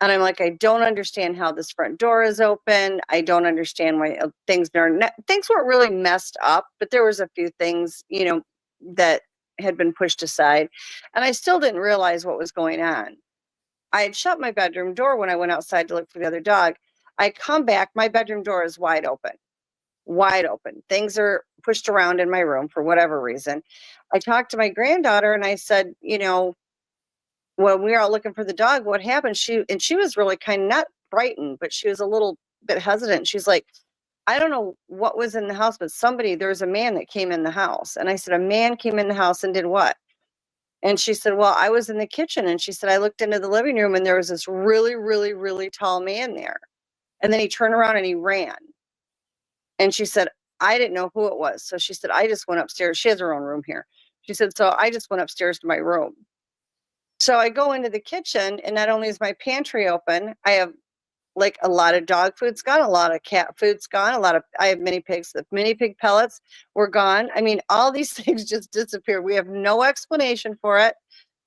and I'm like, I don't understand how this front door is open. I don't understand why things weren't really messed up, but there was a few things, that had been pushed aside, and I still didn't realize what was going on. I had shut my bedroom door when I went outside to look for the other dog. I come back, my bedroom door is wide open. Things are pushed around in my room for whatever reason. I talked to my granddaughter and I said, when we were all looking for the dog, what happened? She was really kind of not frightened, but she was a little bit hesitant. She's like, I don't know what was in the house, but there was a man that came in the house. And I said, a man came in the house and did what? And she said, well, I was in the kitchen. And she said, I looked into the living room and there was this really, really, really tall man there. And then he turned around and he ran. And she said, I didn't know who it was. So she said, I just went upstairs. She has her own room here. She said, so I just went upstairs to my room. So I go into the kitchen, and not only is my pantry open, I have like a lot of dog food's gone, a lot of cat food's gone, I have mini pigs. The mini pig pellets were gone. I mean, all these things just disappeared. We have no explanation for it.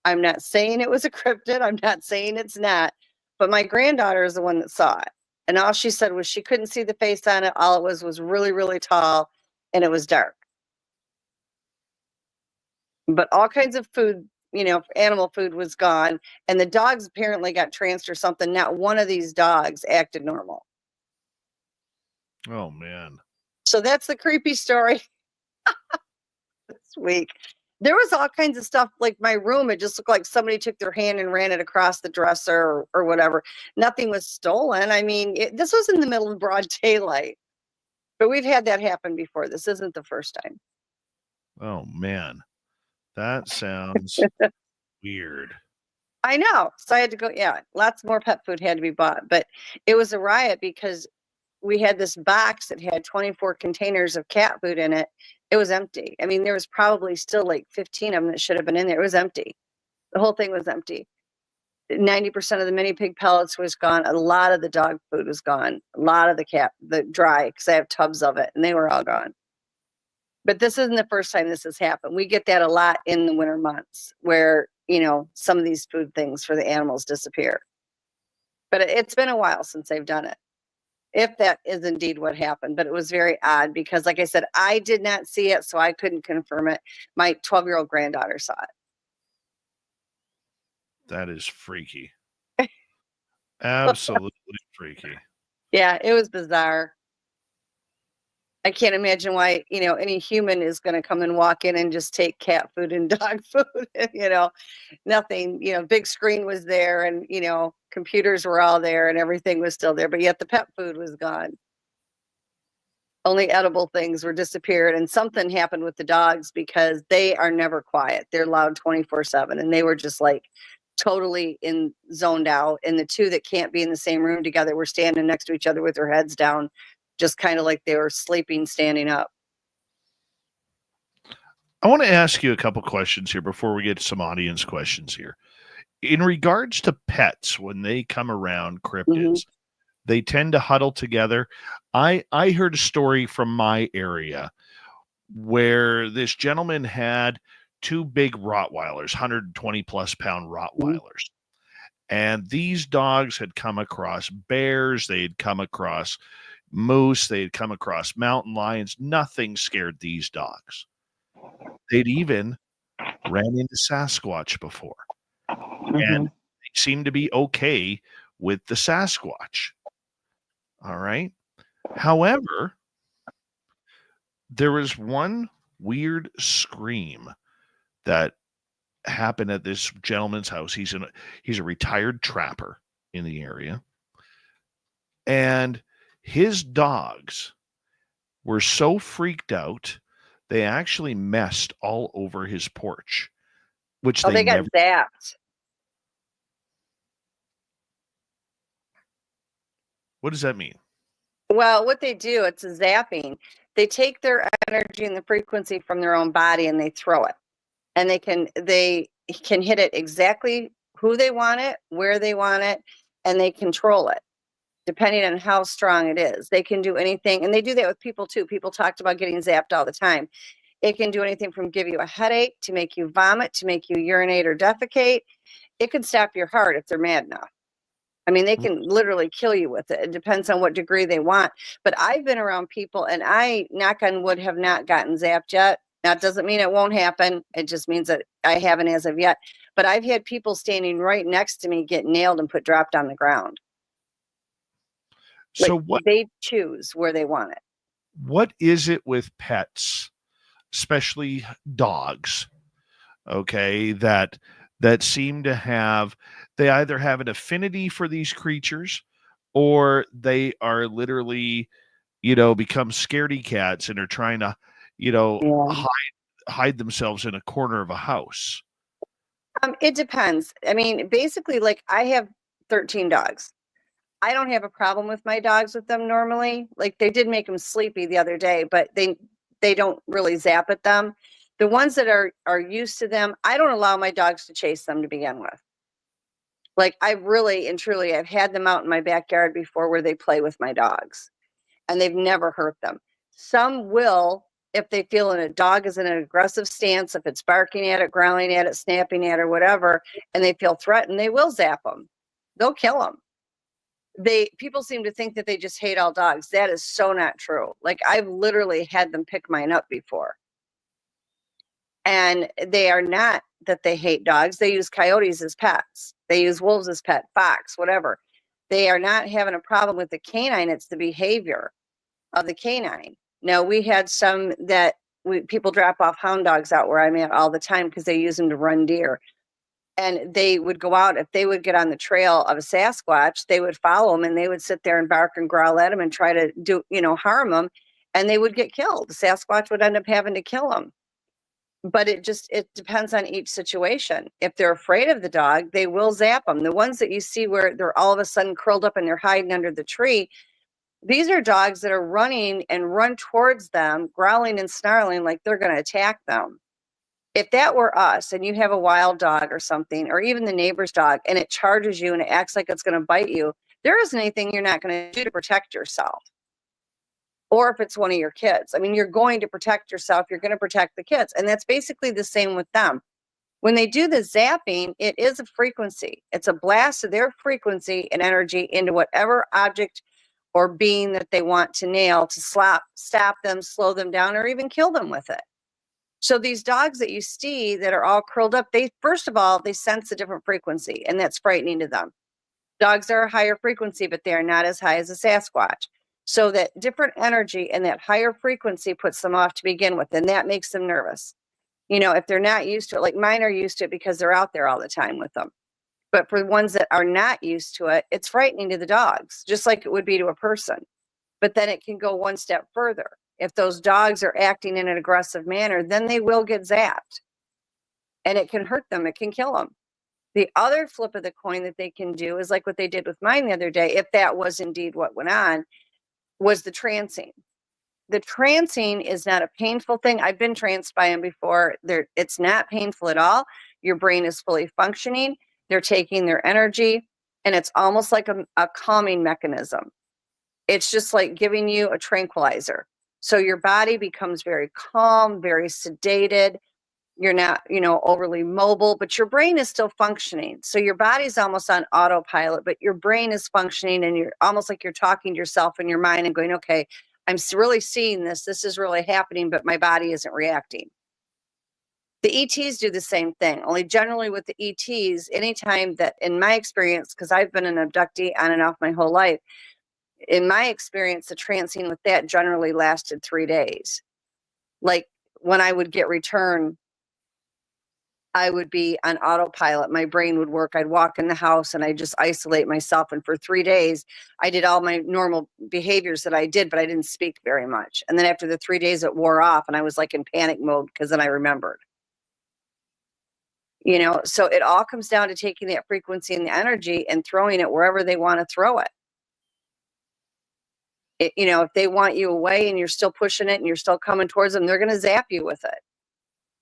I'm not saying it was a cryptid. I'm not saying it's not. But my granddaughter is the one that saw it. And all she said was she couldn't see the face on it. All it was really, really tall, and it was dark. But all kinds of food, animal food was gone. And the dogs apparently got tranced or something. Not one of these dogs acted normal. Oh, man. So that's the creepy story this week. There was all kinds of stuff, like my room. It just looked like somebody took their hand and ran it across the dresser or whatever. Nothing was stolen. I mean, this was in the middle of broad daylight. But we've had that happen before. This isn't the first time. Oh, man. That sounds weird. I know. So I had to go. Yeah, lots more pet food had to be bought. But it was a riot because we had this box that had 24 containers of cat food in it. It was empty. I mean, there was probably still like 15 of them that should have been in there. It was empty. The whole thing was empty. 90% of the mini pig pellets was gone. A lot of the dog food was gone. A lot of the dry, because I have tubs of it, and they were all gone. But this isn't the first time this has happened. We get that a lot in the winter months where, some of these food things for the animals disappear. But it's been a while since they've done it, if that is indeed what happened. But it was very odd because, like I said, I did not see it, so I couldn't confirm it. My 12-year-old granddaughter saw it. That is freaky. Absolutely freaky. Yeah, it was bizarre. I can't imagine why, any human is going to come and walk in and just take cat food and dog food. Nothing, big screen was there and, computers were all there and everything was still there, but yet the pet food was gone. Only edible things were disappeared, and something happened with the dogs because they are never quiet. They're loud 24/7, and they were just like totally zoned out. And the two that can't be in the same room together were standing next to each other with their heads down, just kind of like they were sleeping, standing up. I want to ask you a couple questions here before we get to some audience questions here. In regards to pets, when they come around cryptids, they tend to huddle together. I heard a story from my area where this gentleman had two big Rottweilers, 120 plus pound Rottweilers. And these dogs had come across bears. They had come across moose. They had come across mountain lions. Nothing scared these dogs. They'd even ran into Sasquatch before. And they seemed to be okay with the Sasquatch. All right. However, there was one weird scream that happened at this gentleman's house. He's a retired trapper in the area. And his dogs were so freaked out, they actually messed all over his porch. which Oh, they got never. zapped. What does that mean? Well, what they do, it's a zapping. They take their energy and the frequency from their own body and they throw it. And they can hit it exactly who they want it, where they want it, and they control it depending on how strong it is. They can do anything, and they do that with people too. People talked about getting zapped all the time. It can do anything from give you a headache to make you vomit, to make you urinate or defecate. It can stop your heart if they're mad enough. I mean, they can literally kill you with it. It depends on what degree they want. But I've been around people, and I, knock on wood, have not gotten zapped yet. That doesn't mean it won't happen. It just means that I haven't as of yet. But I've had people standing right next to me get nailed and put dropped on the ground. So like, they choose where they want it. What is it with pets, especially dogs, okay, that seem to have, they either have an affinity for these creatures or they are literally, become scaredy cats and are trying to, hide themselves in a corner of a house? It depends. I mean, basically, like, I have 13 dogs. I don't have a problem with my dogs with them normally. Like, they did make them sleepy the other day, but they don't really zap at them. The ones that are used to them, I don't allow my dogs to chase them to begin with. Like, I really and truly, I've had them out in my backyard before where they play with my dogs, and they've never hurt them. Some will, if they feel a dog is in an aggressive stance, if it's barking at it, growling at it, snapping at it, or whatever, and they feel threatened, they will zap them. They'll kill them. People seem to think that they just hate all dogs. That is so not true. Like, I've literally had them pick mine up before. And they are not that they hate dogs. They use coyotes as pets. They use wolves as pet, fox, whatever. They are not having a problem with the canine. It's the behavior of the canine. Now, we had some that people drop off hound dogs out where I'm at all the time because they use them to run deer. And they would go out, if they would get on the trail of a Sasquatch, they would follow them and they would sit there and bark and growl at them and try to harm them, and they would get killed. The Sasquatch would end up having to kill them. But it depends on each situation. If they're afraid of the dog, they will zap them. The ones that you see where they're all of a sudden curled up and they're hiding under the tree, these are dogs that are running and run towards them, growling and snarling like they're going to attack them. If that were us and you have a wild dog or something, or even the neighbor's dog, and it charges you and it acts like it's going to bite you, there isn't anything you're not going to do to protect yourself. Or if it's one of your kids, I mean, you're going to protect yourself. You're going to protect the kids. And that's basically the same with them. When they do the zapping, it is a frequency. It's a blast of their frequency and energy into whatever object or being that they want to nail, to stop them, slow them down, or even kill them with it. So these dogs that you see that are all curled up, first of all, they sense a different frequency, and that's frightening to them. Dogs are a higher frequency, but they are not as high as a Sasquatch. So that different energy and that higher frequency puts them off to begin with, and that makes them nervous. If they're not used to it, like mine are used to it because they're out there all the time with them. But for the ones that are not used to it, it's frightening to the dogs, just like it would be to a person. But then it can go one step further. If those dogs are acting in an aggressive manner, then they will get zapped. And it can hurt them. It can kill them. The other flip of the coin that they can do is like what they did with mine the other day, if that was indeed what went on, was the trancing. The trancing is not a painful thing. I've been tranced by them before. It's not painful at all. Your brain is fully functioning. They're taking their energy, and it's almost like a calming mechanism. It's just like giving you a tranquilizer. So your body becomes very calm, very sedated. You're not, overly mobile, but your brain is still functioning. So your body's almost on autopilot, but your brain is functioning, and you're almost like you're talking to yourself in your mind and going, okay, I'm really seeing this. This is really happening, but my body isn't reacting. The ETs do the same thing, only generally with the ETs, anytime that, in my experience, because I've been an abductee on and off my whole life, in my experience, the trancing with that generally lasted 3 days. Like, when I would get return, I would be on autopilot. My brain would work. I'd walk in the house and I'd just isolate myself. And for 3 days, I did all my normal behaviors that I did, but I didn't speak very much. And then after the 3 days, it wore off and I was like in panic mode because then I remembered. So it all comes down to taking that frequency and the energy and throwing it wherever they want to throw it. If they want you away and you're still pushing it and you're still coming towards them, they're going to zap you with it.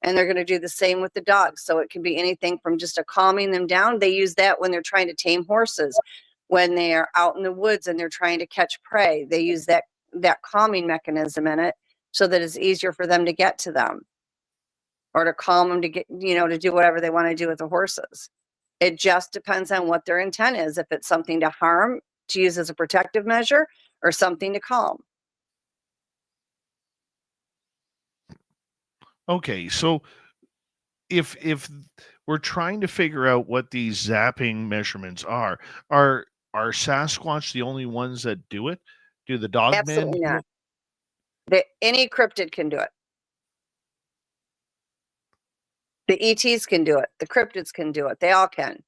And they're going to do the same with the dogs. So it can be anything from just a calming them down. They use that when they're trying to tame horses, when they are out in the woods and they're trying to catch prey. They use that calming mechanism in it so that it's easier for them to get to them, or to calm them to get, to do whatever they want to do with the horses. It just depends on what their intent is. If it's something to harm, to use as a protective measure, or something to calm. Okay, so if we're trying to figure out what these zapping measurements are Sasquatch the only ones that do it? Do the dogmen? Absolutely not. Any cryptid can do it. The ETs can do it. The cryptids can do it. They all can.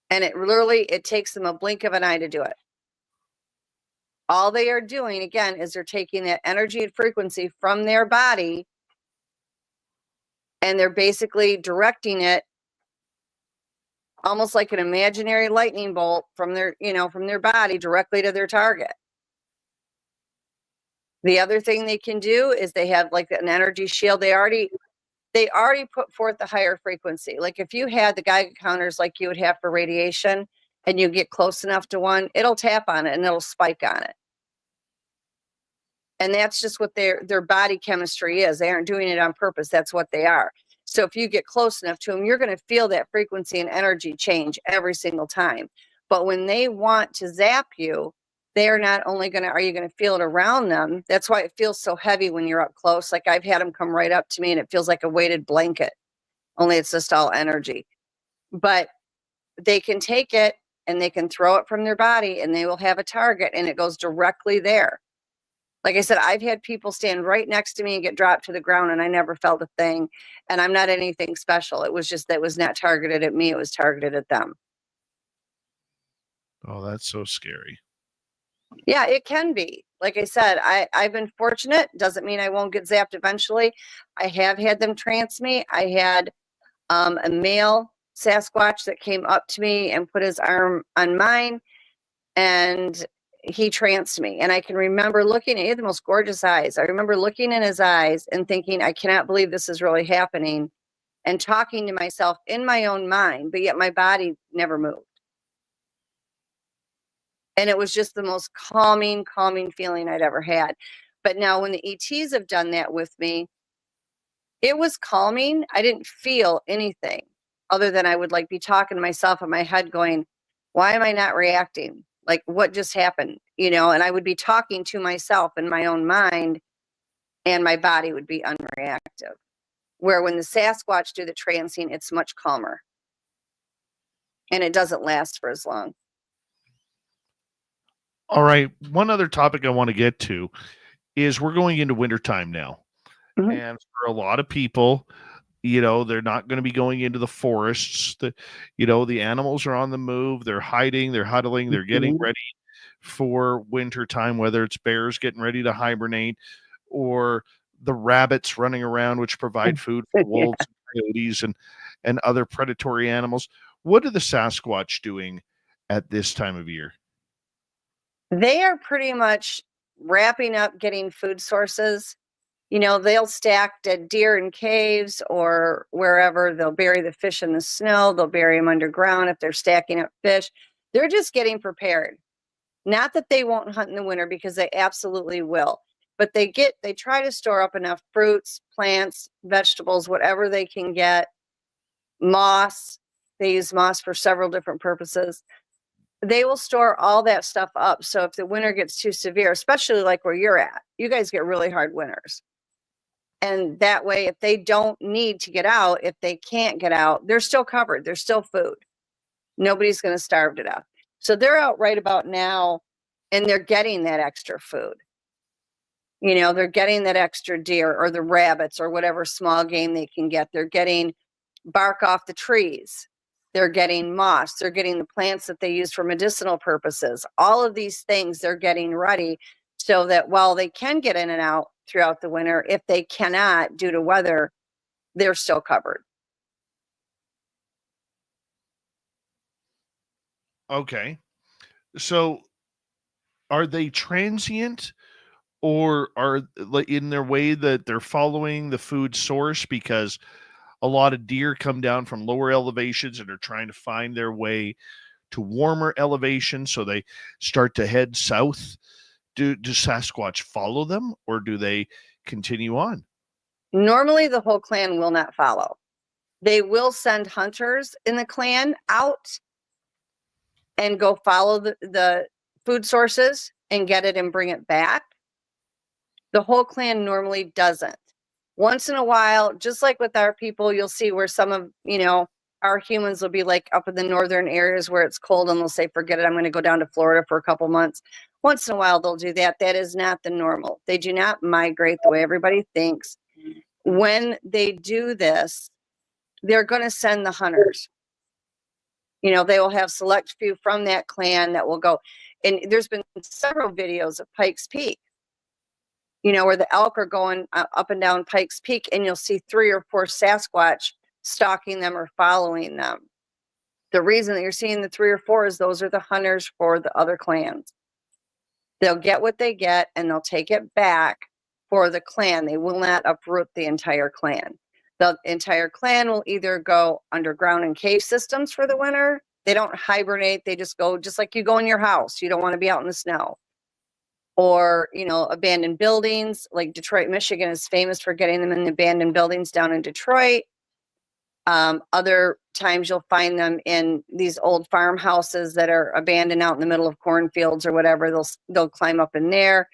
And it takes them a blink of an eye to do it. All they are doing, again, is they're taking that energy and frequency from their body, and they're basically directing it almost like an imaginary lightning bolt from their body directly to their target. The other thing they can do is they have like an energy shield. They already put forth the higher frequency. Like if you had the Geiger counters like you would have for radiation, and you get close enough to one, it'll tap on it and it'll spike on it. And that's just what their body chemistry is. They aren't doing it on purpose. That's what they are. So if you get close enough to them, you're going to feel that frequency and energy change every single time. But when they want to zap you, they're not only are you going to feel it around them? That's why it feels so heavy when you're up close. Like I've had them come right up to me and it feels like a weighted blanket, only it's just all energy. But they can take it and they can throw it from their body and they will have a target and it goes directly there. Like I said, I've had people stand right next to me and get dropped to the ground and I never felt a thing. And I'm not anything special. It was just that was not targeted at me. It was targeted at them. Oh, that's so scary. Yeah, it can be. Like I said, I've been fortunate. Doesn't mean I won't get zapped eventually. I have had them trance me. I had a male Sasquatch that came up to me and put his arm on mine, and he tranced me. And I can remember looking at, he had the most gorgeous eyes. I remember looking in his eyes and thinking, I cannot believe this is really happening, and talking to myself in my own mind, but yet my body never moved. And it was just the most calming feeling I'd ever had. But now when the ETs have done that with me, it was calming. I didn't feel anything other than I would like be talking to myself in my head going, why am I not reacting? Like what just happened? And I would be talking to myself in my own mind and my body would be unreactive. Where when the Sasquatch do the trancing, it's much calmer. And it doesn't last for as long. All right. One other topic I want to get to is we're going into wintertime now. Mm-hmm. And for a lot of people, they're not going to be going into the forests. The animals are on the move. They're hiding, they're huddling, they're getting ready for wintertime, whether it's bears getting ready to hibernate or the rabbits running around, which provide food for wolves and coyotes and other predatory animals. What are the Sasquatch doing at this time of year? They are pretty much wrapping up getting food sources. They'll stack dead deer in caves or wherever. They'll bury the fish in the snow. They'll bury them underground if they're stacking up fish. They're just getting prepared. Not that they won't hunt in the winter, because they absolutely will. But they try to store up enough fruits, plants, vegetables, whatever they can get. Moss. They use moss for several different purposes. They will store all that stuff up. So if the winter gets too severe, especially like where you're at, you guys get really hard winters. And that way, if they don't need to get out, if they can't get out, they're still covered. There's still food. Nobody's going to starve to death. So they're out right about now, and they're getting that extra food. They're getting that extra deer or the rabbits or whatever small game they can get. They're getting bark off the trees. They're getting moss. They're getting the plants that they use for medicinal purposes. All of these things they're getting ready so that while they can get in and out throughout the winter, if they cannot due to weather, they're still covered. Okay. So are they transient, or are like in their way that they're following the food source? Because a lot of deer come down from lower elevations and are trying to find their way to warmer elevations, so they start to head south. Do Sasquatch follow them, or do they continue on? Normally, the whole clan will not follow. They will send hunters in the clan out and go follow the food sources and get it and bring it back. The whole clan normally doesn't. Once in a while, just like with our people, you'll see where some of, our humans will be like up in the northern areas where it's cold and they'll say, forget it, I'm going to go down to Florida for a couple months. Once in a while, they'll do that. That is not the normal. They do not migrate the way everybody thinks. When they do this, they're going to send the hunters. They will have select few from that clan that will go. And there's been several videos of Pikes Peak, where the elk are going up and down Pikes Peak, and you'll see 3 or 4 Sasquatch stalking them or following them. The reason that you're seeing the 3 or 4 is those are the hunters for the other clans. They'll get what they get and they'll take it back for the clan. They will not uproot the entire clan. The entire clan will either go underground in cave systems for the winter. They don't hibernate. They just go, just like you go in your house. You don't want to be out in the snow. Or, abandoned buildings. Like Detroit, Michigan is famous for getting them in the abandoned buildings down in Detroit. Other times you'll find them in these old farmhouses that are abandoned out in the middle of cornfields or whatever. They'll climb up in there.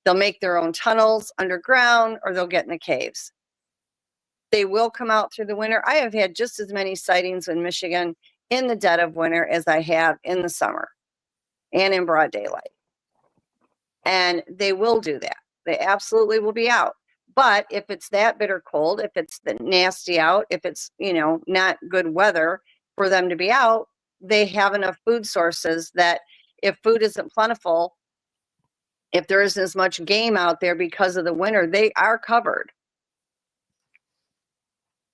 They'll make their own tunnels underground, or they'll get in the caves. They will come out through the winter. I have had just as many sightings in Michigan in the dead of winter as I have in the summer and in broad daylight. And they will do that. They absolutely will be out. But if it's that bitter cold, if it's the nasty out, if it's, not good weather for them to be out, they have enough food sources that if food isn't plentiful, if there isn't as much game out there because of the winter, they are covered.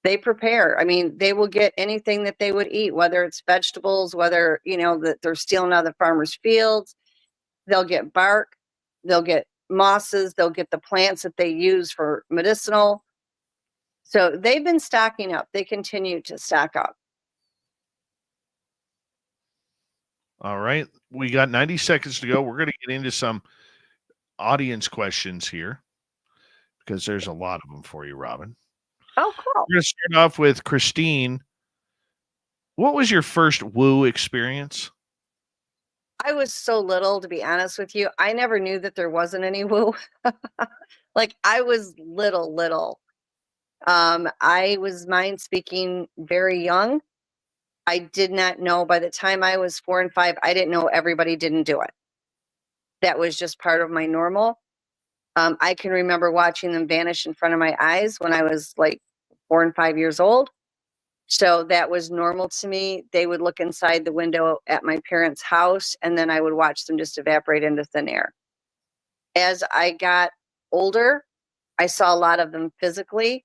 They prepare. I mean, they will get anything that they would eat, whether it's vegetables, whether, that they're stealing out of the farmers' fields. They'll get bark. They'll get mosses. They'll get the plants that they use for medicinal. So they've been stocking up. They continue to stock up. All right. We got 90 seconds to go. We're going to get into some audience questions here because there's a lot of them for you, Robin. Oh, cool. We're going to start off with Christine. What was your first woo experience? I was so little, to be honest with you. I never knew that there wasn't any woo. Like, I was little. I was mind speaking very young. I did not know, by the time I was 4 and 5, I didn't know everybody didn't do it. That was just part of my normal. I can remember watching them vanish in front of my eyes when I was like 4 and 5 years old. So that was normal to me. They would look inside the window at my parents' house, and then I would watch them just evaporate into thin air. As I got older, I saw a lot of them physically,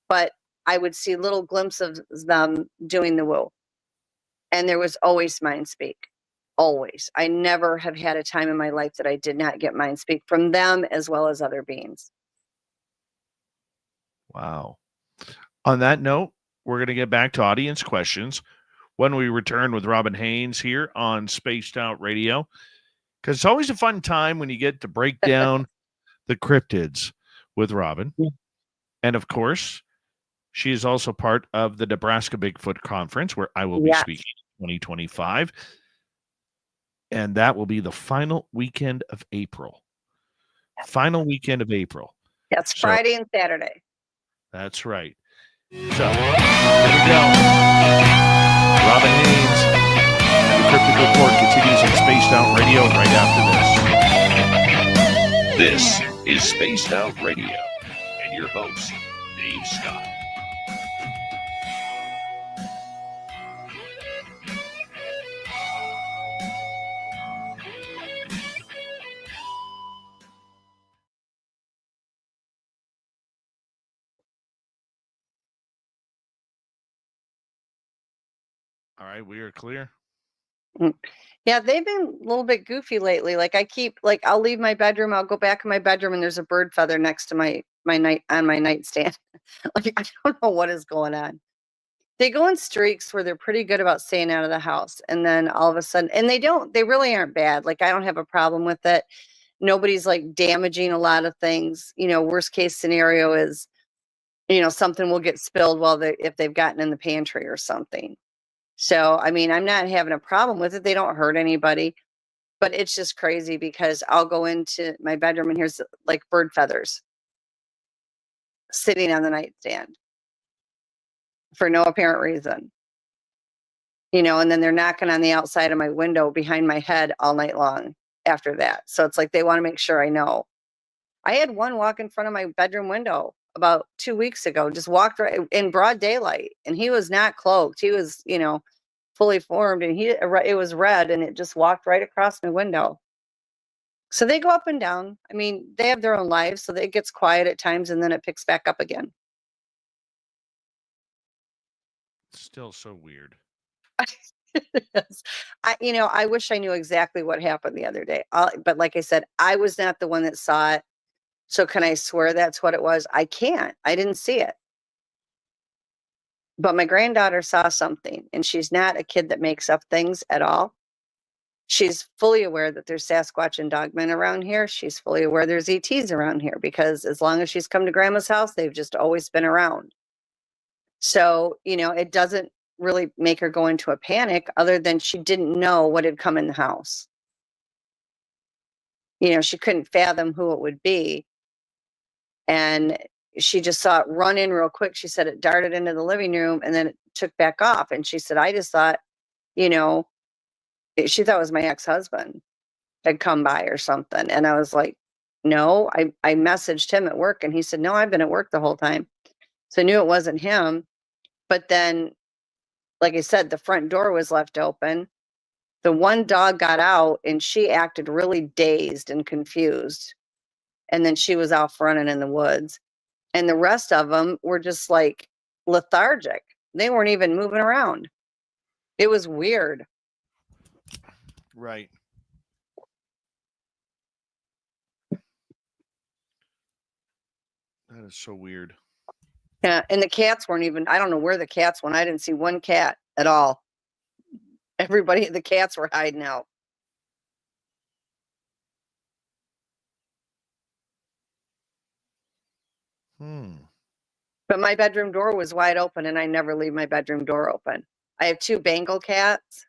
but I would see little glimpses of them doing the woo. And there was always mind speak. Always. I never have had a time in my life that I did not get mind speak from them as well as other beings. Wow. On that note, we're going to get back to audience questions when we return with Robin Haynes here on Spaced Out Radio. Because it's always a fun time when you get to break down the cryptids with Robin. Yeah. And of course, she is also part of the Nebraska Bigfoot Conference, where I will be speaking in 2025. And that will be the final weekend of April. Final weekend of April. That's Friday and Saturday. That's right. So, here we go. Robin Haynes, the Cryptid Report continues on Spaced Out Radio right after this. This is Spaced Out Radio, and your host, Dave Scott. All right, we are clear. Yeah, they've been a little bit goofy lately. Like I'll leave my bedroom, I'll go back in my bedroom, and there's a bird feather next to my nightstand. Like I don't know what is going on. They go in streaks where they're pretty good about staying out of the house, and then all of a sudden, and they really aren't bad. Like I don't have a problem with it. Nobody's like damaging a lot of things. Worst case scenario is, something will get spilled if they've gotten in the pantry or something. So, I mean, I'm not having a problem with it. They don't hurt anybody, but it's just crazy because I'll go into my bedroom and here's like bird feathers sitting on the nightstand for no apparent reason, and then they're knocking on the outside of my window behind my head all night long after that. So it's like they want to make sure I know. I had one walk in front of my bedroom window about 2 weeks ago, just walked right in broad daylight, and he was not cloaked. He was, fully formed, and it was red, and it just walked right across my window. So they go up and down. I mean, they have their own lives, so it gets quiet at times, and then it picks back up again. Still so weird. Yes. I wish I knew exactly what happened the other day. But like I said, I was not the one that saw it. So can I swear that's what it was? I can't. I didn't see it. But my granddaughter saw something, and she's not a kid that makes up things at all. She's fully aware that there's Sasquatch and Dogmen around here. She's fully aware there's ETs around here because as long as she's come to Grandma's house, they've just always been around. So, it doesn't really make her go into a panic other than she didn't know what had come in the house. She couldn't fathom who it would be. And she just saw it run in real quick. She said it darted into the living room and then it took back off. And she said, I just thought, she thought it was my ex-husband had come by or something. And I was like, no, I messaged him at work and he said, no, I've been at work the whole time. So I knew it wasn't him. But then, like I said, the front door was left open. The one dog got out and she acted really dazed and confused. And then she was off running in the woods. And the rest of them were just like lethargic. They weren't even moving around. It was weird. Right. That is so weird. Yeah, and the cats weren't even, I don't know where the cats went. I didn't see one cat at all. The cats were hiding out. But my bedroom door was wide open and I never leave my bedroom door open. I have 2 Bengal cats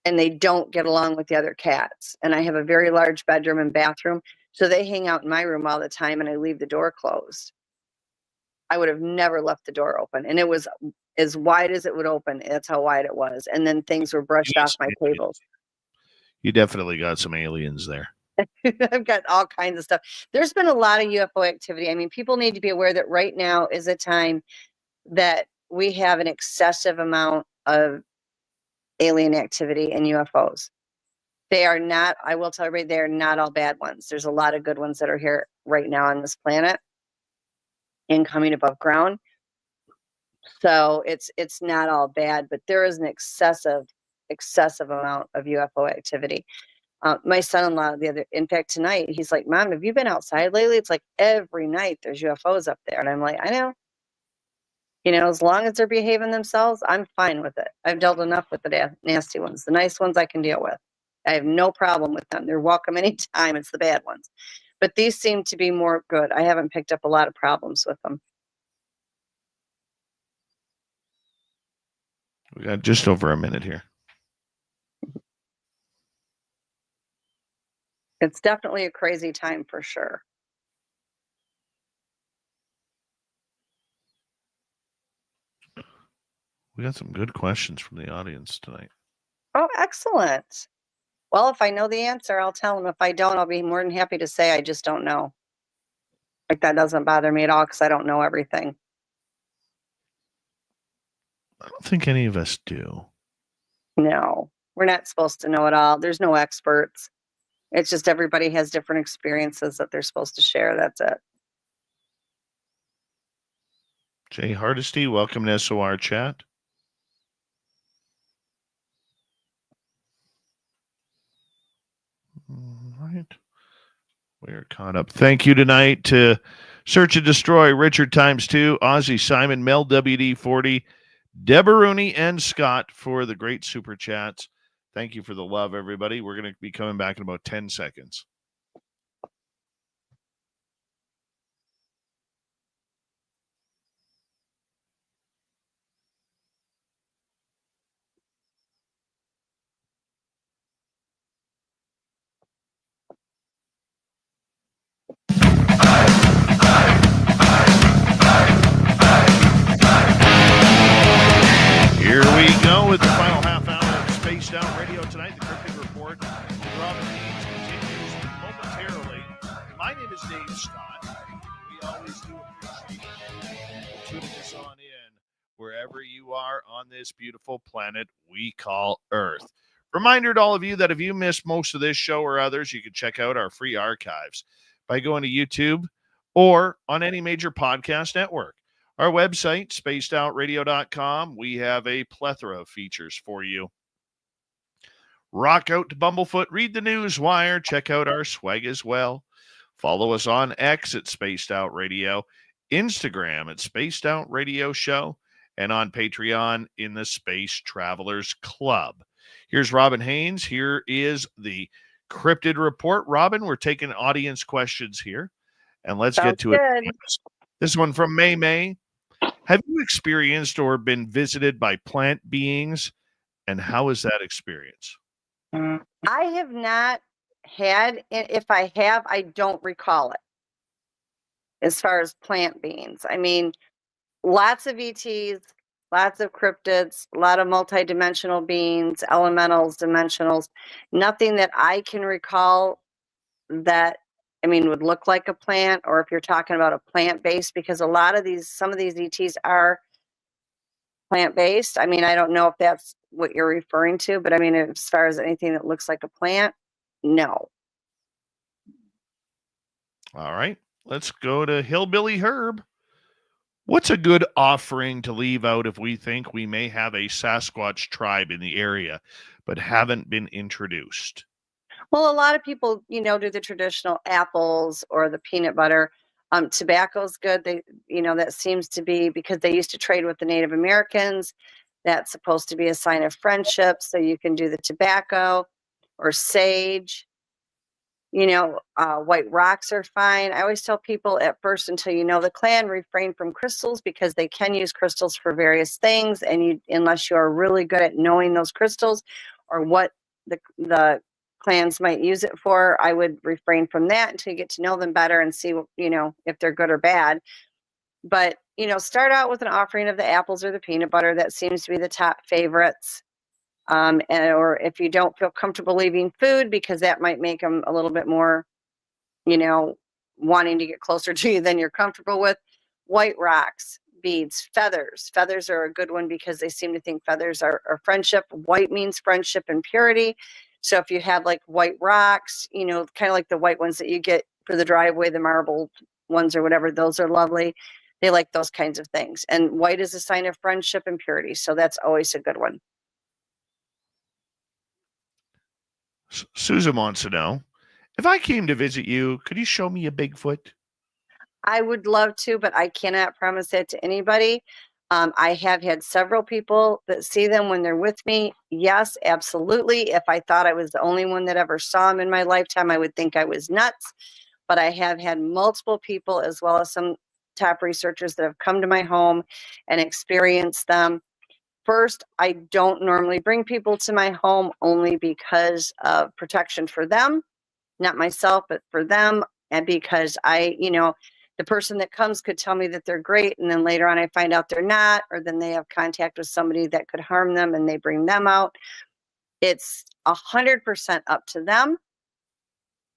and they don't get along with the other cats. And I have a very large bedroom and bathroom. So they hang out in my room all the time and I leave the door closed. I would have never left the door open. And it was as wide as it would open. That's how wide it was. And then things were brushed off my tables. You definitely got some aliens there. I've got all kinds of stuff. There's been a lot of UFO activity. I mean, people need to be aware that right now is a time that we have an excessive amount of alien activity and UFOs. They are not, I will tell everybody, they are not all bad ones. There's a lot of good ones that are here right now on this planet and coming above ground. So it's not all bad, but there is an excessive amount of UFO activity. My son-in-law in fact, tonight, he's like, Mom, have you been outside lately? It's like every night there's UFOs up there. And I'm like, I know. As long as they're behaving themselves, I'm fine with it. I've dealt enough with the nasty ones. The nice ones I can deal with. I have no problem with them. They're welcome anytime. It's the bad ones. But these seem to be more good. I haven't picked up a lot of problems with them. We got just over a minute here. It's definitely a crazy time for sure. We got some good questions from the audience tonight. Oh, excellent. Well, if I know the answer, I'll tell them. If I don't, I'll be more than happy to say I just don't know. Like that doesn't bother me at all because I don't know everything. I don't think any of us do. No, we're not supposed to know it all. There's no experts. It's just everybody has different experiences that they're supposed to share. That's it. Jay Hardesty, welcome to SOR Chat. All right. We're caught up. Thank you tonight to Search and Destroy, Richard ×2, Ozzy, Simon, Mel, WD40, Deborah Rooney, and Scott for the great super chats. Thank you for the love, everybody. We're going to be coming back in about 10 seconds. Here we go with the final half hour of Spaced Out Radio tonight. The Cryptid Report with Robin Haynes continues momentarily. My name is Dave Scott. We always do appreciate you tuning us on in wherever you are on this beautiful planet we call Earth. Reminder to all of you that if you missed most of this show or others, you can check out our free archives by going to YouTube or on any major podcast network. Our website, spacedoutradio.com, we have a plethora of features for you. Rock out to Bumblefoot, read the news wire, check out our swag as well. Follow us on X at Spaced Out Radio, Instagram at Spaced Out Radio Show, and on Patreon in the Space Travelers Club. Here's Robin Haynes. Here is the Cryptid Report. Robin, we're taking audience questions here, and let's get to it. This one from May. Have you experienced or been visited by plant beings, and how is that experience? I have not had, if I have, I don't recall it. As far as plant beings, I mean, lots of ETs, lots of cryptids, a lot of multidimensional beings, elementals, dimensionals, nothing that I can recall that, I mean, would look like a plant, or if you're talking about a plant-based, because some of these ETs are plant-based. I mean, I don't know if that's what you're referring to, but I mean, as far as anything that looks like a plant, no. All right, let's go to Hillbilly Herb. What's a good offering to leave out if we think we may have a Sasquatch tribe in the area, but haven't been introduced? Well, a lot of people, do the traditional apples or the peanut butter. Tobacco's good. That seems to be because they used to trade with the Native Americans. That's supposed to be a sign of friendship. So you can do the tobacco or sage. White rocks are fine. I always tell people at first, until you know the clan, refrain from crystals because they can use crystals for various things. And unless you are really good at knowing those crystals or what the clans might use it for, I would refrain from that until you get to know them better and see, if they're good or bad. But, start out with an offering of the apples or the peanut butter. That seems to be the top favorites. Or if you don't feel comfortable leaving food, because that might make them a little bit more, wanting to get closer to you than you're comfortable with. White rocks, beads, feathers. Feathers are a good one because they seem to think feathers are friendship. White means friendship and purity. So if you have like white rocks, kind of like the white ones that you get for the driveway, the marble ones or whatever, those are lovely. They like those kinds of things. And white is a sign of friendship and purity. So that's always a good one. Susan wants to know, if I came to visit you, could you show me a Bigfoot? I would love to, but I cannot promise that to anybody. I have had several people that see them when they're with me. Yes, absolutely. If I thought I was the only one that ever saw them in my lifetime, I would think I was nuts. But I have had multiple people, as well as some top researchers, that have come to my home and experienced them. First, I don't normally bring people to my home only because of protection for them, not myself, but for them. And because the person that comes could tell me that they're great, and then later on I find out they're not, or then they have contact with somebody that could harm them and they bring them out. It's 100% up to them.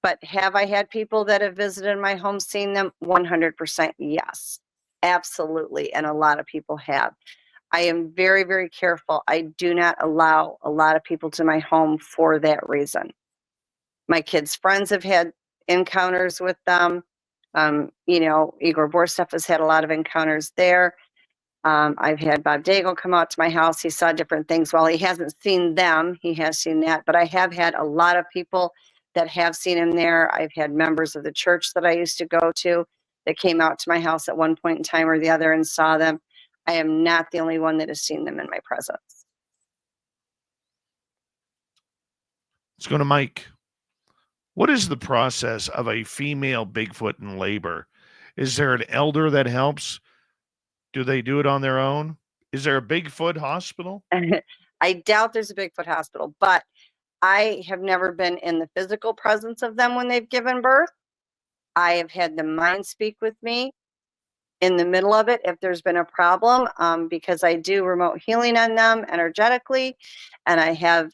But have I had people that have visited my home, seen them? 100% yes, absolutely. And a lot of people have. I am very, very careful. I do not allow a lot of people to my home for that reason. My kids' friends have had encounters with them. Igor Borsteff has had a lot of encounters there. I've had Bob Daigle come out to my house. He saw different things. While he hasn't seen them, he has seen that. But I have had a lot of people that have seen him there. I've had members of the church that I used to go to that came out to my house at one point in time or the other and saw them. I am not the only one that has seen them in my presence. Let's go to Mike. What is the process of a female Bigfoot in labor? Is there an elder that helps? Do they do it on their own? Is there a Bigfoot hospital? I doubt there's a Bigfoot hospital, but I have never been in the physical presence of them when they've given birth. I have had the mind speak with me in the middle of it if there's been a problem, because I do remote healing on them energetically, and I have,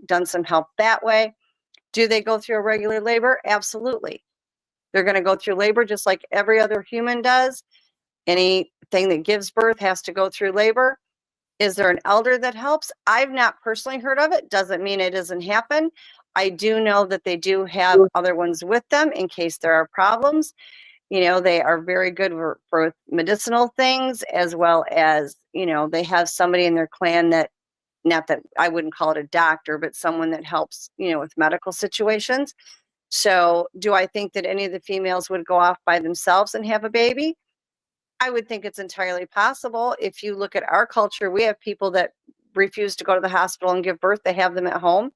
done some help that way. Do they go through a regular labor? Absolutely. They're going to go through labor just like every other human does. Anything that gives birth has to go through labor. Is there an elder that helps? I've not personally heard of it. Doesn't mean it doesn't happen. I do know that they do have other ones with them in case there are problems. They are very good for medicinal things, as well as, they have somebody in their clan that, not that I wouldn't call it a doctor, but someone that helps, with medical situations. So do I think that any of the females would go off by themselves and have a baby? I would think it's entirely possible. If you look at our culture, we have people that refuse to go to the hospital and give birth. They have them at home,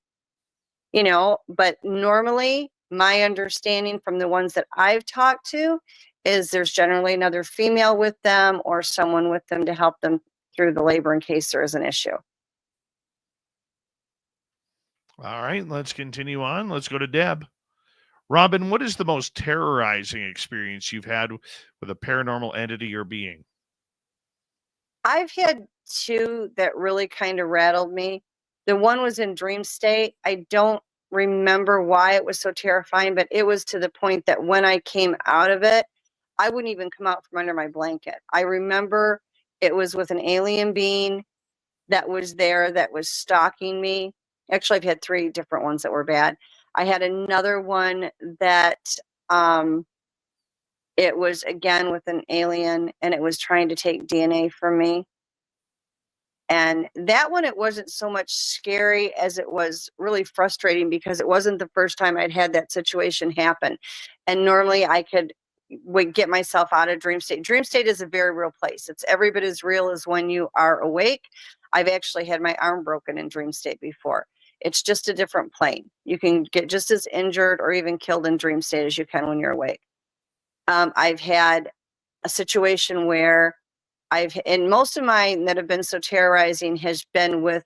but normally my understanding from the ones that I've talked to is there's generally another female with them or someone with them to help them through the labor in case there is an issue. All right, let's continue on. Let's go to Deb. Robin, what is the most terrorizing experience you've had with a paranormal entity or being? I've had two that really kind of rattled me. The one was in dream state. I don't remember why it was so terrifying, but it was to the point that when I came out of it, I wouldn't even come out from under my blanket. I remember it was with an alien being that was there that was stalking me. Actually, I've had three different ones that were bad. I had another one that it was again with an alien, and it was trying to take DNA from me. And that one, it wasn't so much scary as it was really frustrating because it wasn't the first time I'd had that situation happen. And normally I would get myself out of dream state. Dream state is a very real place. It's every bit as real as when you are awake. I've actually had my arm broken in dream state before. It's just a different plane. You can get just as injured or even killed in dream state as you can when you're awake. I've had a situation where and most of mine that have been so terrorizing has been with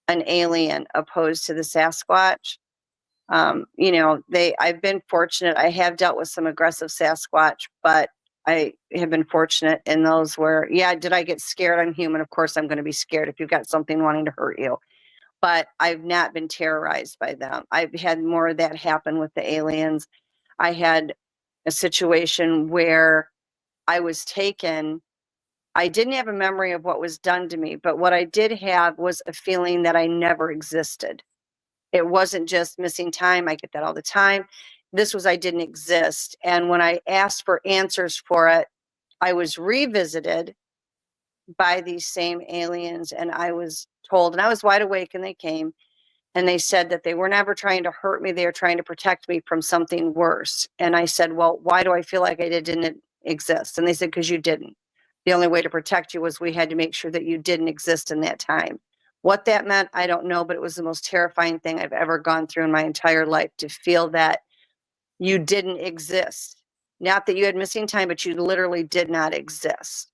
an alien opposed to the Sasquatch. I've been fortunate. I have dealt with some aggressive Sasquatch, but I have been fortunate in those where, did I get scared? I'm human. Of course I'm going to be scared if you've got something wanting to hurt you. But I've not been terrorized by them. I've had more of that happen with the aliens. I had a situation where I was taken. I didn't have a memory of what was done to me, but what I did have was a feeling that I never existed. It wasn't just missing time. I get that all the time. This was I didn't exist. And when I asked for answers for it, I was revisited by these same aliens, and I was told, and I was wide awake, and they came and they said that they were never trying to hurt me. They were trying to protect me from something worse. And I said, well, why do I feel like I didn't exist? And they said, because you didn't. The only way to protect you was we had to make sure that you didn't exist in that time. What that meant, I don't know, but it was the most terrifying thing I've ever gone through in my entire life, to feel that you didn't exist. Not that you had missing time, but you literally did not exist.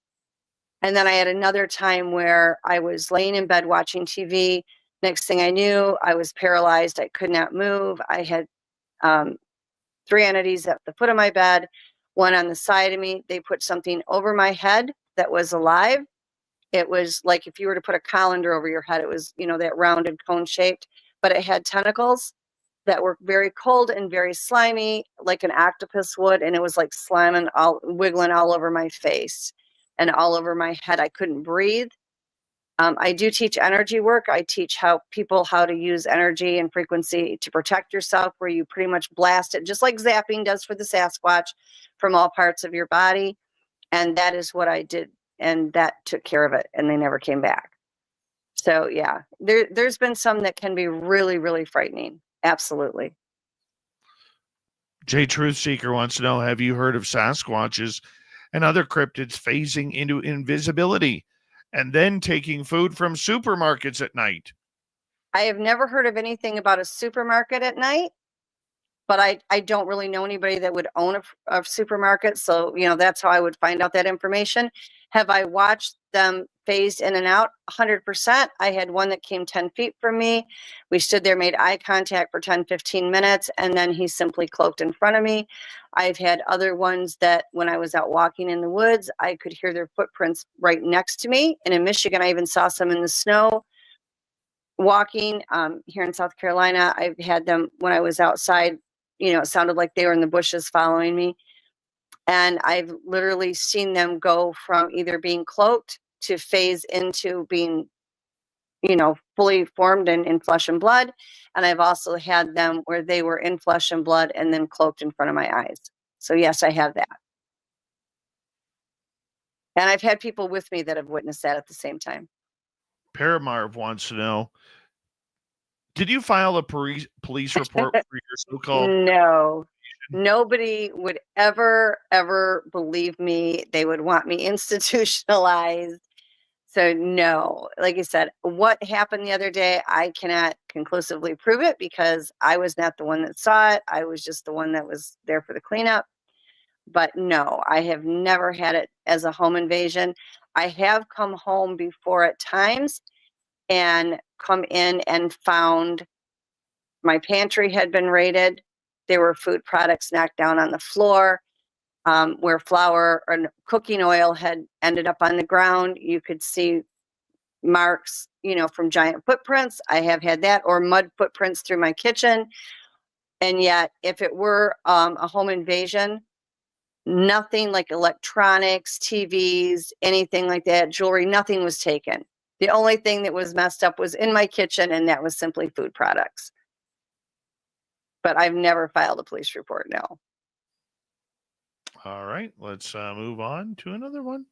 And then I had another time where I was laying in bed watching TV. Next thing I knew, I was paralyzed. I could not move. I had 3 entities at the foot of my bed, one on the side of me. They put something over my head that was alive. It was like if you were to put a colander over your head, it was, that rounded cone shaped, but it had tentacles that were very cold and very slimy, like an octopus would. And it was like wiggling all over my face and all over my head. I couldn't breathe. I do teach energy work. I teach people how to use energy and frequency to protect yourself, where you pretty much blast it, just like zapping does for the Sasquatch, from all parts of your body. And that is what I did. And that took care of it. And they never came back. So yeah, there's been some that can be really, really frightening. Absolutely. Jay Truthseeker wants to know, have you heard of Sasquatches and other cryptids phasing into invisibility and then taking food from supermarkets at night? I have never heard of anything about a supermarket at night, but I don't really know anybody that would own a supermarket. So, that's how I would find out that information. Have I watched them phased in and out? 100%. I had one that came 10 feet from me. We stood there, made eye contact for 10, 15 minutes, and then he simply cloaked in front of me. I've had other ones that when I was out walking in the woods, I could hear their footprints right next to me. And in Michigan, I even saw some in the snow. Walking here in South Carolina, I've had them when I was outside, it sounded like they were in the bushes following me. And I've literally seen them go from either being cloaked to phase into being, fully formed and in flesh and blood. And I've also had them where they were in flesh and blood and then cloaked in front of my eyes. So yes, I have that. And I've had people with me that have witnessed that at the same time. Paramarv wants to know, did you file a police report for your so-called... No, nobody would ever believe me. They would want me institutionalized. So no, like I said, what happened the other day, I cannot conclusively prove it because I was not the one that saw it. I was just the one that was there for the cleanup. But no, I have never had it as a home invasion. I have come home before at times and come in and found my pantry had been raided. There were food products knocked down on the floor, where flour or cooking oil had ended up on the ground. You could see marks, from giant footprints. I have had that, or mud footprints through my kitchen. And yet, if it were a home invasion, nothing like electronics, TVs, anything like that, jewelry, nothing was taken. The only thing that was messed up was in my kitchen, and that was simply food products. But I've never filed a police report, no. All right, let's move on to another one.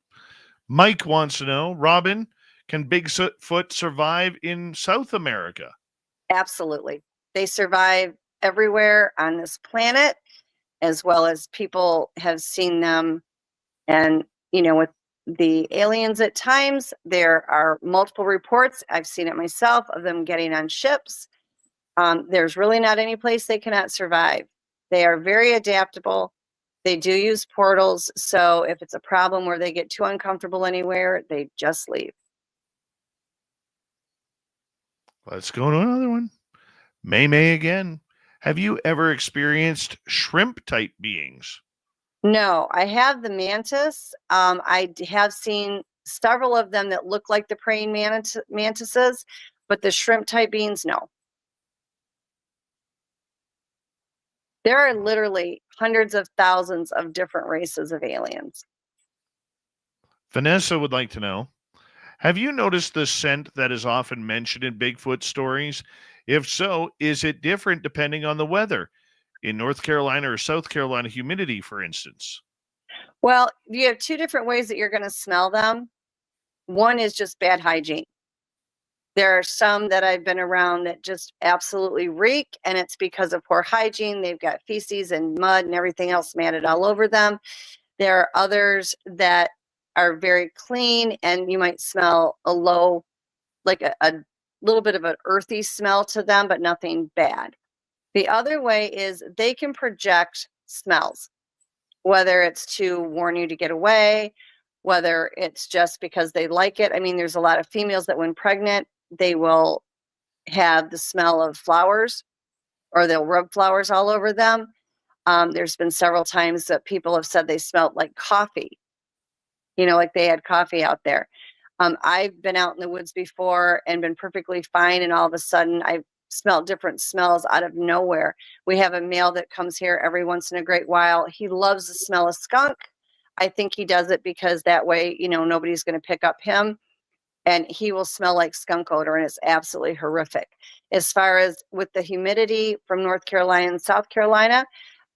Mike wants to know, Robin, can Bigfoot survive in South America? Absolutely. They survive everywhere on this planet, as well as people have seen them. And, with the aliens at times, there are multiple reports. I've seen it myself of them getting on ships. There's really not any place they cannot survive. They are very adaptable. They do use portals. So if it's a problem where they get too uncomfortable anywhere, they just leave. Let's go to another one. May again. Have you ever experienced shrimp-type beings? No, I have the mantis. I have seen several of them that look like the praying mantises, but the shrimp-type beings, no. There are literally hundreds of thousands of different races of aliens. Vanessa would like to know, have you noticed the scent that is often mentioned in Bigfoot stories? If so, is it different depending on the weather? In North Carolina or South Carolina humidity, for instance? Well, you have two different ways that you're going to smell them. One is just bad hygiene. There are some that I've been around that just absolutely reek, and it's because of poor hygiene. They've got feces and mud and everything else matted all over them. There are others that are very clean, and you might smell a low, like a little bit of an earthy smell to them, but nothing bad. The other way is they can project smells, whether it's to warn you to get away, whether it's just because they like it. I mean, there's a lot of females that when pregnant, they will have the smell of flowers, or they'll rub flowers all over them. There's been several times that people have said they smelled like coffee, like they had coffee out there. I've been out in the woods before and been perfectly fine, and all of a sudden I've smelled different smells out of nowhere. We have a male that comes here every once in a great while. He loves the smell of skunk. I think he does it because that way, nobody's going to pick up him. And he will smell like skunk odor, and it's absolutely horrific. As far as with the humidity from North Carolina and South Carolina,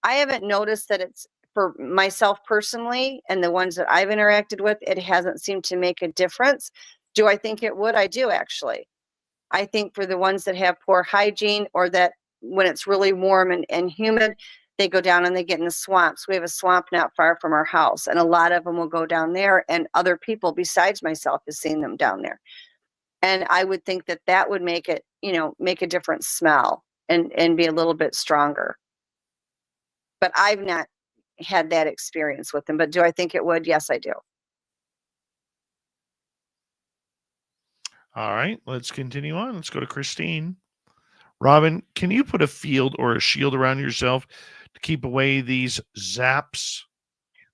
I haven't noticed that it's, for myself personally, and the ones that I've interacted with, it hasn't seemed to make a difference. Do I think it would? I do, actually. I think for the ones that have poor hygiene, or that when it's really warm and humid, They go down and they get in the swamps. We have a swamp not far from our house, and a lot of them will go down there, and other people besides myself has seen them down there. And I would think that that would make it, make a different smell and be a little bit stronger. But I've not had that experience with them. But do I think it would? Yes, I do. All right, let's continue on. Let's go to Christine. Robin, can you put a field or a shield around yourself to keep away these zaps?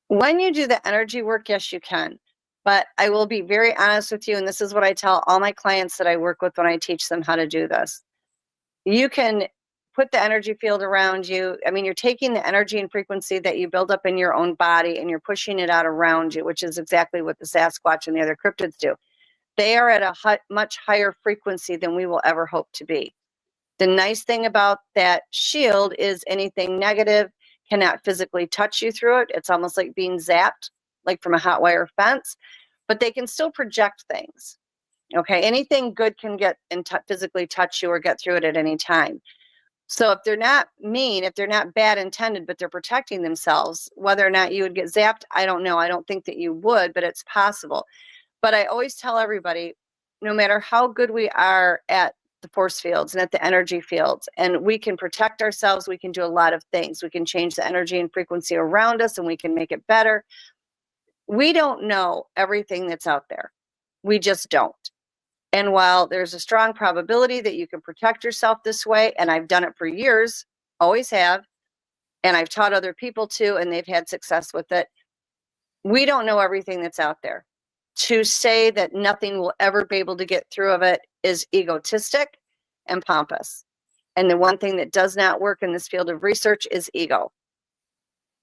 When you do the energy work, yes, you can. But I will be very honest with you, and this is what I tell all my clients that I work with when I teach them how to do this. You can put the energy field around you. I mean, you're taking the energy and frequency that you build up in your own body and you're pushing it out around you, which is exactly what the Sasquatch and the other cryptids do. They are at a much higher frequency than we will ever hope to be. The nice thing about that shield is anything negative cannot physically touch you through it. It's almost like being zapped, like from a hot wire fence, but they can still project things. Okay, anything good can get and physically touch you or get through it at any time. So if they're not mean, if they're not bad intended, but they're protecting themselves, whether or not you would get zapped, I don't know. I don't think that you would, but it's possible. But I always tell everybody, no matter how good we are at the force fields and at the energy fields, and we can protect ourselves, we can do a lot of things. We can change the energy and frequency around us and we can make it better. We don't know everything that's out there. We just don't. And while there's a strong probability that you can protect yourself this way, and I've done it for years, always have, and I've taught other people too, and they've had success with it, we don't know everything that's out there. To say that nothing will ever be able to get through of it is egotistic and pompous. And the one thing that does not work in this field of research is ego.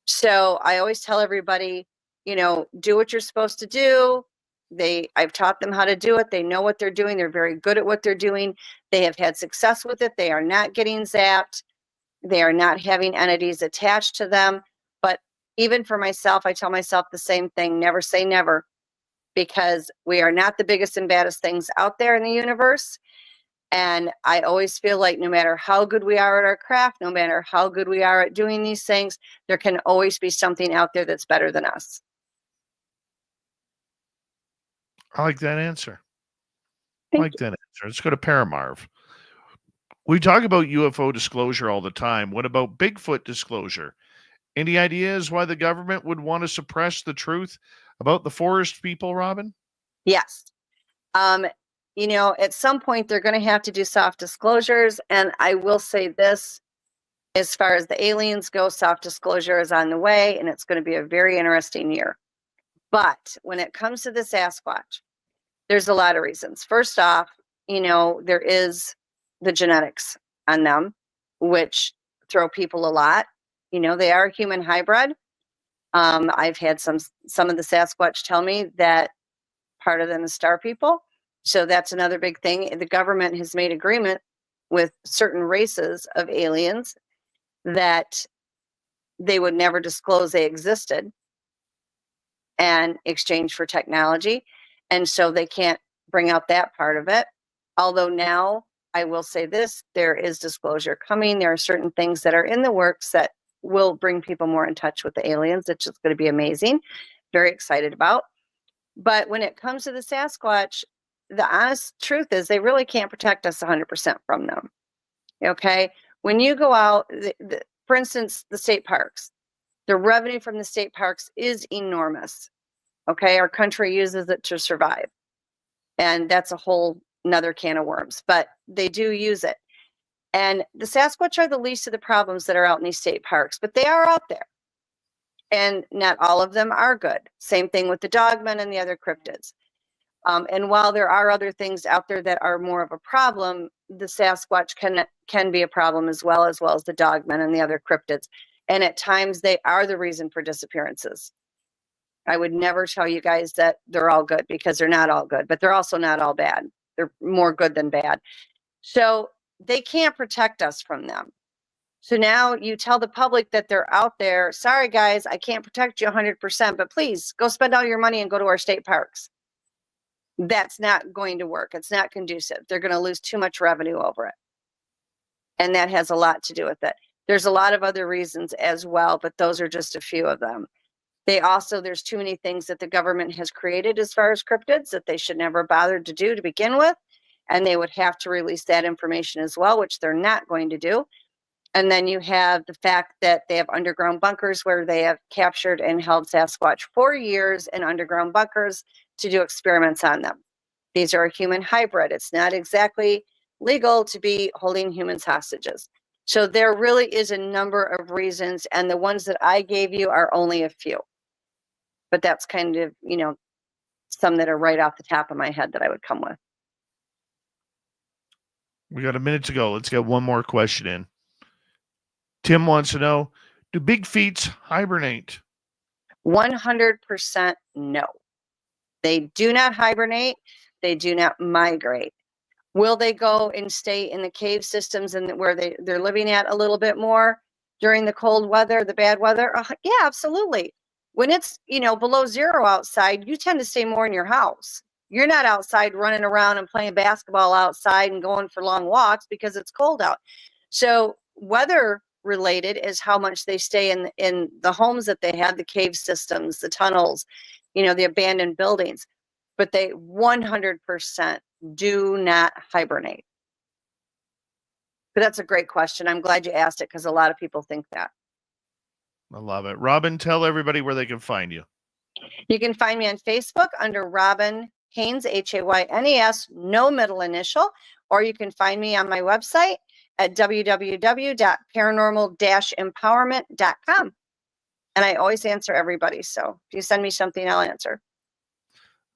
So I always tell everybody, do what you're supposed to do. I've taught them how to do it. They know what they're doing. They're very good at what they're doing. They have had success with it. They are not getting zapped. They are not having entities attached to them. But even for myself, I tell myself the same thing. Never say never, because we are not the biggest and baddest things out there in the universe. And I always feel like no matter how good we are at our craft, no matter how good we are at doing these things, there can always be something out there that's better than us. I like that answer. That answer. Let's go to Paramarv. We talk about UFO disclosure all the time. What about Bigfoot disclosure? Any ideas why the government would want to suppress the truth about the forest people, Robin? Yes. At some point they're going to have to do soft disclosures. And I will say this, as far as the aliens go, soft disclosure is on the way, and it's going to be a very interesting year. But when it comes to the Sasquatch, there's a lot of reasons. First off, there is the genetics on them, which throw people a lot. They are a human hybrid. I've had some of the Sasquatch tell me that part of them is star people. So that's another big thing. The government has made agreement with certain races of aliens that they would never disclose they existed and exchange for technology. And so they can't bring out that part of it. Although now I will say this, there is disclosure coming. There are certain things that are in the works that will bring people more in touch with the aliens. It's just going to be amazing. Very excited about. But when it comes to the Sasquatch, the honest truth is they really can't protect us 100% from them. Okay? When you go out, for instance, the state parks, the revenue from the state parks is enormous. Okay? Our country uses it to survive. And that's a whole another can of worms, but they do use it. And the Sasquatch are the least of the problems that are out in these state parks, but they are out there. And not all of them are good. Same thing with the dogmen and the other cryptids. And while there are other things out there that are more of a problem, the Sasquatch can be a problem as well as the dogmen and the other cryptids. And at times they are the reason for disappearances. I would never tell you guys that they're all good, because they're not all good, but they're also not all bad. They're more good than bad. So they can't protect us from them. So now you tell the public that they're out there. Sorry, guys, I can't protect you 100%, but please go spend all your money and go to our state parks. That's not going to work. It's not conducive. They're going to lose too much revenue over it. And that has a lot to do with it. There's a lot of other reasons as well, but those are just a few of them. There's too many things that the government has created as far as cryptids that they should never bother to do to begin with. And they would have to release that information as well, which they're not going to do. And then you have the fact that they have underground bunkers where they have captured and held Sasquatch for years in underground bunkers to do experiments on them. These are a human hybrid. It's not exactly legal to be holding humans hostages. So there really is a number of reasons, and the ones that I gave you are only a few. But that's kind of, some that are right off the top of my head that I would come with. We got a minute to go. Let's get one more question in. Tim wants to know, do big feets hibernate? 100% no. They do not hibernate. They do not migrate. Will they go and stay in the cave systems and where they're living at a little bit more during the cold weather, the bad weather? Yeah, absolutely. When it's, below zero outside, you tend to stay more in your house. You're not outside running around and playing basketball outside and going for long walks because it's cold out. So weather related is how much they stay in the homes that they have, the cave systems, the tunnels, the abandoned buildings. But they 100% do not hibernate. But that's a great question. I'm glad you asked it because a lot of people think that. I love it. Robin, tell everybody where they can find you. You can find me on Facebook under Robin Haynes, Haynes, no middle initial, or you can find me on my website at www.paranormal-empowerment.com. And I always answer everybody. So if you send me something, I'll answer.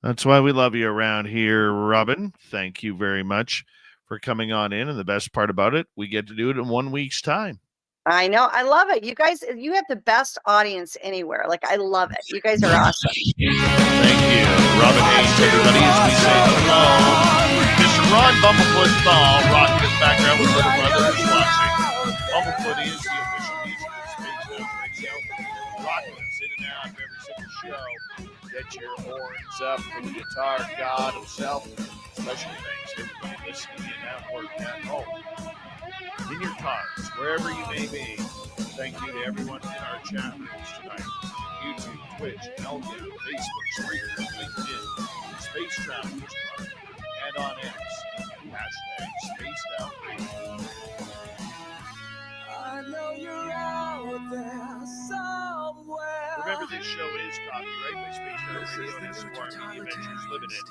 That's why we love you around here, Robin. Thank you very much for coming on in. And the best part about it, we get to do it in 1 week's time. I know. I love it. You guys, you have the best audience anywhere. Like, I love it. You guys are awesome. Thank you. Robin Haynes, everybody, as we say hello. Mr. Ron Bumblefoot Ball rocking in the background with little brother is watching. Bumblefoot is the official music of Space Down Radio. Rocking us in and out of every single show. Get your horns up for the guitar god himself. Special thanks to everybody listening in at work, at home, in your cars, wherever you may be. Thank you to everyone in our chat rooms tonight. YouTube, Twitch, Elga, Facebook, Spreaker, LinkedIn, Space Travelers Club, and on X. Hashtag spacedoutradio. I know you're out there somewhere. Remember, this show is copyright by Space Down Radio and SWR Media Ventures Limited.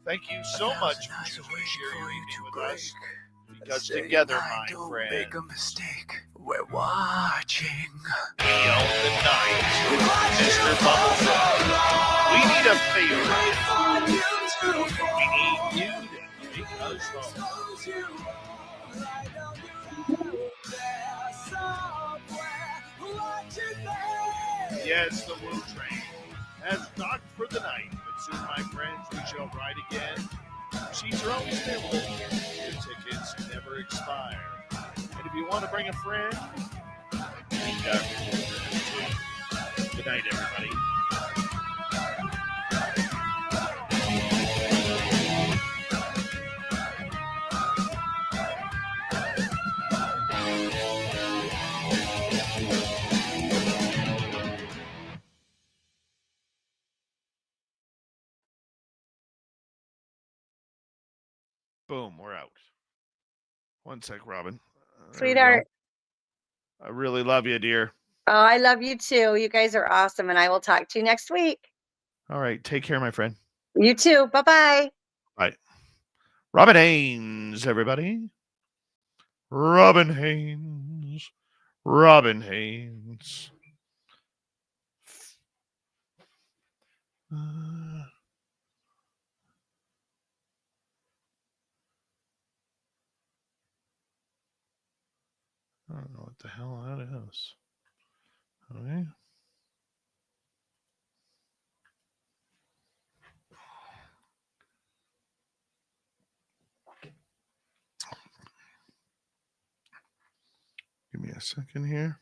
Thank you so much for choosing to share your evening with us. Because together, my friend, make a mistake. We're watching. we own the night. Mr. Bumblefoot, we need a favor. We need you to take us home. Yes, the Woo Train has docked for the night, but soon, my friends, we shall ride again. Seats are always available. Your tickets never expire. And if you want to bring a friend, be down here. Good night, everybody. Boom, we're out. One sec, Robin. Sweetheart. I really love you, dear. Oh, I love you too. You guys are awesome. And I will talk to you next week. All right. Take care, my friend. You too. Bye-bye. Bye. Robin Haynes, everybody. Robin Haynes. Robin Haynes. I don't know what the hell that is. Okay. Give me a second here.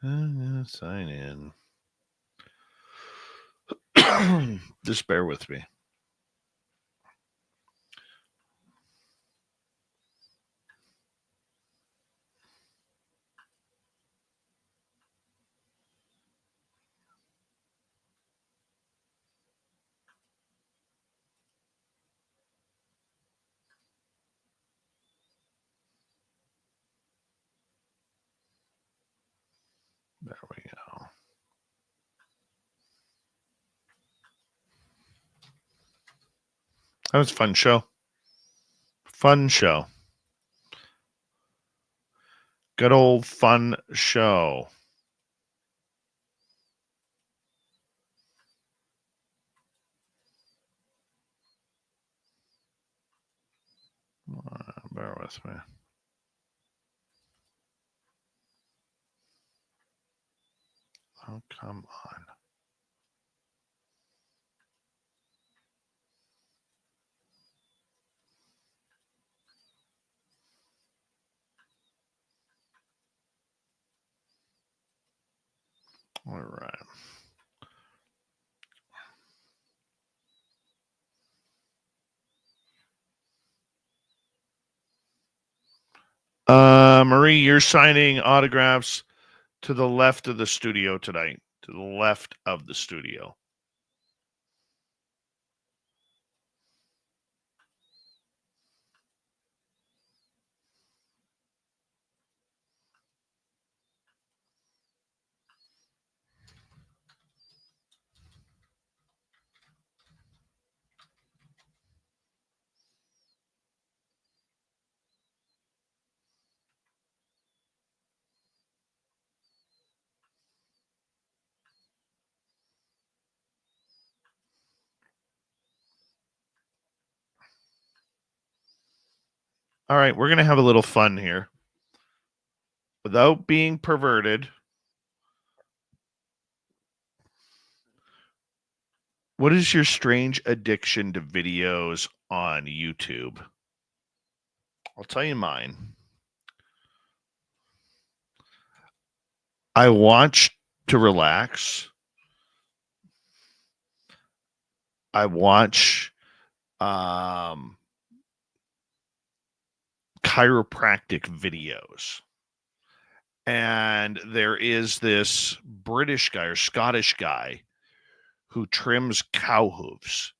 Sign in. Just bear with me. There we go. That was a fun show. Fun show. Good old fun show. Bear with me. Oh, come on. All right. Marie, you're signing autographs to the left of the studio tonight. To the left of the studio. All right, we're going to have a little fun here. Without being perverted, what is your strange addiction to videos on YouTube? I'll tell you mine. I watch to relax. I watch chiropractic videos. And there is this British guy or Scottish guy who trims cow hooves.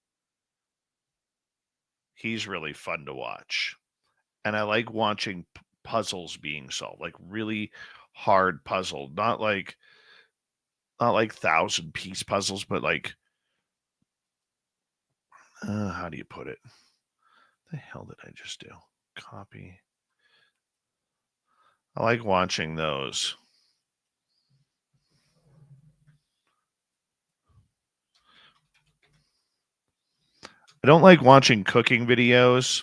He's really fun to watch. And I like watching puzzles being solved, like really hard puzzle, not like 1,000-piece puzzles, but like how do you put it? The hell did I just do? Copy. I like watching those. I don't like watching cooking videos.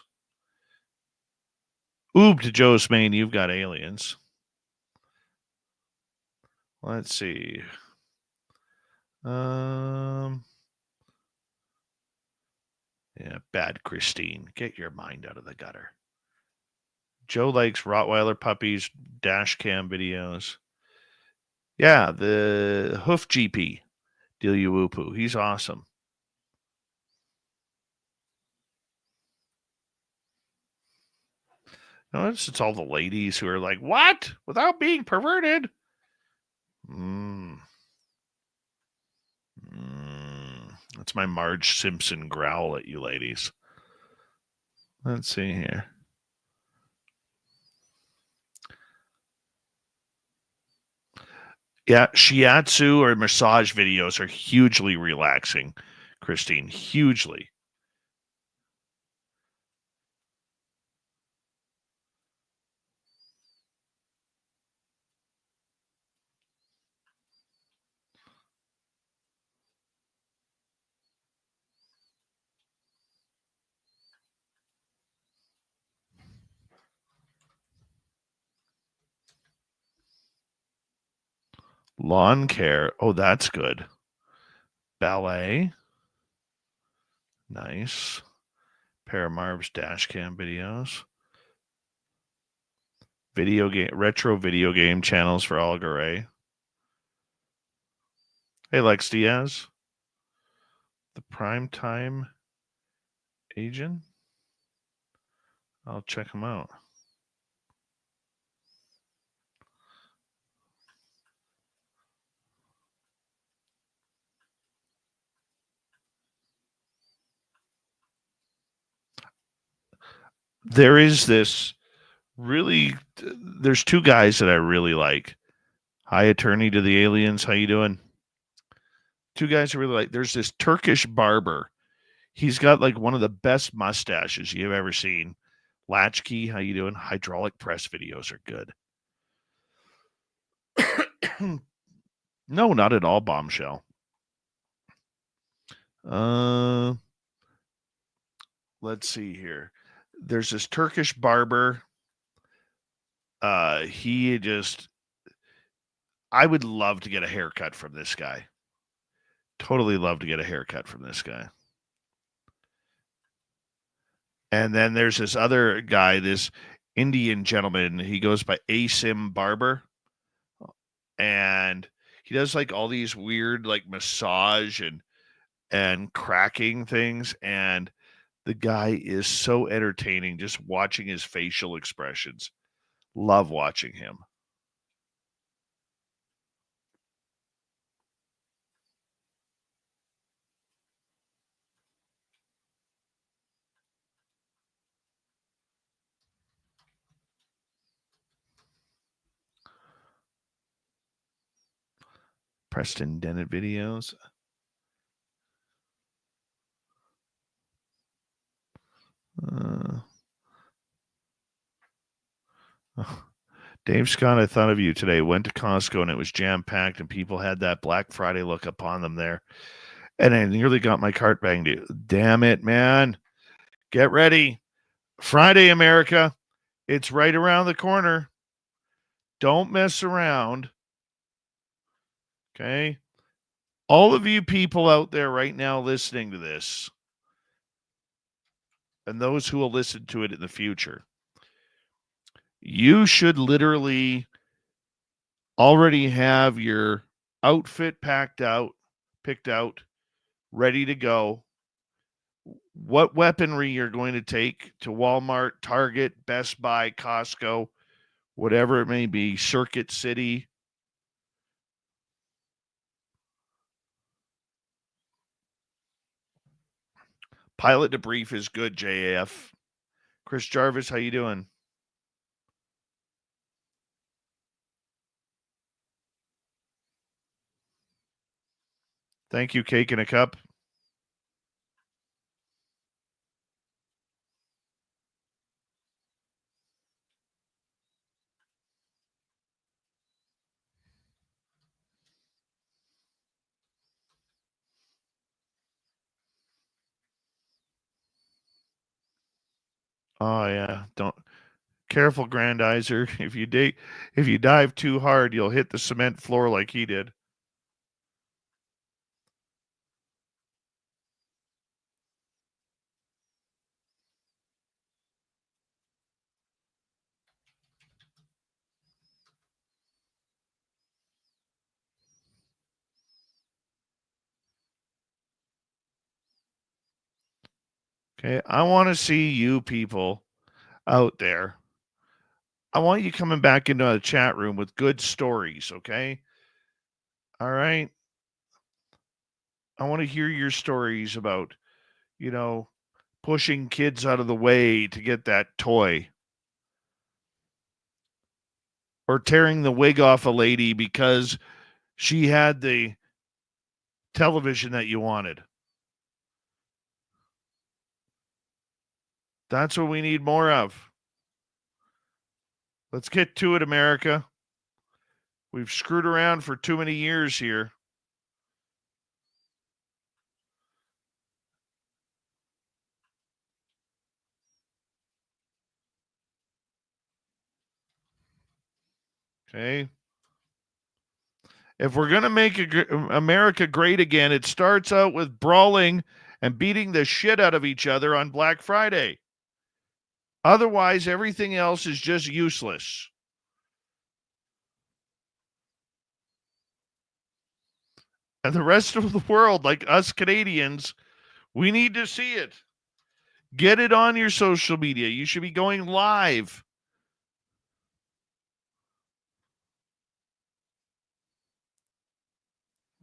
Oob to Joe's Maine, you've got aliens. Let's see. Yeah, bad Christine. Get your mind out of the gutter. Joe likes Rottweiler puppies, dash cam videos. Yeah, the Hoof GP, Delia Whoopoo. He's awesome. Notice it's all the ladies who are like, what? Without being perverted? That's my Marge Simpson growl at you ladies. Let's see here. Yeah, shiatsu or massage videos are hugely relaxing, Christine. Hugely. Lawn care. Oh, that's good. Ballet. Nice. Paramarv's dash cam videos. Video game, retro video game channels for Algaray. Hey, Lex Diaz, the primetime agent. I'll check him out. There is this really, there's two guys that I really like. Hi, attorney to the aliens. How you doing? Two guys I really like. There's this Turkish barber. He's got like one of the best mustaches you've ever seen. Latchkey, how you doing? Hydraulic press videos are good. No, not at all, bombshell. Let's see here. There's this Turkish barber. He just, I would love to get a haircut from this guy. Totally love to get a haircut from this guy. And then there's this other guy, this Indian gentleman. He goes by Asim Barber. And he does like all these weird like massage and cracking things. And the guy is so entertaining just watching his facial expressions. Love watching him. Preston Dennett videos. Dave Scott, I thought of you today. Went to Costco and it was jam-packed and people had that Black Friday look upon them there. And I nearly got my cart banged. Damn it, man. Get ready. Friday, America. It's right around the corner. Don't mess around. Okay? All of you people out there right now listening to this, and those who will listen to it in the future, you should literally already have your outfit picked out, ready to go. What weaponry you're going to take to Walmart, Target, Best Buy, Costco, whatever it may be, Circuit City. Pilot debrief is good, JAF. Chris Jarvis, how you doing? Thank you, Cake in a Cup. Oh yeah, don't. Careful, Grandizer. If you dive too hard, you'll hit the cement floor like he did. Okay, I want to see you people out there. I want you coming back into the chat room with good stories, okay? All right. I want to hear your stories about, pushing kids out of the way to get that toy. Or tearing the wig off a lady because she had the television that you wanted. That's what we need more of. Let's get to it, America. We've screwed around for too many years here. Okay. If we're going to make America great again, it starts out with brawling and beating the shit out of each other on Black Friday. Otherwise, everything else is just useless. And the rest of the world, like us Canadians, we need to see it. Get it on your social media. You should be going live.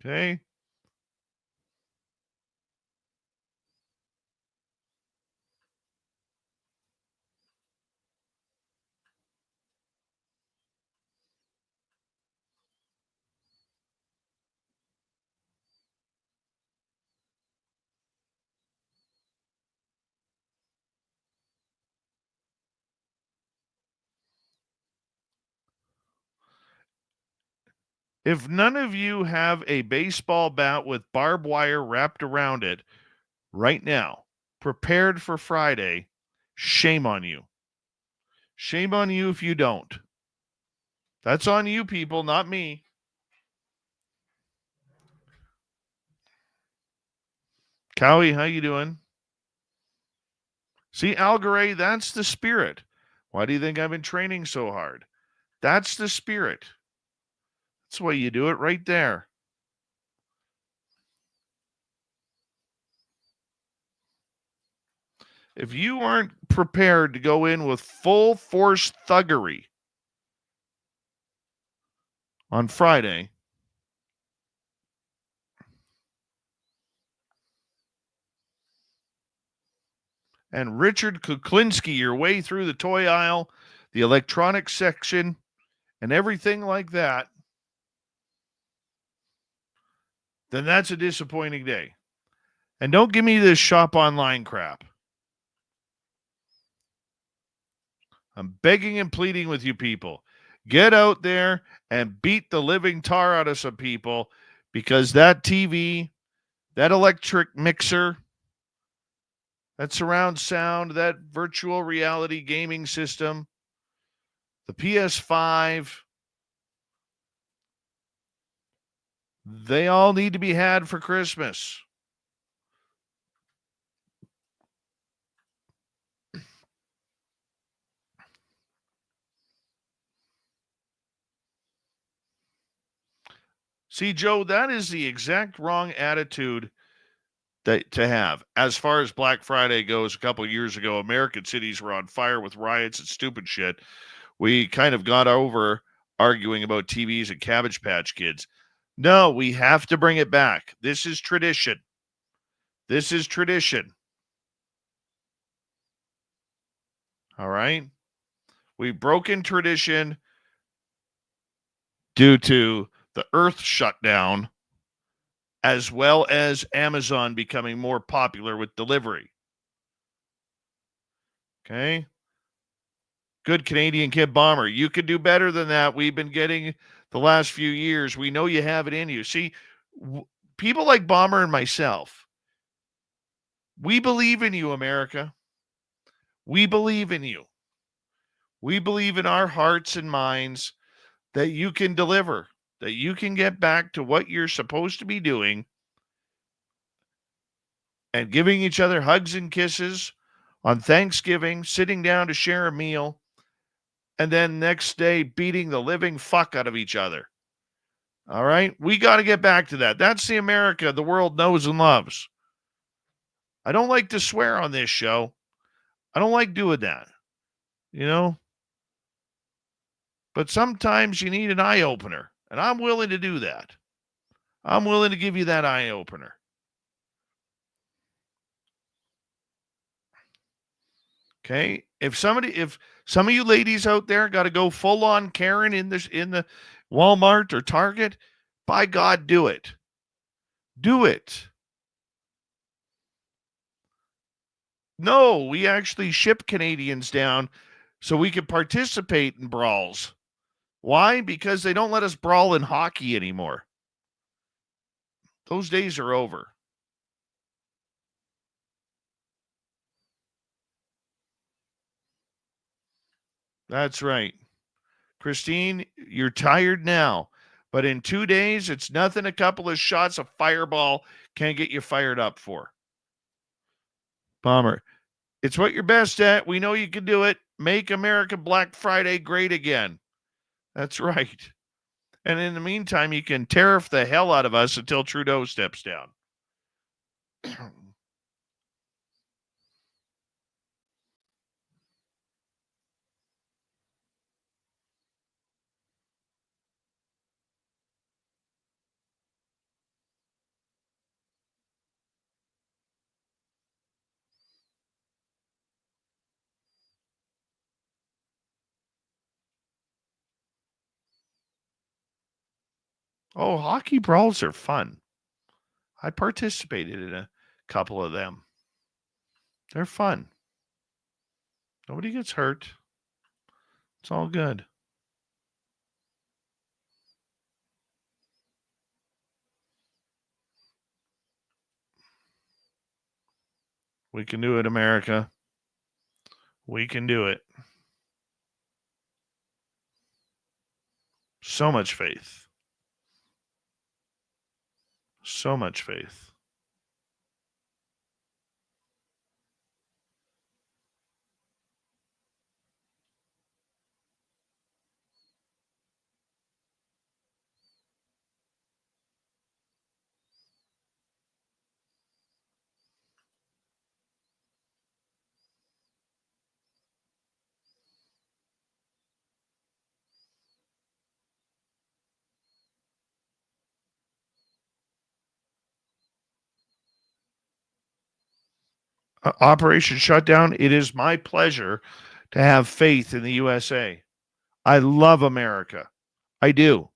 Okay? If none of you have a baseball bat with barbed wire wrapped around it right now, prepared for Friday, shame on you. Shame on you if you don't. That's on you people, not me. Cowie, how you doing? See, Algaray, that's the spirit. Why do you think I've been training so hard? That's the spirit. That's why you do it right there. If you aren't prepared to go in with full force thuggery on Friday, and Richard Kuklinski your way through the toy aisle, the electronics section, and everything like that, then that's a disappointing day. And don't give me this shop online crap. I'm begging and pleading with you people. Get out there and beat the living tar out of some people, because that TV, that electric mixer, that surround sound, that virtual reality gaming system, the PS5, they all need to be had for Christmas. See, Joe, that is the exact wrong attitude to have. As far as Black Friday goes, a couple of years ago, American cities were on fire with riots and stupid shit. We kind of got over arguing about TVs and Cabbage Patch Kids. No, we have to bring it back. This is tradition. This is tradition. All right? We've broken tradition due to the Earth shutdown, as well as Amazon becoming more popular with delivery. Okay? Good Canadian Kid Bomber. You could do better than that. We've been getting the last few years. We know you have it in you. See, people like Bomber and myself, we believe in you, America. We believe in you. We believe in our hearts and minds that you can deliver, that you can get back to what you're supposed to be doing and giving each other hugs and kisses on Thanksgiving, sitting down to share a meal, and then next day beating the living fuck out of each other. All right? We got to get back to that. That's the America the world knows and loves. I don't like to swear on this show. I don't like doing that, you know? But sometimes you need an eye opener, and I'm willing to do that. I'm willing to give you that eye opener. Okay? If some of you ladies out there got to go full on Karen in the Walmart or Target, by God, do it. Do it. No, we actually ship Canadians down so we can participate in brawls. Why? Because they don't let us brawl in hockey anymore. Those days are over. That's right. Christine, you're tired now, but in 2 days, it's nothing a couple of shots of Fireball can't get you fired up for. Bomber, it's what you're best at. We know you can do it. Make America Black Friday great again. That's right. And in the meantime, you can tariff the hell out of us until Trudeau steps down. Oh, hockey brawls are fun. I participated in a couple of them. They're fun. Nobody gets hurt. It's all good. We can do it, America. We can do it. So much faith. So much faith. Operation Shutdown, it is my pleasure to have faith in the USA. I love America. I do.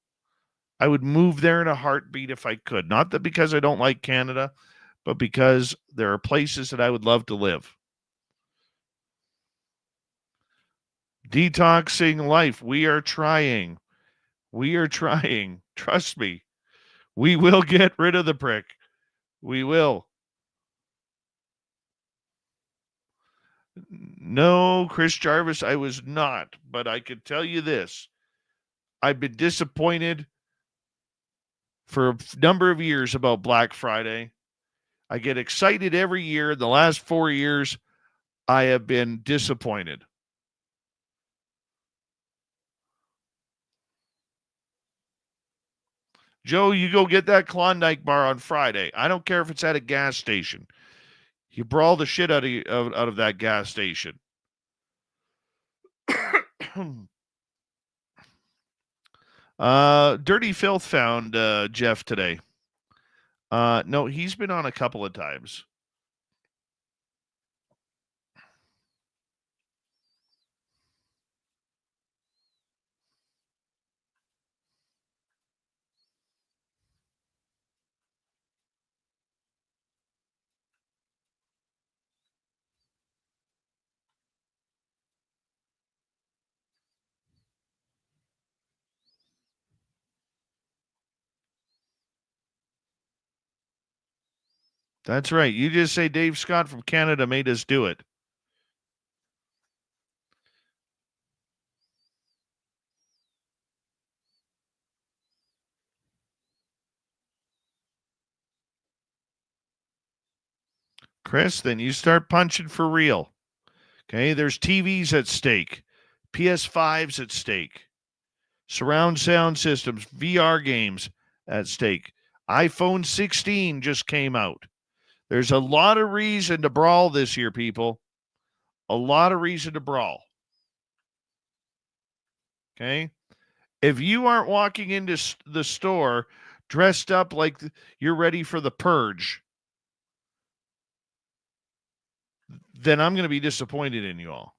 I would move there in a heartbeat if I could. Not that because I don't like Canada, but because there are places that I would love to live. Detoxing life. We are trying. We are trying. Trust me. We will get rid of the prick. We will. No, Chris Jarvis, I was not. But I could tell you this. I've been disappointed for a number of years about Black Friday. I get excited every year. The last 4 years, I have been disappointed. Joe, you go get that Klondike bar on Friday. I don't care if it's at a gas station. You brawl the shit out of that gas station. Dirty Filth found Jeff today. No, he's been on a couple of times. That's right. You just say Dave Scott from Canada made us do it. Chris, then you start punching for real. Okay, there's TVs at stake, PS5s at stake, surround sound systems, VR games at stake. iPhone 16 just came out. There's a lot of reason to brawl this year, people. A lot of reason to brawl. Okay? If you aren't walking into the store dressed up like you're ready for the purge, then I'm going to be disappointed in you all.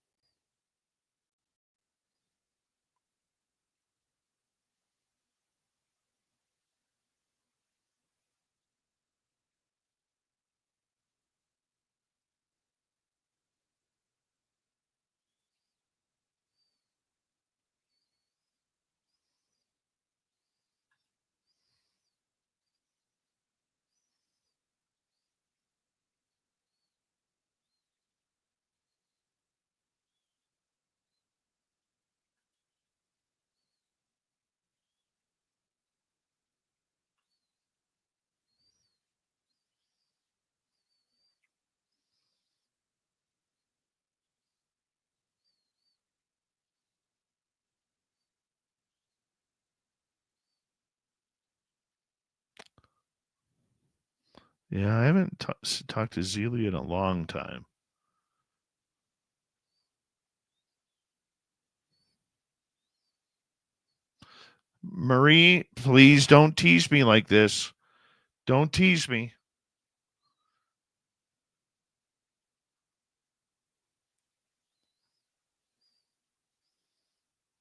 Yeah, I haven't talked to Zelia in a long time. Marie, please don't tease me like this. Don't tease me.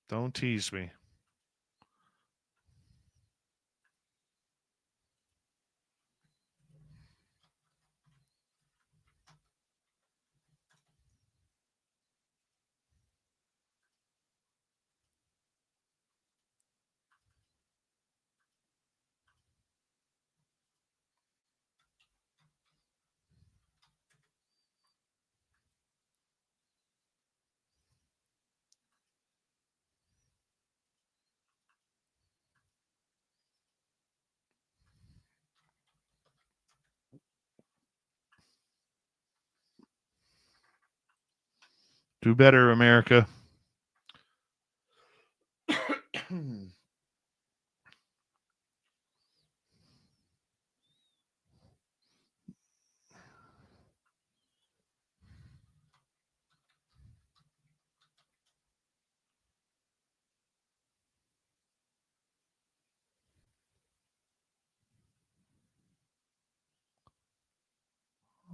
Don't tease me. Do better, America.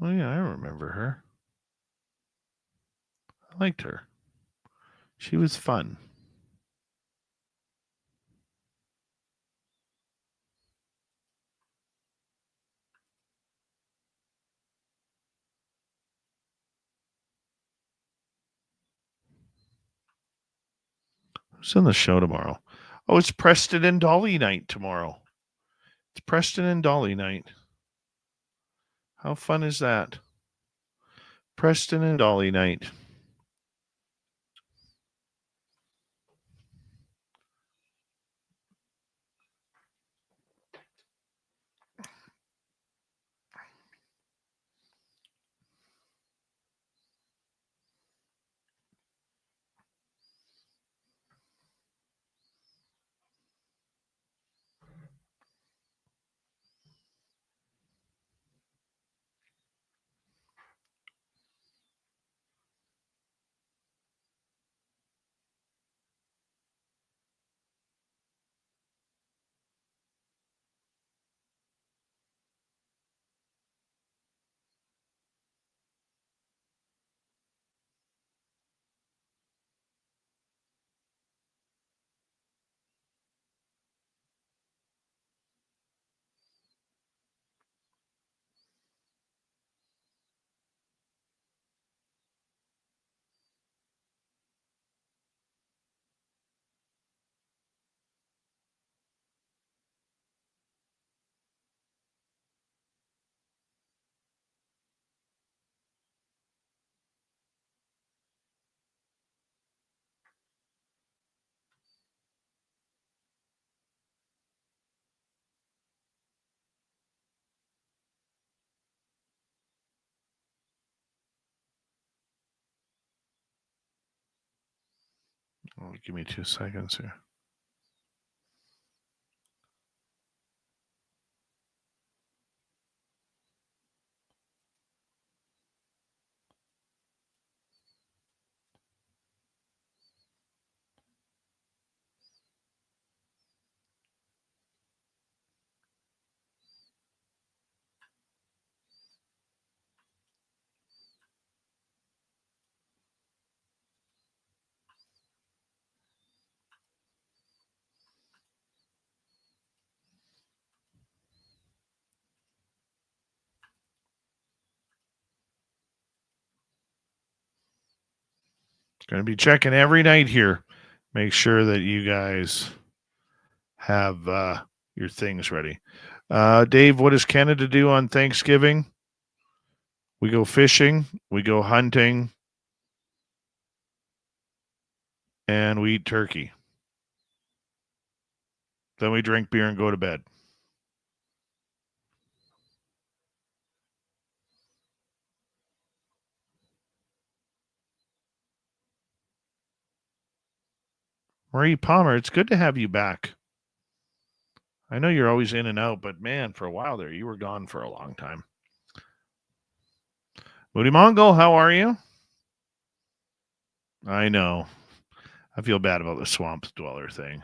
Oh, yeah, I remember her. I liked her. She was fun. Who's on the show tomorrow? Oh, it's Preston and Dolly night tomorrow. It's Preston and Dolly night. How fun is that? Preston and Dolly night. Oh, give me 2 seconds here. Going to be checking every night here. Make sure that you guys have your things ready. Dave, what does Canada do on Thanksgiving? We go fishing, we go hunting, and we eat turkey. Then we drink beer and go to bed. Marie Palmer, it's good to have you back. I know you're always in and out, but man, for a while there, you were gone for a long time. Moody Mongol, how are you? I know. I feel bad about the swamp dweller thing.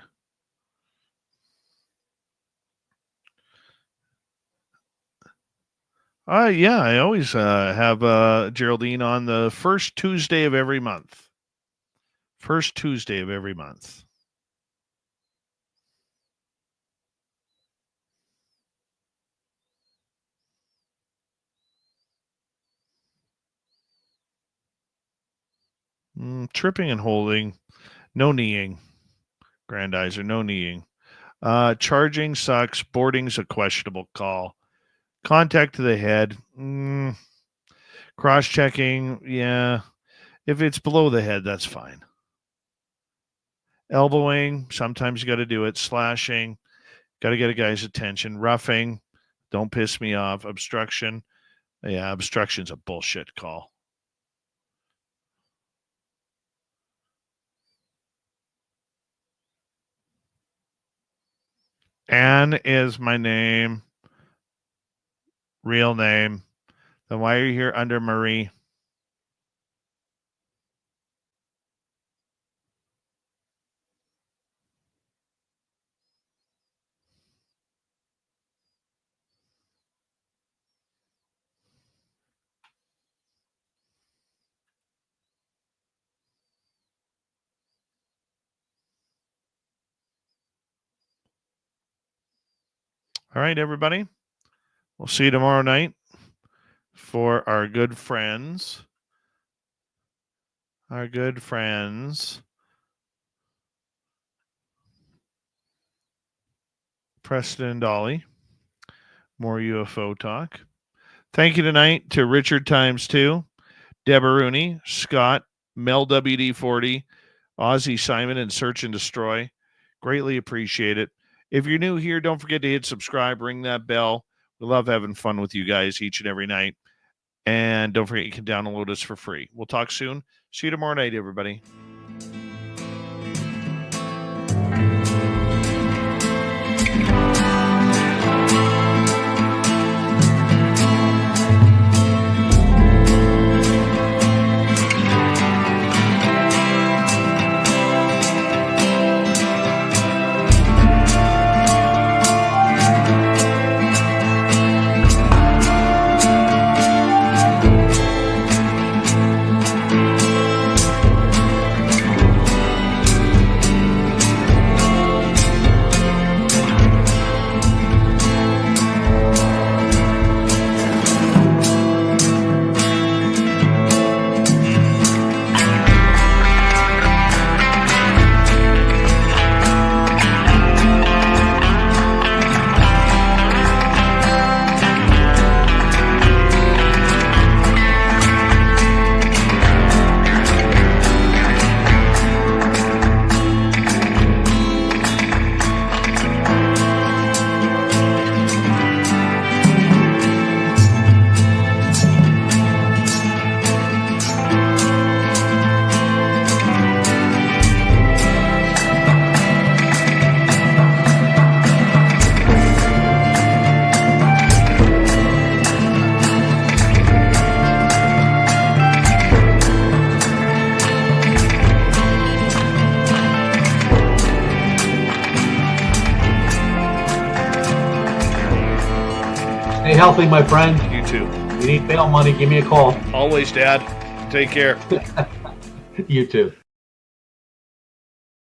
Yeah, I always have Geraldine on the first Tuesday of every month. First Tuesday of every month. Tripping and holding. No kneeing. Grandizer, no kneeing. Charging sucks. Boarding's a questionable call. Contact to the head. Cross-checking, yeah. If it's below the head, that's fine. Elbowing, sometimes you got to do it. Slashing, got to get a guy's attention. Roughing, don't piss me off. Obstruction, yeah, obstruction's a bullshit call. Anne is my name. Real name. Then why are you here under Marie? All right, everybody. We'll see you tomorrow night for our good friends. Our good friends. Preston and Dolly. More UFO talk. Thank you tonight to Richard Times 2, Deborah Rooney, Scott, Mel WD40, Ozzy Simon, and Search and Destroy. Greatly appreciate it. If you're new here, don't forget to hit subscribe, ring that bell. We love having fun with you guys each and every night. And don't forget you can download us for free. We'll talk soon. See you tomorrow night, everybody. Stay healthy, my friend. You too. You need bail money, give me a call. Always, Dad. Take care. You too.